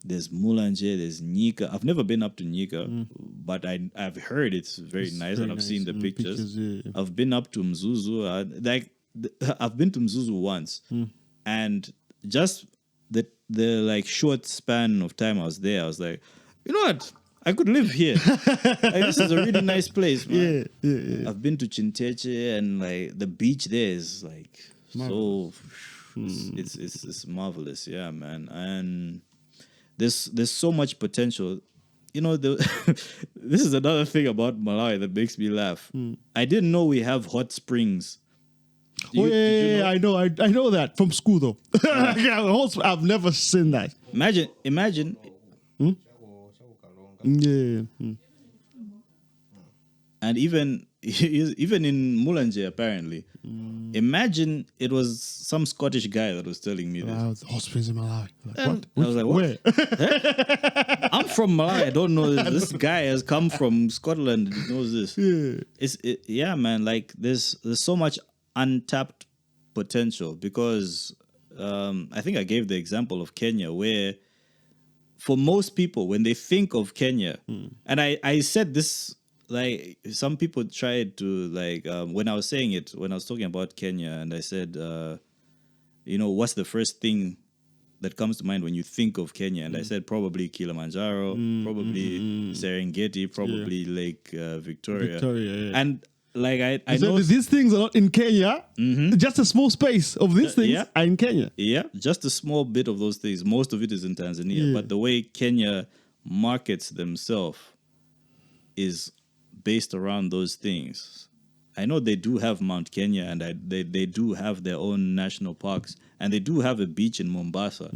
there's Mulanje, there's Nika. I've never been up to Nika, but I've heard it's very nice, and I've seen the pictures. I've been up to Mzuzu. I've been to Mzuzu once, and just the like short span of time I was there, I was like, you know what? I could live here. Like, this is a really nice place, man. Yeah. I've been to Chinteche, and like the beach there is like marvelous. It's marvelous, yeah, man. And there's so much potential. This is another thing about Malawi that makes me laugh. I didn't know we have hot springs. Did you know? I know that from school though. I've never seen that. Imagine. Yeah. And even in Mulanje, apparently. Imagine it was some Scottish guy that was telling me this. Hot springs in Malawi. Like, what? I was like, what? Where? I'm from Malawi. I don't know this. This guy has come from Scotland. He knows this. Yeah. Man. Like there's so much untapped potential because I think I gave the example of Kenya where for most people when they think of Kenya, and I said this. Like some people tried to when I was saying it, when I was talking about Kenya, and I said, what's the first thing that comes to mind when you think of Kenya? And I said probably Kilimanjaro, probably Serengeti, probably Lake Victoria. Yeah. And like I know these things are not in Kenya. Just a small space of these things are in Kenya. Yeah, just a small bit of those things. Most of it is in Tanzania. Yeah. But the way Kenya markets themselves is based around those things. I know they do have Mount Kenya, and they do have their own national parks, and they do have a beach in Mombasa.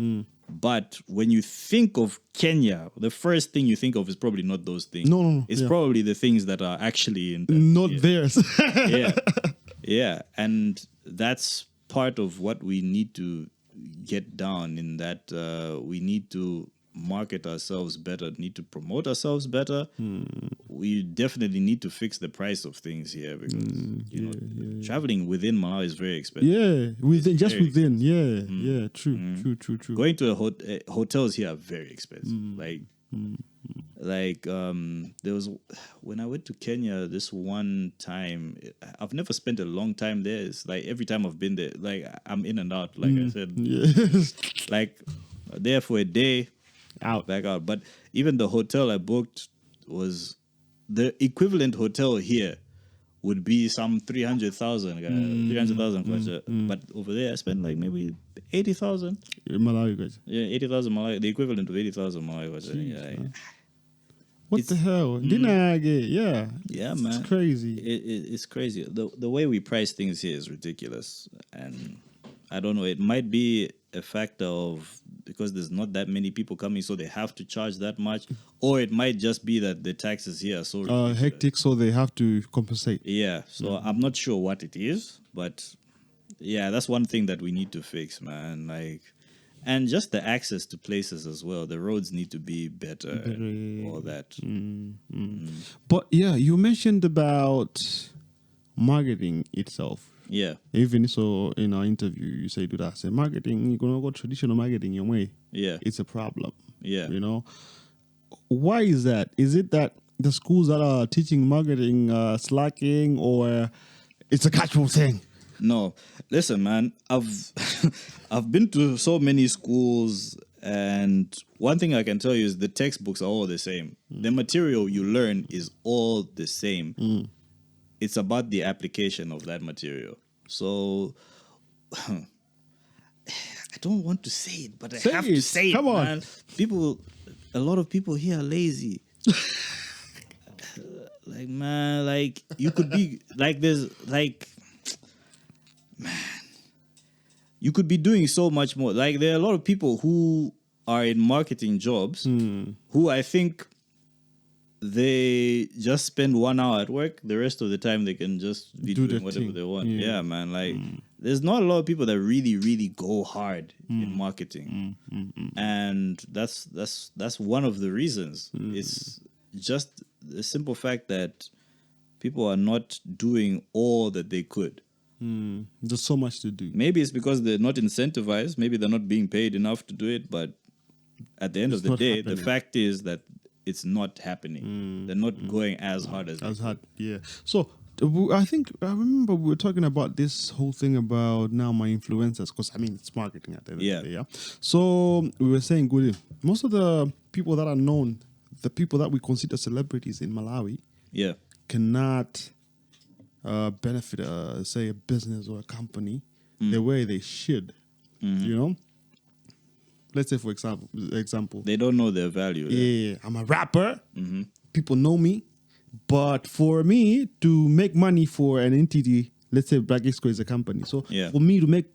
But when you think of Kenya, the first thing you think of is probably not those things. No. It's probably the things that are actually in not theirs. Yeah. And that's part of what we need to get down in that we need to market ourselves better, need to promote ourselves better. We definitely need to fix the price of things here because traveling within Malawi is very expensive. Yeah, within just Very within. Yeah, true. Going to hotels here are very expensive. There was when I went to Kenya this one time. I've never spent a long time there. It's like every time I've been there, like I'm in and out. Like I said, Yes. like there for a day, Out. back out. But even the hotel I booked was the equivalent hotel here would be some 300,000, 300,000 kwacha. But over there I spent like maybe 80,000. Malawi guys. Yeah, 80,000 Malawi, the equivalent of 80,000 Malawi kwacha. Yeah, What the hell? Didn't I get? Yeah. yeah, man. It's crazy. It's crazy. The way we price things here is ridiculous, and I don't know. It might be a factor of because there's not that many people coming, so they have to charge that much, or it might just be that the taxes here are so ridiculous. Hectic, so they have to compensate. Yeah, so I'm not sure what it is, but yeah, that's one thing that we need to fix, man. Like, and just the access to places as well. The roads need to be better, and all that. But yeah, you mentioned about marketing itself. Yeah, Even so, in our interview, you say, "Dude, I say marketing. You're gonna go traditional marketing your way. yeah, It's a problem. yeah. You know, why is that? Is it that the schools that are teaching marketing slacking, or it's a casual thing? No, listen, man. I've I've been to so many schools, and one thing I can tell you is the textbooks are all the same. The material you learn is all the same. It's about the application of that material. So I don't want to say it, but I Say have to it. say Come it, on. man. A lot of people here are lazy. Like, man, like you could be like there's like you could be doing so much more. Like there are a lot of people who are in marketing jobs who I think they just spend 1 hour at work. The rest of the time they can just be Do doing their whatever thing. they want. Yeah. Yeah, man. Like there's not a lot of people that really, really go hard in marketing. And that's one of the reasons. It's just the simple fact that people are not doing all that they could. There's so much to do. Maybe it's because they're not incentivized. Maybe they're not being paid enough to do it. But at the end It's of the not day, happening. the fact is that it's not happening. They're not going as hard as As they hard, yeah. So I think I remember we were talking about this whole thing about now my influencers, because I mean it's marketing at the end Yeah. of the day, yeah. So we were saying, good, most of the people that are known, the people that we consider celebrities in Malawi, Yeah. cannot benefit, say, a business or a company the way they should. You know, let's say for example, They don't know their value. yeah, I'm a rapper. People know me, but for me to make money for an entity, let's say Black Isco is a company. So Yeah. for me to make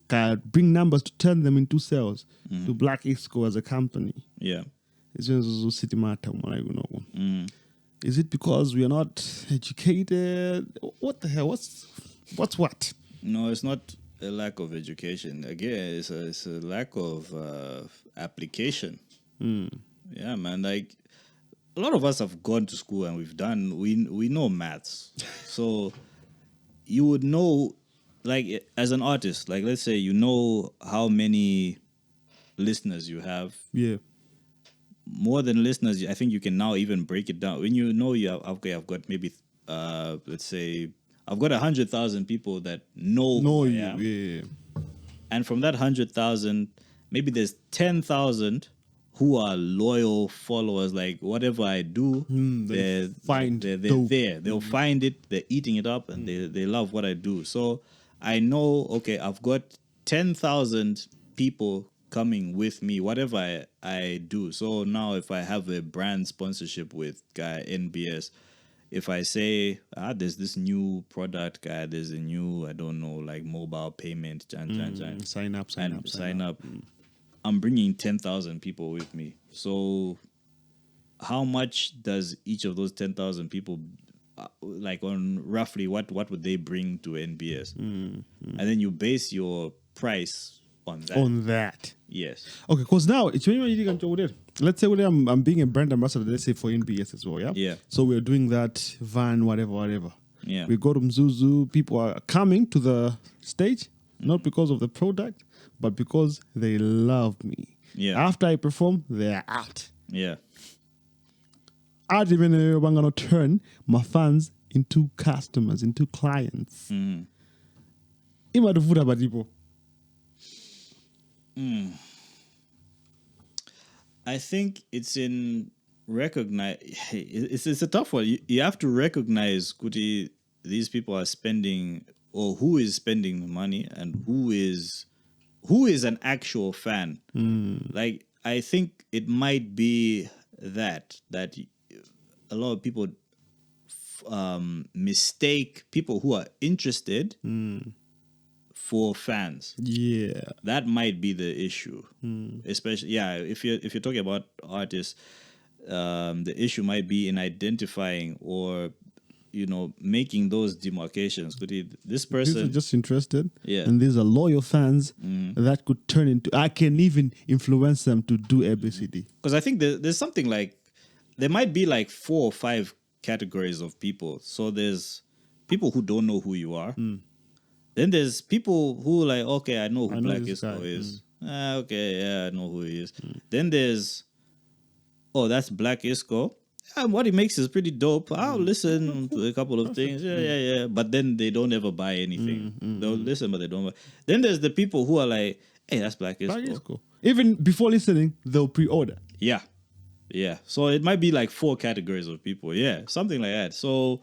bring numbers to turn them into sales to Black Isco as a company, Yeah. it's just a city matter. Is it because we are not educated? What the hell? What's what? No, it's not a lack of education. Again, it's a lack of application. Yeah, man. Like a lot of us have gone to school and we know maths. So you would know, like as an artist, like let's say you know how many listeners you have. Yeah. More than listeners, I think you can now even break it down. When you know you have, okay, I've got maybe, let's say, I've got 100,000 people that know No, who I you. am. Yeah. And from that 100,000, maybe there's 10,000 who are loyal followers. Like whatever I do, they find they're dope. there. They'll find it. They're eating it up, and they love what I do. So I know, okay, I've got 10,000 people coming with me, whatever I do. So now if I have a brand sponsorship with guy NBS, if I say, there's this new product, guy, there's a new, I don't know, like mobile payment, Sign up. I'm bringing 10,000 people with me. So how much does each of those 10,000 people, like on roughly what would they bring to NBS? And then you base your price on that. On that. Yes. Okay, because now it's when you can do it. Let's say I'm being a brand ambassador, let's say for NBS as well, yeah? Yeah. So we're doing that van, whatever. Yeah. We go to Mzuzu, people are coming to the stage, not because of the product, but because they love me. Yeah. After I perform, they're out. Yeah. I'd even I'm gonna turn my fans into customers, into clients. Imaduvuda badipo. I think it's in recognize. It's a tough one. You have to recognize kuti these people are spending, or who is spending the money, and who is an actual fan. Like, I think it might be that a lot of people mistake people who are interested for fans. Yeah. That might be the issue. Especially, if you're talking about artists, the issue might be in identifying or making those demarcations. Could this These are person just interested. Yeah. And these are loyal fans that could turn into, I can even influence them to do ABCD. Because I think there's something like, there might be like 4 or 5 categories of people. So there's people who don't know who you are. Then there's people who like, okay, I know who Black this Isco guy. is. Okay, yeah, I know who he is. Then there's, that's Black Isco. What he makes is pretty dope. I'll listen to a couple of things. Yeah. But then they don't ever buy anything. They'll listen, but they don't buy. Then there's the people who are like, hey, that's Black Isco. Black Isco. Even before listening, they'll pre-order. Yeah. So it might be like 4 categories of people. Yeah, something like that. So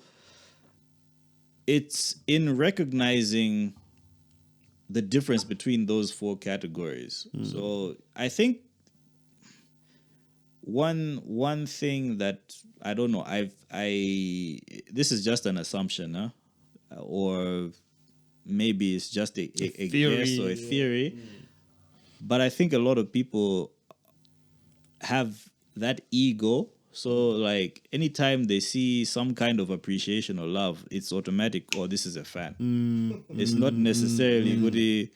it's in recognizing the difference between those 4 categories. So I think one thing that I don't know, this is just an assumption, huh? Or maybe it's just a guess or a theory. But I think a lot of people have that ego. So like anytime they see some kind of appreciation or love, it's automatic. Oh, this is a fan. It's not necessarily good.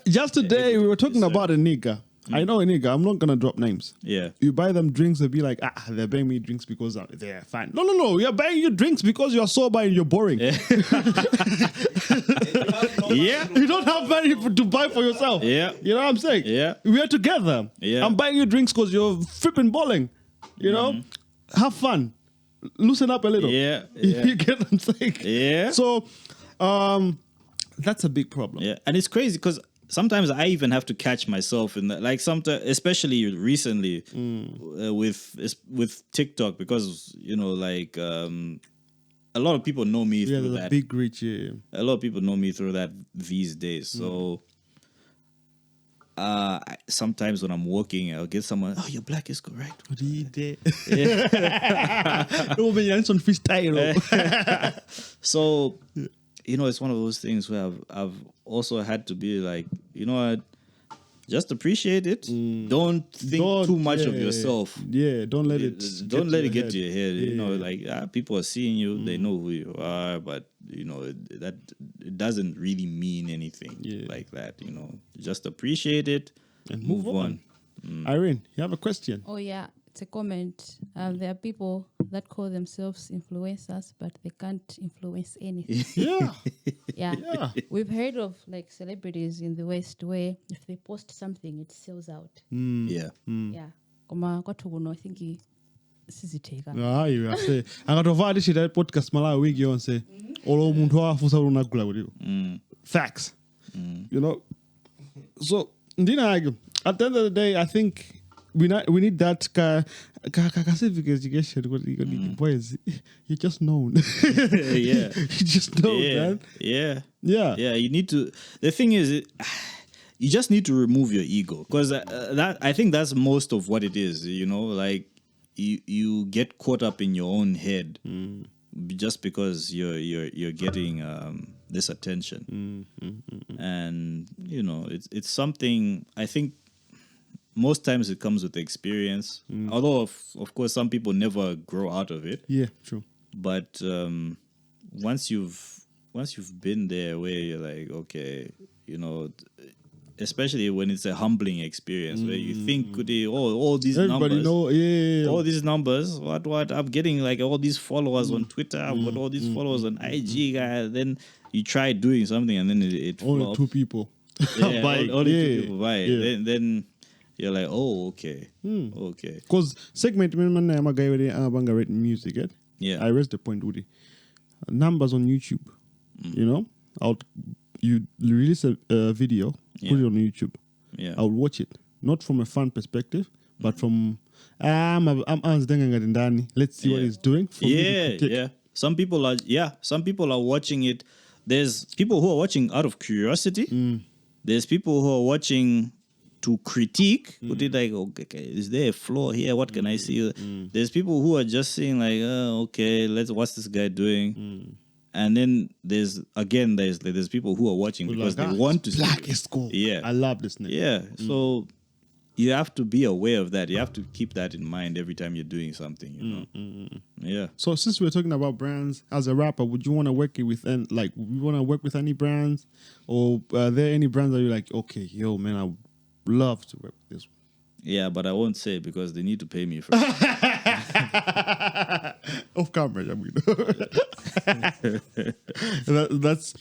Just today, we were talking about a nigga. I know a nigga. I'm not going to drop names. Yeah. You buy them drinks, they'll be like, they're buying me drinks because they're fine. No. You're buying you drinks because you're sober and you're boring. Yeah. You don't have money to buy for yourself. Yeah. You know what I'm saying? Yeah. We are together. Yeah. I'm buying you drinks because you're flipping bowling. You know? Have fun. Loosen up a little. Yeah. You get what I'm saying? Yeah. So, that's a big problem. Yeah, and it's crazy because sometimes I even have to catch myself in that. Like sometimes, especially recently, with TikTok, because a lot of people know me through the that. Big reach. Yeah. A lot of people know me through that these days. So sometimes when I'm walking, I'll get someone. Oh, you're Black Isco, right? What do you do? Freestyle. So, it's one of those things where I've also had to be like, you know what, just appreciate it. Don't think too much of yourself. Yeah, don't let it get to your head. Like people are seeing you, they know who you are, but that it doesn't really mean anything like that. Just appreciate it and move on. Irene, you have a question? Oh yeah, it's a comment. There are people that call themselves influencers, but they can't influence anything. Yeah. Yeah. We've heard of like celebrities in the West where if they post something, it sells out. Yeah. Yeah. Koma kwatu kuno I think siziteka. Hayi ase angatova this shit podcast Malawi wiki yonse olo muntu wafusa unagula kuti. Facts. So ndina at the end of the day I think we need that civic education. Boys, you're just known. Yeah. You just know, man. Yeah. Yeah. You need to. The thing is, you just need to remove your ego, because I think that's most of what it is. Like you get caught up in your own head just because you're getting this attention, and it's something I think. Most times it comes with experience, although of course some people never grow out of it. Yeah, true. But once you've been there, where you're like, okay, especially when it's a humbling experience where you think, all these Everybody numbers, know, yeah. all these numbers, what I'm getting like all these followers on Twitter, I've got all these followers on IG, guy. Then you try doing something and then it Only flops. 2 people. Yeah, buy it. only Yeah, 2 people buy it. yeah. Then you're like, oh, okay, okay. Because segment man I'm a guy with banga written music, eh? Yeah. I raised the point with it. Numbers on YouTube. You know? You release a video, put it on YouTube. Yeah. I'll watch it. Not from a fun perspective, but from let's see what he's doing. For me to Yeah, critique. yeah. Some people are watching it. There's people who are watching out of curiosity. There's people who are watching to critique. Who did like, okay, is there a flaw here? What can I see? There's people who are just saying like, oh, okay, what's this guy doing? And then there's people who are watching because they want to Black see. Isco. Yeah. I love this name. Yeah. So you have to be aware of that. You have to keep that in mind every time you're doing something, you know. Yeah. So since we're talking about brands, as a rapper, would you want to work with would you want to work with any brands, or are there any brands that you're like, okay, yo, man, I would love to work with this one? Yeah, but I won't say because they need to pay me first. Off camera, I mean.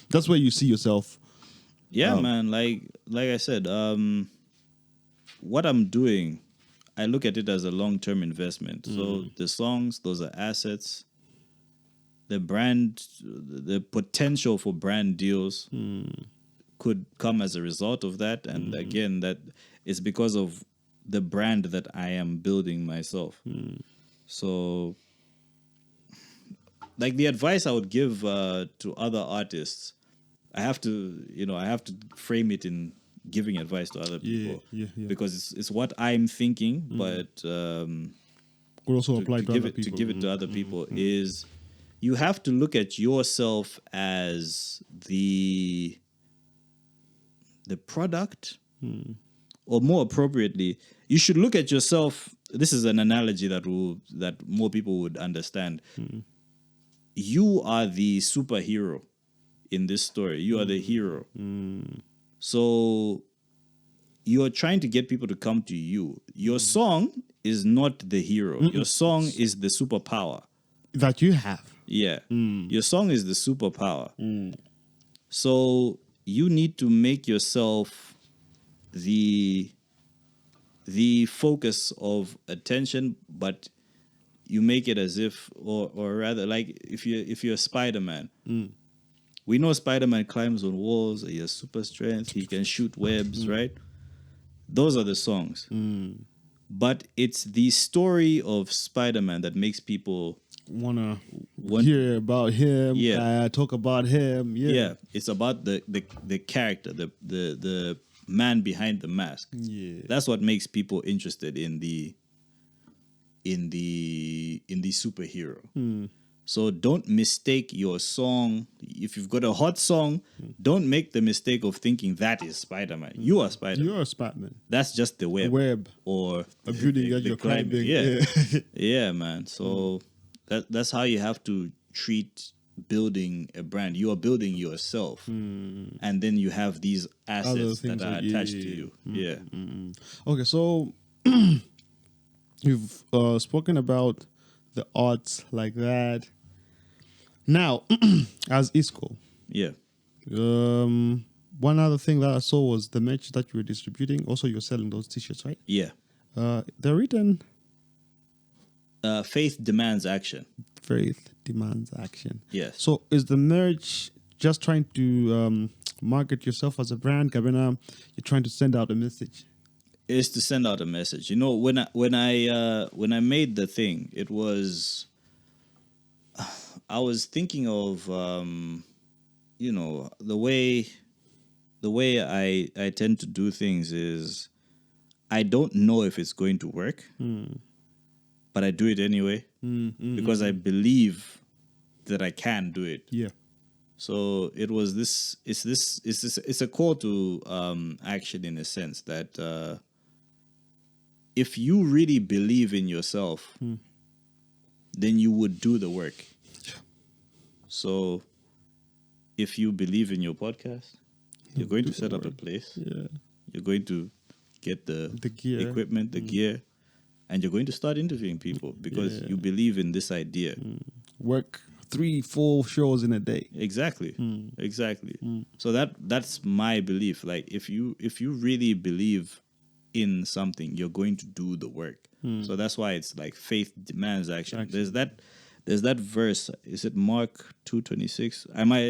That's where you see yourself. Yeah, man. Like I said, what I'm doing, I look at it as a long-term investment. So the songs, those are assets. The brand, the potential for brand deals could come as a result of that. And again, that is because of the brand that I am building myself. So, like the advice I would give to other artists, I have to frame it in giving advice to other people. Yeah. Because it's what I'm thinking, but Could also apply to give other it people. to give it to other people is you have to look at yourself as the product, or more appropriately, you should look at yourself. This is an analogy that more people would understand. You are the superhero in this story. You are the hero. So you're trying to get people to come to you. Your song is not the hero. Your song is the superpower that you have. Yeah. Your song is the superpower. So you need to make yourself the focus of attention, but you make it as if, or rather, like if you're Spider-Man. We know Spider-Man climbs on walls. He has super strength. He can shoot webs, right? Those are the songs. But it's the story of Spider-Man that makes people want hear about him. Yeah. Talk about him. Yeah, it's about the character, the man behind the mask. Yeah. That's what makes people interested in the superhero. So don't mistake your song. If you've got a hot song, don't make the mistake of thinking that is Spider-Man. You are Spider-Man. You're a Spider-Man. That's just the web. A Or building that you're climbing. Yeah. Yeah, man. So that's how you have to treat building a brand. You are building yourself. And then you have these assets that are attached to you. Yeah. Okay, so you've spoken about the arts like that. Now, as Isco, Yeah. one other thing that I saw was the merch that you were distributing. Also, you're selling those t-shirts, right? Yeah. They're written, Faith demands action. faith demands action. Yes. So is the merch just trying to market yourself as a brand, Kabena? You're trying to send out a message? Is to send out a message. You know, when I made the thing, it was I was thinking of the way I tend to do things is I don't know if it's going to work, but I do it anyway because I believe that I can do it. Yeah. So it was this. It's a call to action in a sense that if you really believe in yourself, then you would do the work. Yeah. So if you believe in your podcast, you're going to set up a place. Yeah. You're going to get the gear. equipment, the gear, and you're going to start interviewing people because you believe in this idea. Work 3-4 shows in a day. Exactly. So that's my belief. Like if you really believe in something, you're going to do the work. So that's why it's like faith demands action. There's that verse. Is it Mark 2:26? I might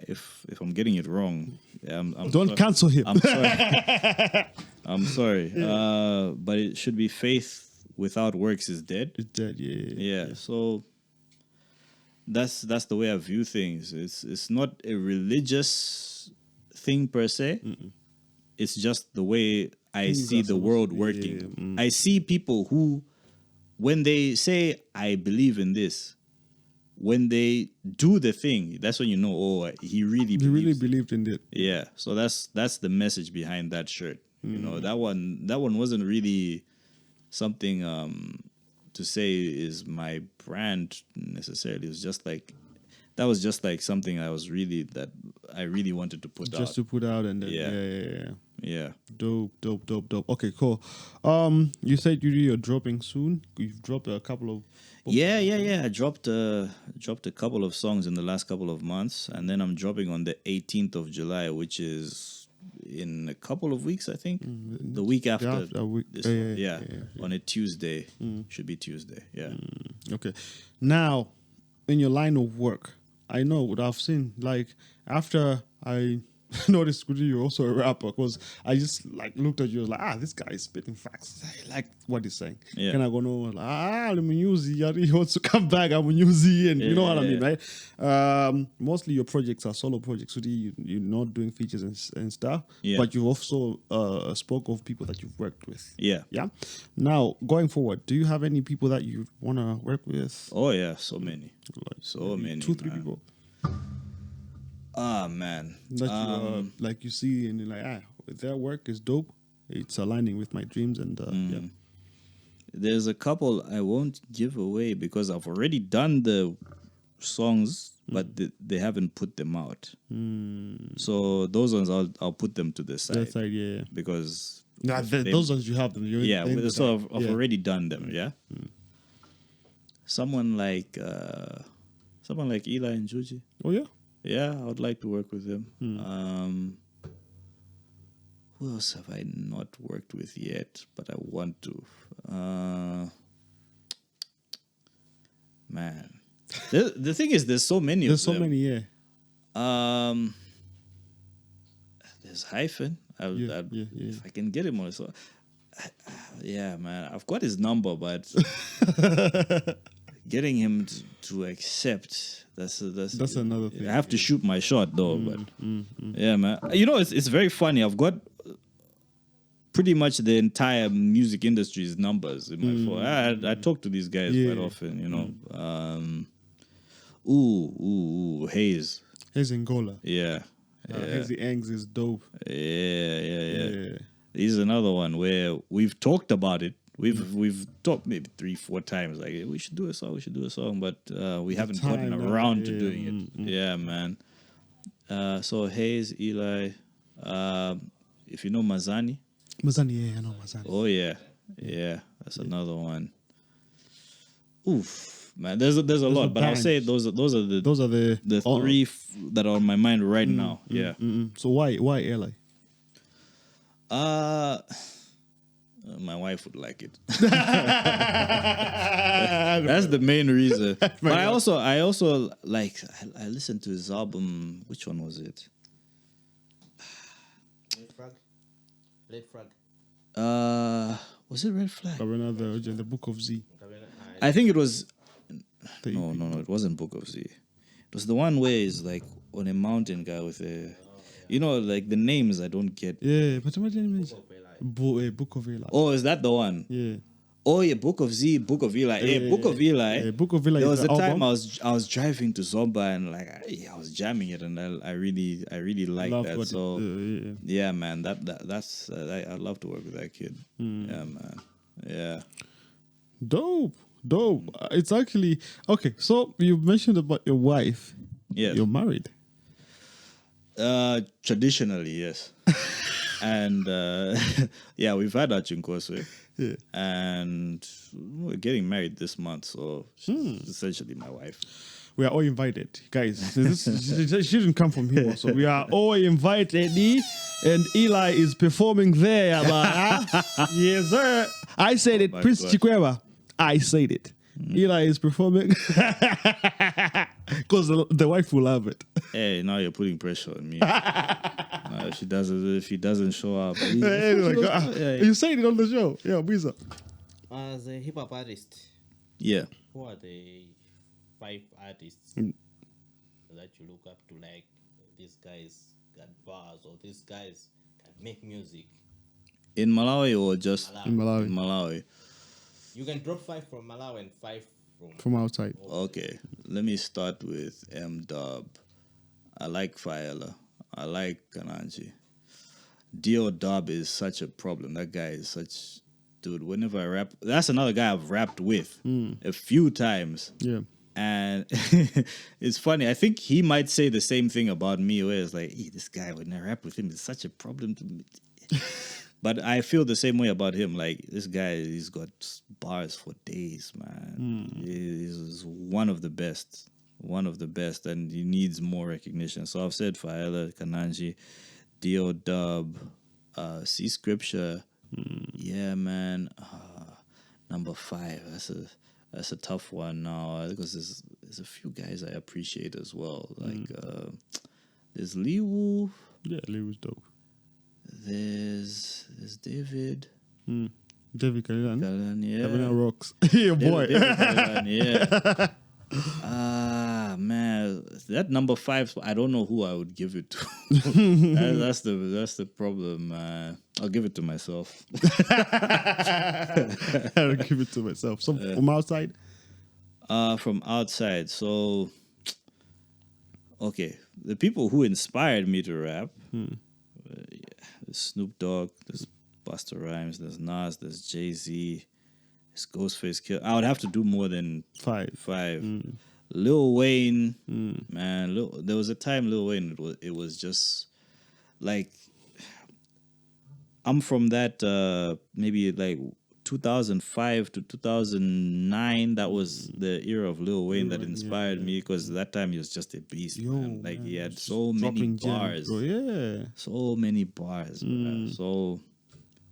if I'm getting it wrong. I'm Don't cancel him. I'm sorry. I'm sorry. But it should be faith without works is dead. It's dead. Yeah. So that's the way I view things. It's not a religious thing per se. It's just the way I see the world working. I see people who, when they say I believe in this, when they do the thing, that's when you know, oh, he really believed in it. Yeah. So that's the message behind that shirt. You know, that one wasn't really something to say is my brand necessarily. It was just like that was just like something I really wanted to put out. Just to put out and then Yeah. Dope. Okay, cool. You said you're dropping soon. You've dropped a couple of Yeah. I dropped a couple of songs in the last couple of months, and then I'm dropping on the 18th of July, which is in a couple of weeks, I think. The week after a week. this Yeah, one. yeah. On a Tuesday. Should be Tuesday. Yeah. Okay. Now, in your line of work, I know what I've seen. Like after I noticed you're also a rapper, because I just like looked at you like, this guy is spitting facts. I like what he's saying. Yeah. Can I go no? Like, I'm a newsy. He wants to come back. I'm a newsy, and you know what I mean, right? Mostly your projects are solo projects. So you're not doing features and stuff. Yeah. But you also spoke of people that you've worked with. Yeah. Yeah. Now, going forward, do you have any people that you want to work with? Oh yeah, so many. Like So many. 2-3 man. people Ah man. that you like you see and you're like, their work is dope. It's aligning with my dreams and yeah. There's a couple I won't give away because I've already done the songs, but they haven't put them out. So those ones I'll put them to the side. That side, yeah. Because Those ones you have them. You're so I've already done them. Yeah. Someone like Eli and Juji. Oh yeah. Yeah, I would like to work with him. Who else have I not worked with yet, but I want to? Man, the thing is, there's so many. There's of so them. many, yeah. There's Hyphen. If I can get him on, so yeah, man, I've got his number, but getting him to accept that's another thing. I have to shoot my shot though, but yeah, man. You know, it's very funny. I've got pretty much the entire music industry's numbers in my phone. I talk to these guys quite often, you know. Hayes. Hayes Ngola. Yeah. Hazy Angs is dope. Yeah. He's another one where we've talked about it. We've talked maybe 3-4 times. Like, we should do a song, but we haven't gotten around to doing it. Yeah, man. So Hayes, Eli, if you know Mazani. Mazani, yeah, I know Mazani. Oh yeah, that's another one. Oof, man, there's a lot, but I'll say those are the three that are on my mind right now. Yeah. So why Eli? My wife would like it. That's the main reason. But I also like I listened to his album. Which one was it? Red Frog. Was it Red Flag? The Book of Z. I think it was. No, it wasn't Book of Z. It was the one where he's like on a mountain guy with a, you know, like the names I don't get. Yeah, but what name Book of Eli. Oh, is that the one? Yeah. Oh yeah, Book of Z, Book of Eli. Book of Eli. Book of Eli. There was a time album. I was driving to Zomba and like I was jamming it and I really liked that. So yeah, man, that's I'd love to work with that kid. Yeah, man. Yeah. Dope. It's actually okay. So you mentioned about your wife. Yeah. You're married. Traditionally, yes. And yeah, we've had our Chinkoswe. Yeah. And we're getting married this month, so she's essentially my wife. We are all invited, guys. She shouldn't come from here. So we are all invited, and Eli is performing there. Yes, sir. I said it, my Prince gosh. Chikweba. I said it. Eli is performing because the wife will love it. Hey, now you're putting pressure on me. If he doesn't show up, Anyway, you said it on the show. Yeah, Biza. As a hip hop artist, yeah. who are the 5 artists that you look up to? Like, these guys got bars, or these guys can make music. In Malawi or just In Malawi. In Malawi. You can drop 5 from Malawi and 5 From outside. Okay, let me start with M Dub. I like Faela. I like Kananji. Dio Dub is such a problem. That guy is such, dude. Whenever I rap, that's another guy I've rapped with a few times. Yeah. And it's funny. I think he might say the same thing about me, where it's like, hey, this guy, when I rap with him, it's such a problem to me. But I feel the same way about him. Like, this guy, he's got bars for days, man. He's one of the best. One of the best, and he needs more recognition. So I've said Faela, Kananji, Dio Dub, C Scripture. Yeah, man. Number 5. That's a tough one now, because there's a few guys I appreciate as well. Like there's Liwu. Yeah, Lee was dope. There's David. David Kalilan. Galan, yeah. Kalilan rocks. Yeah, boy. David Galan, yeah. Man, that number 5, I don't know who I would give it to. that's the problem. I'll give it to myself. I'll give it to myself. So from outside? From outside. So, okay, the people who inspired me to rap, there's Snoop Dogg, there's Busta Rhymes, there's Nas, there's Jay-Z, there's Ghostface Kill. I would have to do more than 5. Lil Wayne, man, there was a time Lil Wayne, it was just like, I'm from that maybe like 2005 to 2009. That was the era of Lil Wayne that inspired me, because that time he was just a beast, man. Like, he had so many bars. Bro, yeah. So many bars, man. So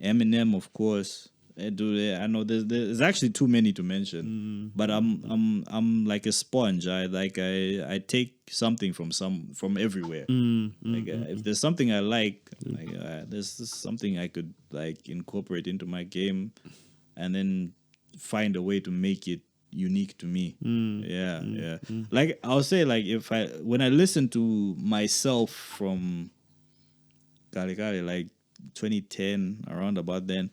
Eminem, of course. Dude, I know there's actually too many to mention, but I'm like a sponge. I take something from everywhere. If there's something I like there's something I could like incorporate into my game, and then find a way to make it unique to me. Yeah. Like, I'll say, like, when I listen to myself from Kali Kali, like 2010, around about then,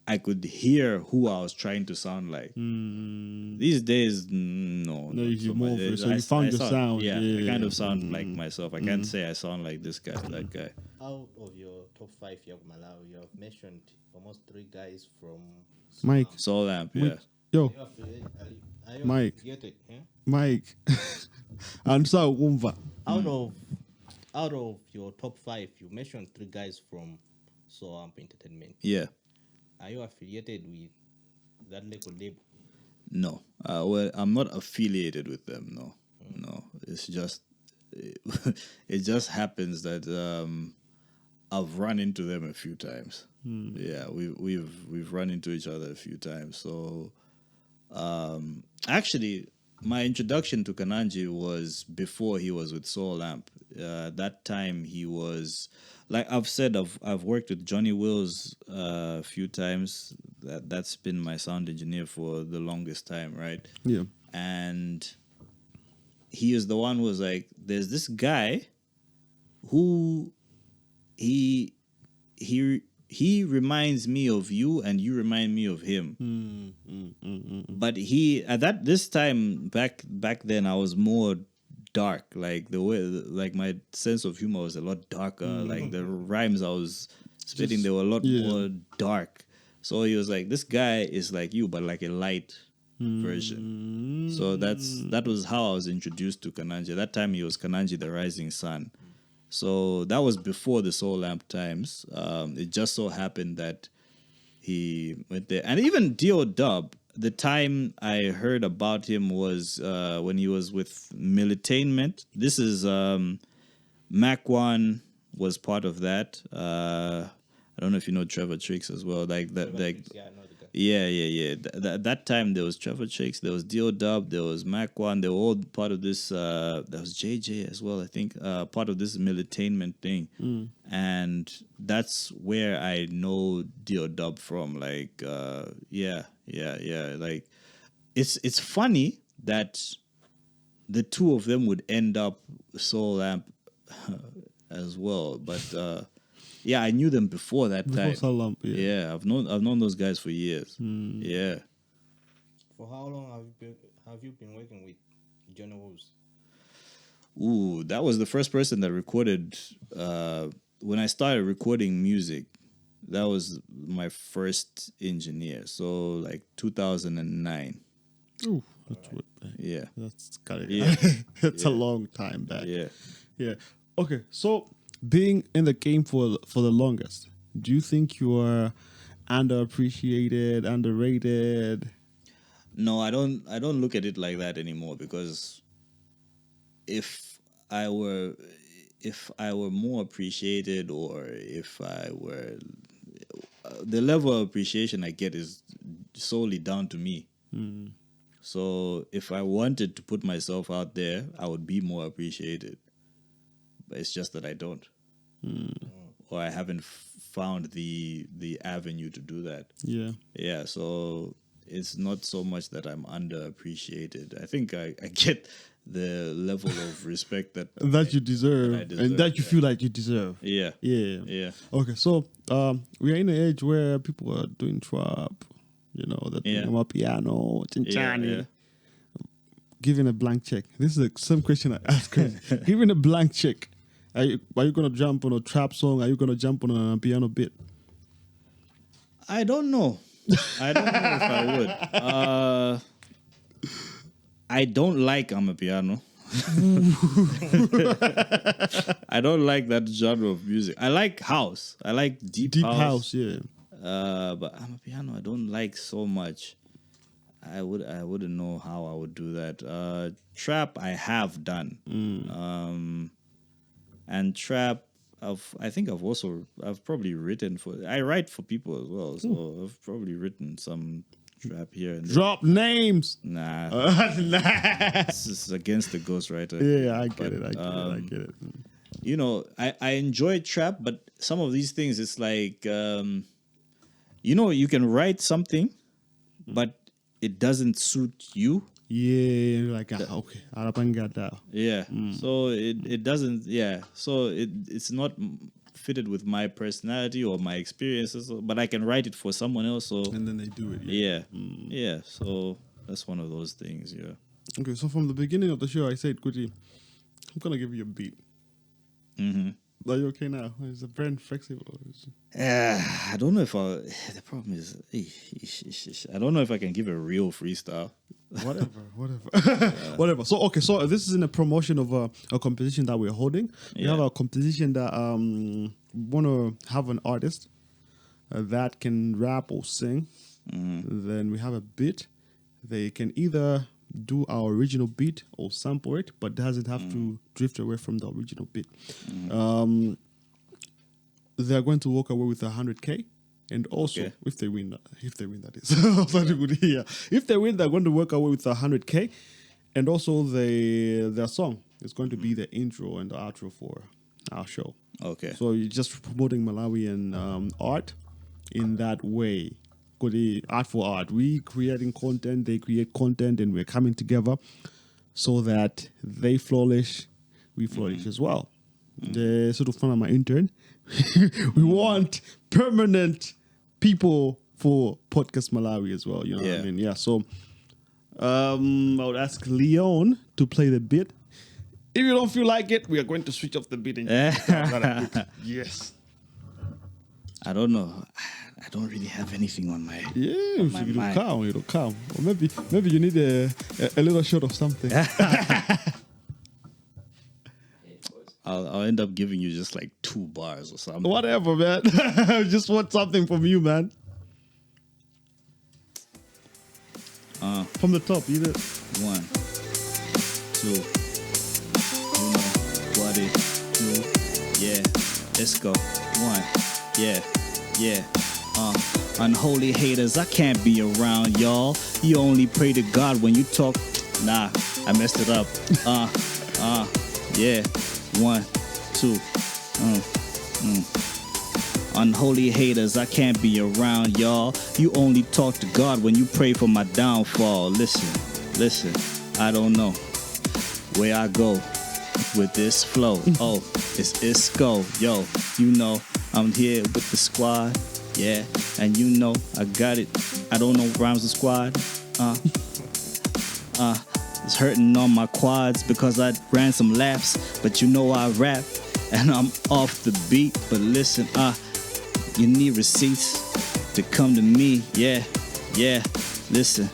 I could hear who I was trying to sound like. These days, no. you're more of it. So I you found your sound, sound. Yeah, Yeah. I kind of sound like myself. I can't say I sound like this guy, that guy. Out of your top 5 here of Malawi, you have mentioned almost 3 guys from Mike. Soul Lamp, yeah. Yo, Are you Mike. affiliated, yeah? Mike. And so, Umva. Out of your top 5, you mentioned 3 guys from Soul Amp Entertainment. Yeah. Are you affiliated with that label? No. Well, I'm not affiliated with them, no. No. It's just it just happens that I've run into them a few times. Yeah, we've run into each other a few times. So actually, my introduction to Kananji was before he was with Soul Lamp. That time he was, like I've said, I've worked with Johnny Wills a few times. That's been my sound engineer for the longest time, right? Yeah. And he is the one who was like, there's this guy who he reminds me of you and you remind me of him. But he at this time back then I was more dark, like the way, like my sense of humor was a lot darker. Like the rhymes I was spitting, they were a lot more dark. So he was like, this guy is like you, but like a light version. So that was how I was introduced to Kananji. That time he was Kananji the Rising Sun. So that was before the Soul Lamp times. It just so happened that he went there. And even Dio Dub, the time I heard about him was when he was with Militainment. This is Mac One was part of that. I don't know if you know Trevor Tricks as well. Like that, like Yeah, I know the guy. yeah. That time there was Trevor Tricks, there was Dio Dub, there was Mac One. They were all part of this. There was JJ as well, I think. Part of this Militainment thing, and that's where I know Dio Dub from. Like, yeah. Like, it's funny that the two of them would end up Soul Lamp as well, but. Yeah, I knew them before that Before time. Soul Lamp, Yeah, I've known those guys for years. Yeah. For how long have you been working with Johnny Wolves? Ooh, that was the first person that recorded when I started recording music. That was my first engineer. So like 2009. Ooh, that's what. Yeah. That's kind of Yeah. It's a long time back. Yeah. Yeah. Okay. So being in the game for the longest, do you think you are underappreciated, underrated? No, I don't look at it like that anymore, because if I were more appreciated, or if I were the level of appreciation I get is solely down to me. So if I wanted to put myself out there, I would be more appreciated. But it's just that I don't, or I haven't found the avenue to do that. Yeah. Yeah, so it's not so much that I'm underappreciated. I think I get the level of respect that You deserve, that I deserve, and that you yeah. feel like you deserve. Yeah. Yeah. Okay, so we are in an age where people are doing trap, that Yeah. piano, chinchani. Yeah. Given a blank check. This is the same question I asked. Given a blank check, are you gonna jump on a trap song? Are you gonna jump on a piano bit? I don't know. I don't know if I would. I don't like Amapiano. I don't like that genre of music. I like house. I like deep House, yeah. But Amapiano, I don't like so much. I wouldn't know how I would do that. Trap I have done. And trap I've probably written I write for people as well, so I've probably written some trap here and there. Drop names. Nah, Yeah, this is against the ghostwriter. I get it. I get it. You know, I enjoy trap, but some of these things, it's like, you can write something, but it doesn't suit you. Yeah, you're like, okay, Arapangata. Yeah. So it doesn't. Yeah. So it's not fitted with my personality or my experiences, but I can write it for someone else. So And then they do it. yeah. Yeah. So that's one of those things. Yeah. Okay, so from the beginning of the show, I said, Kuti, I'm gonna give you a beat. Are you okay now? Is the brain flexible? I don't know if the problem is, I don't know if I can give a real freestyle. Whatever. So okay, so this is in a promotion of a competition that we're holding. We have a competition that want to have an artist that can rap or sing. Then we have a beat. They can either do our original beat or sample it, but doesn't have to drift away from the original beat. They're going to walk away with 100K. And also, if they win, that is. If they win, they're going to walk away with 100K. And also, their song is going to be the intro and the outro for our show. Okay. So you're just promoting Malawian art in that way. Art for art. We creating content, they create content, and we're coming together so that they flourish, we flourish as well. The sort of fun of my intern. We want permanent people for Podcast Malawi as well. You know what I mean? Yeah. So I would ask Leon to play the beat. If you don't feel like it, we are going to switch off the beat and yes. I don't know. I don't really have anything on my Yeah, my mind. It'll come. Or maybe you need a little shot of something. I'll I'll end up giving you just like 2 bars or something. Whatever, man. I just want something from you, man. From the top, you did. 1, 2. You know what it do? Yeah, Isco. 1. Yeah. Unholy haters, I can't be around y'all. You only pray to God when you talk. Nah, I messed it up. Yeah. 1, 2. Unholy haters, I can't be around y'all. You only talk to God when you pray for my downfall. Listen, I don't know where I go with this flow. Oh, it's Isco. Yo, you know I'm here with the squad. Yeah, and you know I got it. I don't know rhymes with squad. It's hurting on my quads because I ran some laps. But you know I rap and I'm off the beat. But listen, you need receipts to come to me. Yeah. Listen.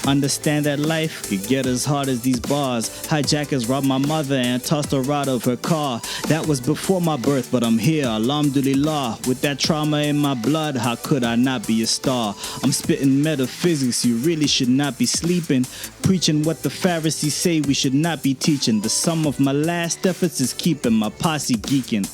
Understand that life could get as hard as these bars. Hijackers robbed my mother and tossed her out of her car. That was before my birth, but I'm here, alhamdulillah. With that trauma in my blood, how could I not be a star? I'm spitting metaphysics, you really should not be sleeping. Preaching what the Pharisees say we should not be teaching. The sum of my last efforts is keeping my posse geeking.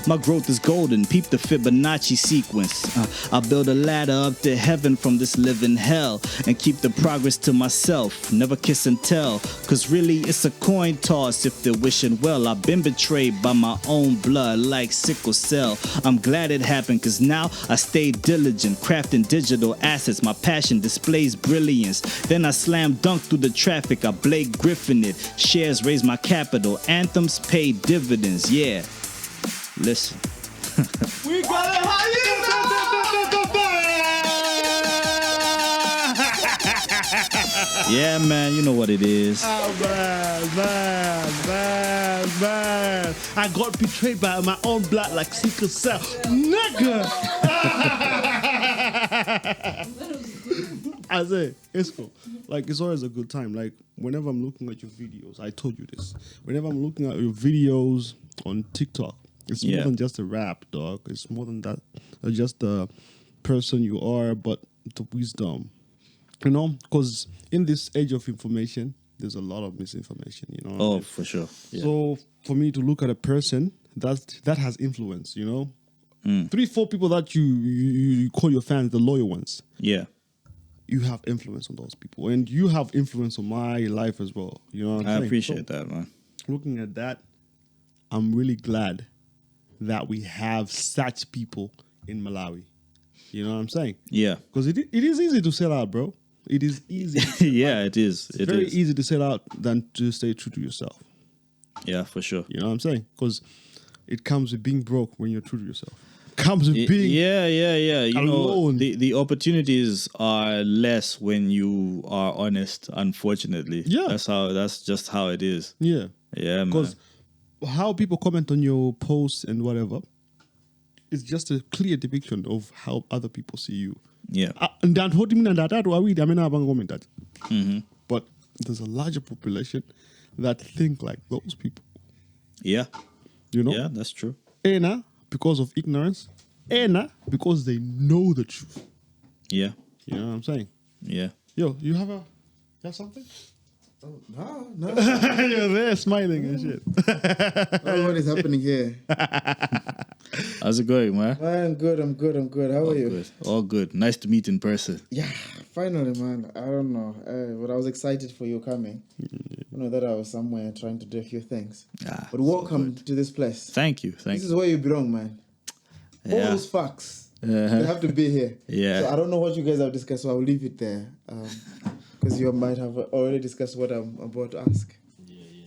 My growth is golden, peep the Fibonacci sequence. I'll build a ladder up to heaven from this living hell and keep the progress to myself, never kiss and tell. Cause really it's a coin toss if they're wishing well. I've been betrayed by my own blood like sickle cell. I'm glad it happened cause now I stay diligent, crafting digital assets. My passion displays brilliance. Then I slam dunk through the traffic, I Blake Griffin it. Shares raise my capital, anthems pay dividends. Yeah, listen. We got it Yeah, man, you know what it is. Oh, man. I got betrayed by my own blood like sickle cell. Nigga! I say, it's cool. Like, it's always a good time. Like, whenever I'm looking at your videos, I told you this. Whenever I'm looking at your videos on TikTok, it's more than just a rap, dog. It's more than that. Just the person you are, but the wisdom. You know, because in this age of information, there's a lot of misinformation, you know. Oh, for sure. Yeah. So for me to look at a person that has influence, you know, 3-4 people that you call your fans, the loyal ones. Yeah. You have influence on those people, and you have influence on my life as well. You know what I'm saying? I appreciate that, man. Looking at that, I'm really glad that we have such people in Malawi. You know what I'm saying? Yeah. Because it is easy to sell out, bro. It is easy. Yeah, it is. It's very easy to sell out than to stay true to yourself. Yeah, for sure. You know what I'm saying? Because it comes with being broke when you're true to yourself. Comes with being Yeah. You alone. know, the opportunities are less when you are honest, unfortunately. Yeah. That's just how it is. Yeah. Yeah, man. Because how people comment on your posts and whatever, it's just a clear depiction of how other people see you. Yeah. And that what mean that but there's a larger population that think like those people. Yeah. You know? Yeah, that's true. Ena, because of ignorance. Ena, because they know the truth. Yeah. You know what I'm saying? Yeah. Yo, you have something? Oh, no. You're there smiling and shit. Oh, what is happening here? How's it going, man? Man, I'm good. How are you? Good. All good. Nice to meet in person. Yeah, finally, man. I don't know. But I was excited for you coming. You know that I was somewhere trying to do a few things. But welcome to this place. Thank you. This is where you belong, man. All Yeah. those facts, they have to be here. Yeah. So I don't know what you guys have discussed, so I'll leave it there. Because you might have already discussed what I'm about to ask.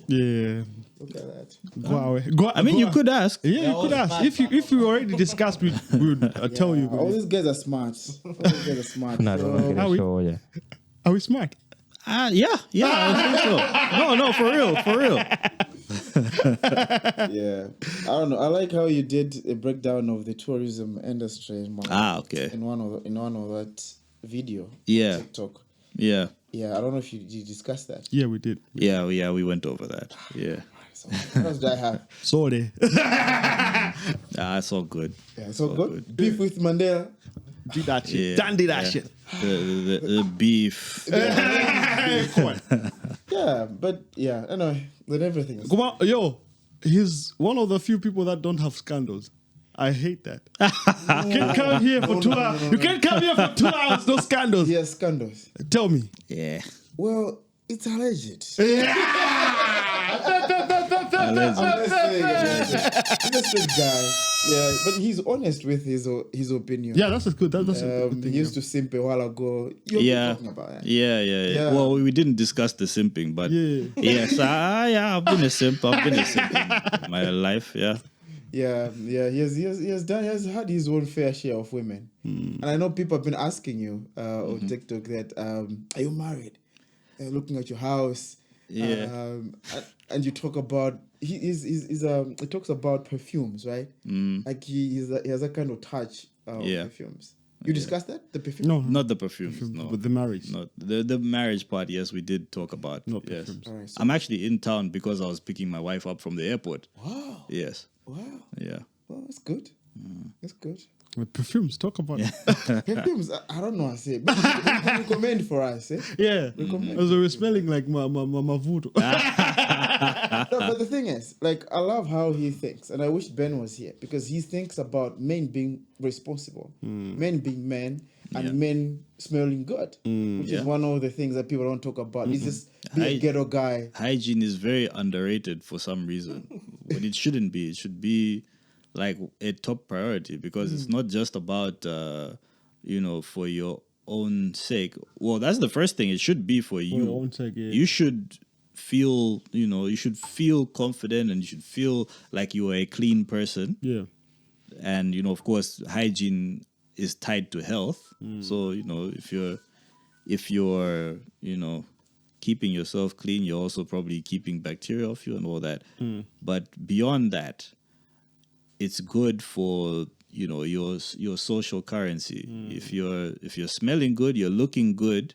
Yeah. Look at that. Go away. You could ask. Yeah, you could ask. If we already discussed, we would tell you. All these guys are smart. No, don't How we- show, yeah. Are we smart? Yeah, I think so. No, for real. Yeah, I don't know. I like how you did a breakdown of the tourism industry in Malawi Okay. in one of that video. Yeah. TikTok. Yeah. Yeah, I don't know if you discussed that. Yeah, we did. Yeah, we went over that. Yeah. So what else do I have? Sorry. It's all good. Yeah, it's all good. Beef with Mandela. Did that shit. Yeah, Dan did that yeah. shit. The beef. Hey, come on. Yeah, but yeah, anyway, then everything is. Come on. Yo, he's one of the few people that don't have scandals. I hate that. You can't come here for 2 hours. You can't come here for 2 hours, no scandals. Yes, scandals. Tell me. Yeah. Well, it's alleged. Alleged. He's a straight guy. Yeah, but he's honest with his opinion. Yeah, that's a good. That's a good He thing. used to simp a while ago. You're Yeah. talking about that. Yeah. Well, we didn't discuss the simping, but Yeah. yes, I've been a simp. I've been a simp in my life. Yeah. Yeah. He has had his own fair share of women, and I know people have been asking you on TikTok that are you married? Looking at your house, Yeah. and you talk about he talks about perfumes, right? Like he has a kind of touch of Yeah. perfumes. You discussed that, the perfume? No, Not the perfumes, no. with the marriage. Not the marriage part. Yes, we did talk about. Not yes. perfumes. All right, so- I'm actually in town because I was picking my wife up from the airport. Wow, Yes. wow. Yeah. Well, that's good. That's good. With perfumes, talk about it. Perfumes, I don't know. I say, but you recommend for us, eh? Yeah. Recommend. So we're smelling like my voodoo. No, but the thing is, like, I love how he thinks, and I wish Ben was here because he thinks about men being responsible, men being men, and Yeah. men smelling good, which is Yeah. one of the things that people don't talk about. He's just be a ghetto guy. Hygiene is very underrated for some reason. But it shouldn't be. It should be like a top priority because it's not just about for your own sake. Well, that's the first thing. It should be for you. your own sake, yeah. You should feel, you should feel confident and you should feel like you are a clean person. Yeah. And of course, hygiene is tied to health. So if you're keeping yourself clean, you're also probably keeping bacteria off you and all that. But beyond that, it's good for your social currency. If you're smelling good, you're looking good.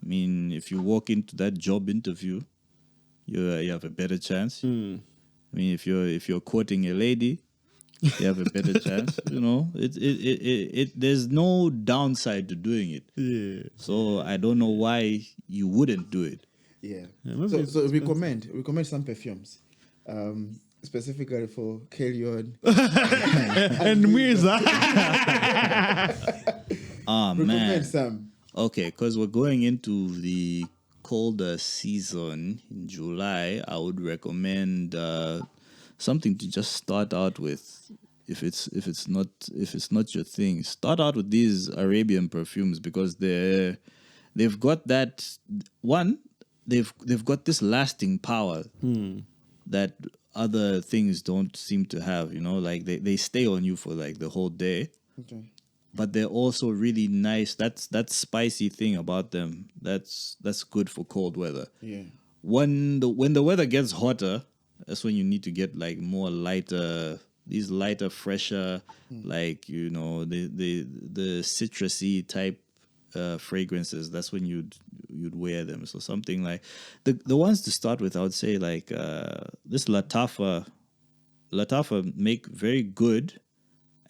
I mean, if you walk into that job interview, you have a better chance. I mean, if you're courting a lady, you have a better chance. There's no downside to doing it. Yeah. So I don't know why you wouldn't do it. Yeah. maybe So recommend some perfumes, specifically for Kellyon. And Mirza. Ah, man. Recommend some. Okay, because we're going into the colder season in July, I would recommend something to just start out with. If it's not your thing, start out with these Arabian perfumes because they've got that one. They've got this lasting power that other things don't seem to have. Like they stay on you for like the whole day. Okay. But they're also really nice. That's that spicy thing about them. That's good for cold weather. Yeah. When the weather gets hotter, that's when you need to get like more lighter, these lighter, fresher, like the citrusy type fragrances. That's when you'd wear them. So something like the ones to start with, I would say like this Latafa make very good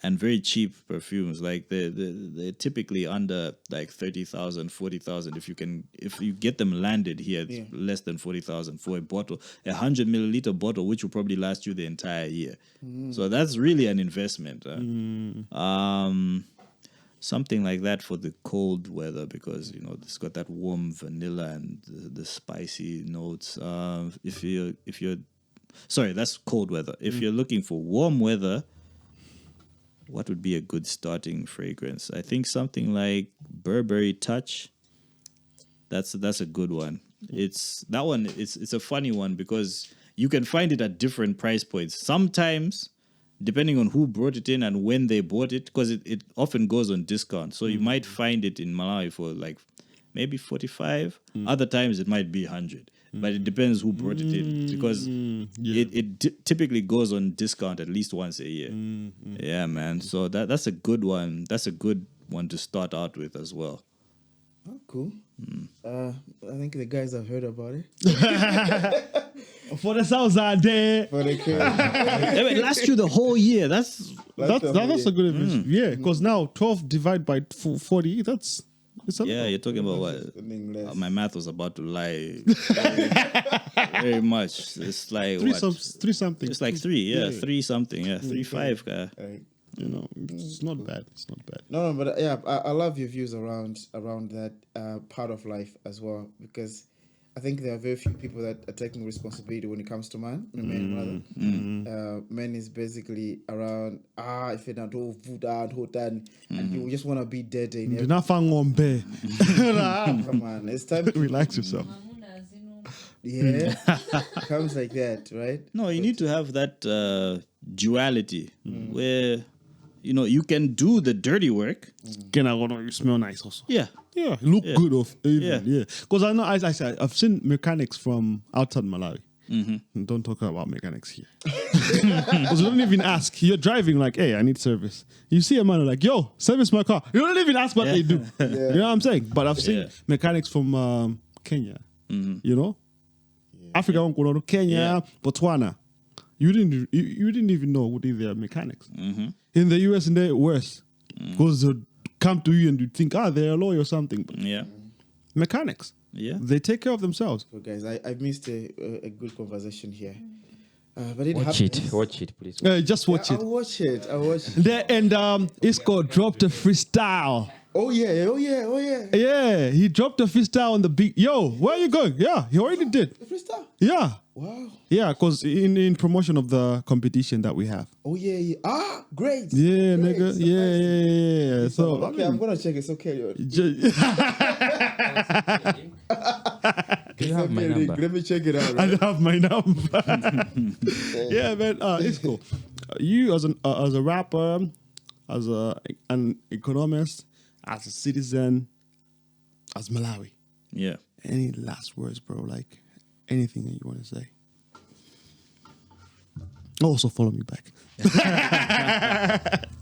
and very cheap perfumes. Like they're typically under like 30,000, 40,000. If you get them landed here, it's less than 40,000 for a bottle, 100 milliliter bottle, which will probably last you the entire year. So that's really an investment. Something like that for the cold weather because it's got that warm vanilla and the spicy notes. Sorry, that's cold weather. If you're looking for warm weather, what would be a good starting fragrance? I think something like Burberry Touch. That's a good one. It's a funny one because you can find it at different price points. Sometimes, depending on who brought it in and when they bought it, because it often goes on discount. So you might find it in Malawi for like maybe 45. Other times it might be 100. But it depends who brought it in because it typically goes on discount at least once a year. Yeah, man. So that's a good one. That's a good one to start out with as well. Oh, cool. I think the guys have heard about it. For the south out there. But they can't. Yeah, it lasts you the whole year. That's That's a good average. Yeah, because now 12 divided by 40, it's a yeah. You're talking about what? Spending less. My math was about to lie very much. It's like three, what? three something. It's like 3, yeah, Yeah. 3 something, yeah, 3-5. Like, You know, it's not bad. It's not bad. no, but yeah, I love your views around that part of life as well, because I think there are very few people that are taking responsibility when it comes to men rather. Men is basically around if you're not all food out, and you just want to be dead in Do not find one bear. Come on, it's time to Relax yourself. yeah. Comes like that, right? No, you need to have that duality where you can do the dirty work. Can I go? You smell nice also. Yeah, Yeah, look good off. Even, Yeah. yeah. Because I know, as I said, I've seen mechanics from outside Malawi. Don't talk about mechanics here. Because you don't even ask. You're driving like, hey, I need service. You see a man like, yo, service my car. You don't even ask what they do. You know what I'm saying? But I've seen mechanics from Kenya. You know, Africa, Kenya, Botswana. You didn't even know what they are mechanics. In the US, and they're worse because they come to you and you think, they're a lawyer or something. But yeah, mechanics, they take care of themselves. So guys, I missed a good conversation here. But it Watch happens. it. Watch it, please. Just watch it. I'll watch it. There and Isco dropped a freestyle. Oh yeah. Yeah, he dropped a freestyle on the beat. Yo, where are you going? Yeah, he already did. Freestyle. Yeah, Wow. yeah, because in promotion of the competition that we have. Oh yeah. Great. Yeah, Great. nigga. Yeah. So Okay, I'm gonna check it. So carry on. Do you have my number? Let me check it out. I Right? have my number. Yeah, man. It's cool. You as a rapper, as an economist, as a citizen, as Malawi. yeah. Any last words, bro? Like anything that you want to say? Also, follow me back.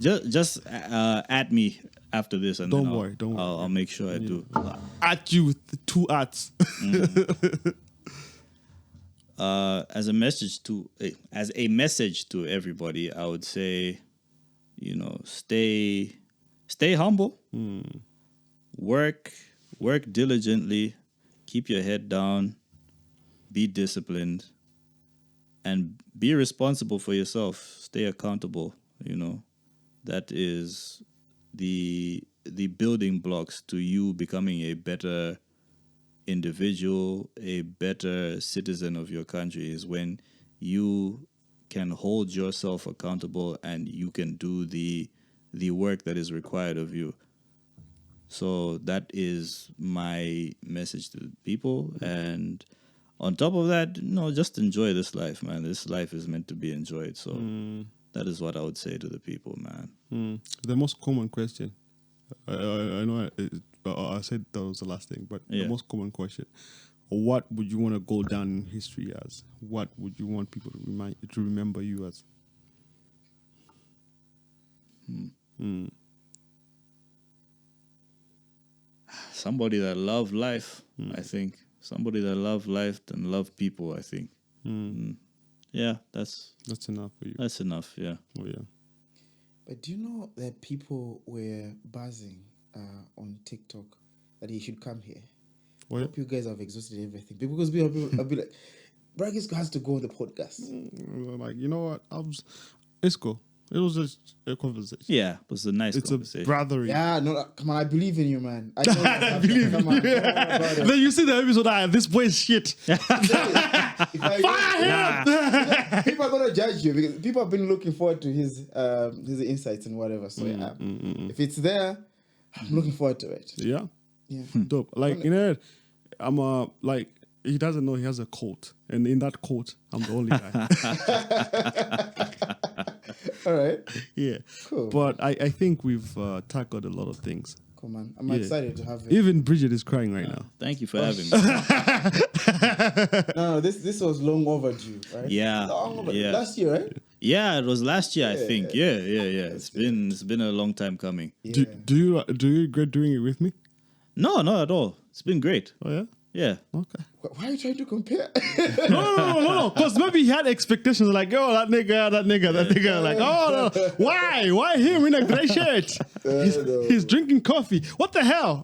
Just add me after this, and Don't then worry. I'll make sure I do. At you with the 2 ads. As a message to everybody, I would say, stay humble, work diligently, keep your head down, be disciplined, and be responsible for yourself. Stay accountable. That is the building blocks to you becoming a better individual, a better citizen of your country, is when you can hold yourself accountable and you can do the work that is required of you. So that is my message to people. And on top of that, just enjoy this life, man. This life is meant to be enjoyed. So that is what I would say to the people, man. The most common question. I know I said that was the last thing, but the most common question: what would you want to go down in history as? What would you want people to remember you as? Somebody that loved life, I think. Somebody that loved life and loved people, I think. Yeah, that's enough for you. That's enough, yeah. Oh yeah. But do you know that people were buzzing on TikTok that he should come here? Oh, I yeah. hope you guys have exhausted everything. Because people I'll be like, Bragis has to go on the podcast. Like, you know what? Isco. It was just a conversation. Yeah, it was a nice It's conversation. a brotherly. Yeah, no, come on, I believe in you, man. I know I believe in you. Then you see the episode, this boy is shit. People are gonna judge you because people have been looking forward to his insights and whatever. So if it's there, I'm looking forward to it. Yeah. Yeah. Dope. Like, I'm like, he doesn't know he has a coat. And in that coat, I'm the only guy. All right. Yeah. Cool. But I think we've tackled a lot of things. Come on. I'm excited to have it. Even Bridget is crying right now. Thank you for having me. No, this was long overdue, right? Yeah. Long overdue. Yeah. Last year, right? Yeah, it was last year, I think. Yeah. It's been a long time coming. Yeah. Do you regret doing it with me? No, not at all. It's been great. Oh yeah. Yeah. Okay. Why are you trying to compare? No. Because maybe he had expectations like, oh, that nigga. Like, oh, no. Why him in a gray shirt? He's drinking coffee. What the hell?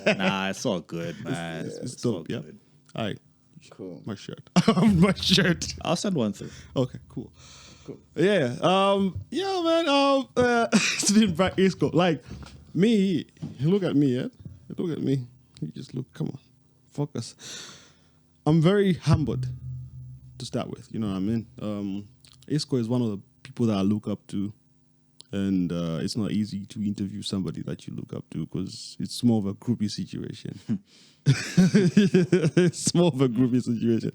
Nah, it's all good, man. It's all dope. Yeah. good. All right. Cool. My shirt. My shirt. I'll send one through. Okay. Cool. Yeah. Yeah, man. It's been back Isco. Like me. Look at me. Yeah. Look at me. You just look. Come on. Focus. I'm very humbled to start with. You know what I mean? Isco is one of the people that I look up to, and it's not easy to interview somebody that you look up to because it's more of a groupie situation. It's more of a groupie situation.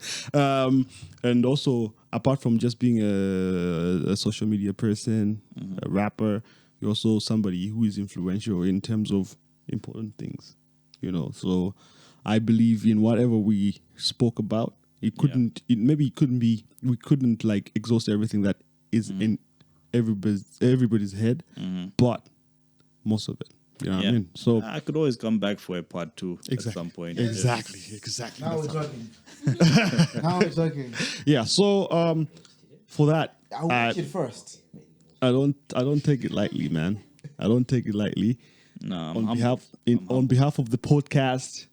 And also, apart from just being a social media person, a rapper, you're also somebody who is influential in terms of important things. You know, so I believe in whatever we spoke about. We couldn't like exhaust everything that is in everybody's head, but most of it. You know what I mean? So I could always come back for a part 2 at some point. Exactly. Now we're talking. Yeah. So for that, I'll watch it first. I don't take it lightly, man. I don't take it lightly. No, On behalf of the podcast,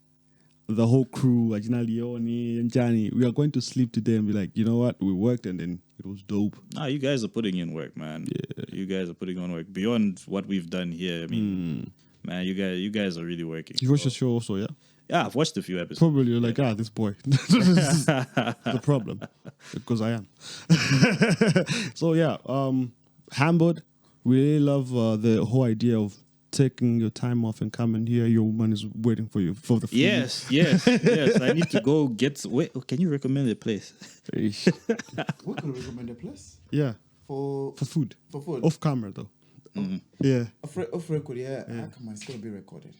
the whole crew, Ajina Leone and Johnny, we are going to sleep today and be like, you know what? We worked and then it was dope. Nah, you guys are putting in work, man. Yeah. You guys are putting on work beyond what we've done here. I mean, man, you guys are really working. You watched the show also, yeah? Yeah, I've watched a few episodes. Probably you're like, this boy. This is the problem. Because I am. So yeah, Hamburg, we really love the whole idea of taking your time off and coming here. Your woman is waiting for you for the food. Yes. I need to go get. Wait, can you recommend a place? We could recommend a place. Yeah. For food. For food. Off camera though. Yeah. Off record, yeah. Come on, it's gonna be recorded.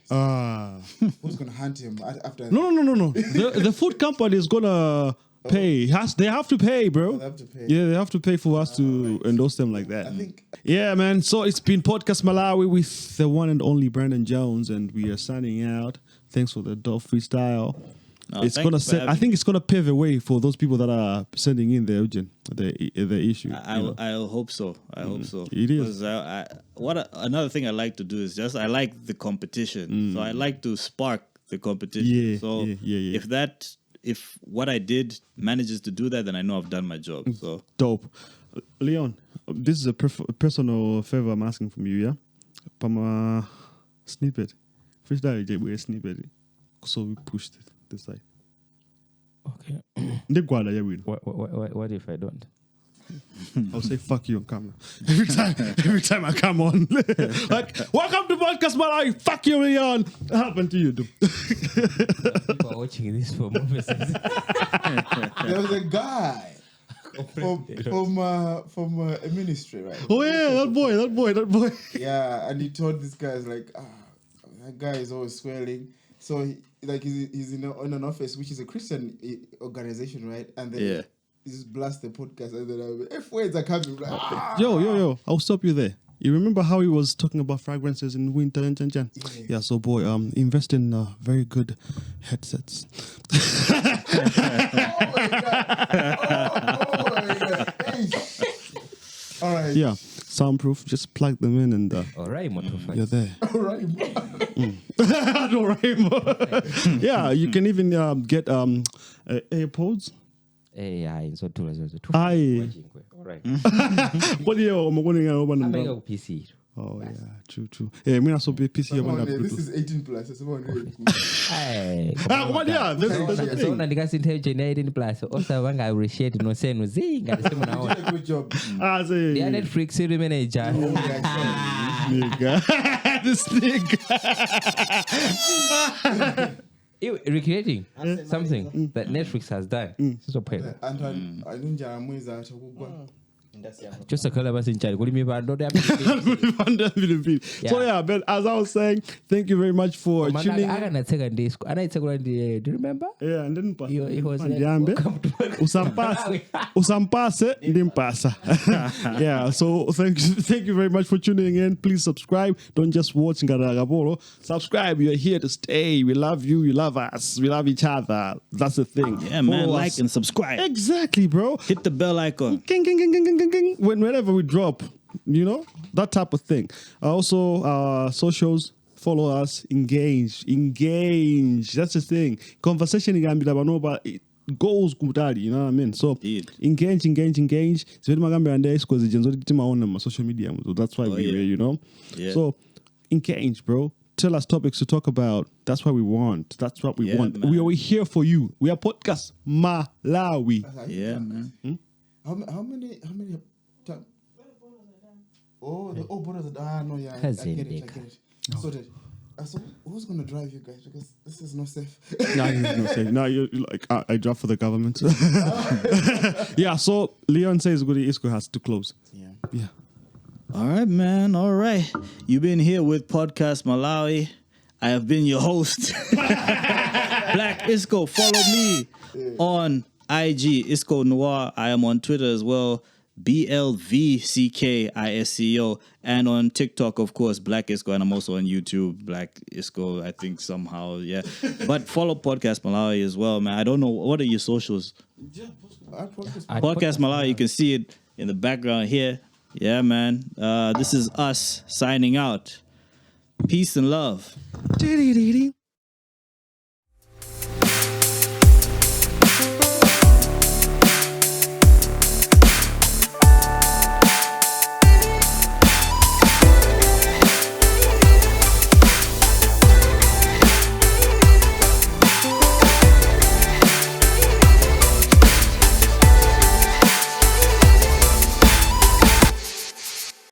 Who's gonna hunt him after? No. The food company is gonna pay. They have to pay, bro. They have to pay. Yeah, they have to pay for us to endorse them like that. I think. Yeah, man. So it's been Podcast Malawi with the one and only Brandon Jones, and we are signing out. Thanks for the dope freestyle. It's gonna I think it's gonna pave a way for those people that are sending in their issue. I'll hope so. I hope so. It is. Another thing I like to do is I like the competition. So I like to spark the competition. Yeah, so yeah. If what I did manages to do that, then I know I've done my job. So dope. Leon, this is a personal favor I'm asking from you, yeah? Pama snippet. Freestyle we a snippet. So we pushed it this side. Okay. What if I don't? I'll say fuck you on camera. Every time I come on. Like, welcome to Podcast Malawi. Fuck you, Leon. What happened to you, dude? People are watching this for movies. There was a guy from a ministry, right? Oh yeah, that boy. Yeah, and he told these guys like, that guy is always swelling. So he's in an office which is a Christian organization, right? And then he just blast the podcast, and then F words are coming. Like, Yo, I'll stop you there. You remember how he was talking about fragrances in winter and Jan? Yeah, so boy, invest in very good headsets. oh my god! Hey. All right. Yeah, soundproof. Just plug them in and All right, motherfucker. you're there. All right. All right. Yeah, you can even get AirPods. Aye, so too. Aye. All right. What do you I'm going to PC. Oh yeah, true. Yeah, me also be PC. Come on, this is 18 plus. It's about Aye. Come on, yeah. This is the So thing. na ndikasintheje 18 plus also vanga appreciate no senu zinga ndisema you did a good job. Say, ya Netflix series manager. nigga. This nigga. Recreating something that Netflix has done. So Antoine, I didn't jam with that. chosakhala basinchali kuli mipando ya So yeah, but as I was saying, thank you very much for tuning in. akanatseka ndi Isco anaitsekula ndi do you remember Yeah, and then He was like, Ndiambe. welcome to Usampase ndimpasa. Yeah, so thank you very much for tuning in. Please subscribe. Don't just watch Ngaragabolo. Subscribe. You're here to stay. We love you. You love us. We love each other. That's the thing. Yeah, man. Follow Like us. and subscribe. Exactly, bro. Hit the bell icon. Ging, ging, ging, ging, ging, ging, ging. Whenever we drop, you know, that type of thing. Also, socials. Follow us. Engage. That's the thing. Conversation but it goes kutali, you know what I mean? So Indeed. engage. Zivedi magambe ande Isco zijenzo kitima on my social media. So that's why we're yeah. here, you know? Yeah. So engage, bro. Tell us topics to talk about. That's what we want. That's what we Yeah, want. man. We are here for you. We are podcast Malawi. Yeah, man. How many times? Oh, the borders are done. No, yeah, I get it. So who's gonna drive you guys? Because this is not safe. No, no, say. No, you're like I draft for the government. Yeah. So Leon says Goody Isco has to close. Yeah. All right, man. All right. You've been here with Podcast Malawi. I have been your host, Black Isco. Follow me on IG, Isco Noir. I am on Twitter as well, BLVCKISCO. And on TikTok, of course, Black Isco. And I'm also on YouTube, Black Isco, I think somehow, yeah. But follow Podcast Malawi as well, man. I don't know. What are your socials? Podcast Malawi, you can see it in the background here. Yeah, man. This is us signing out. Peace and love.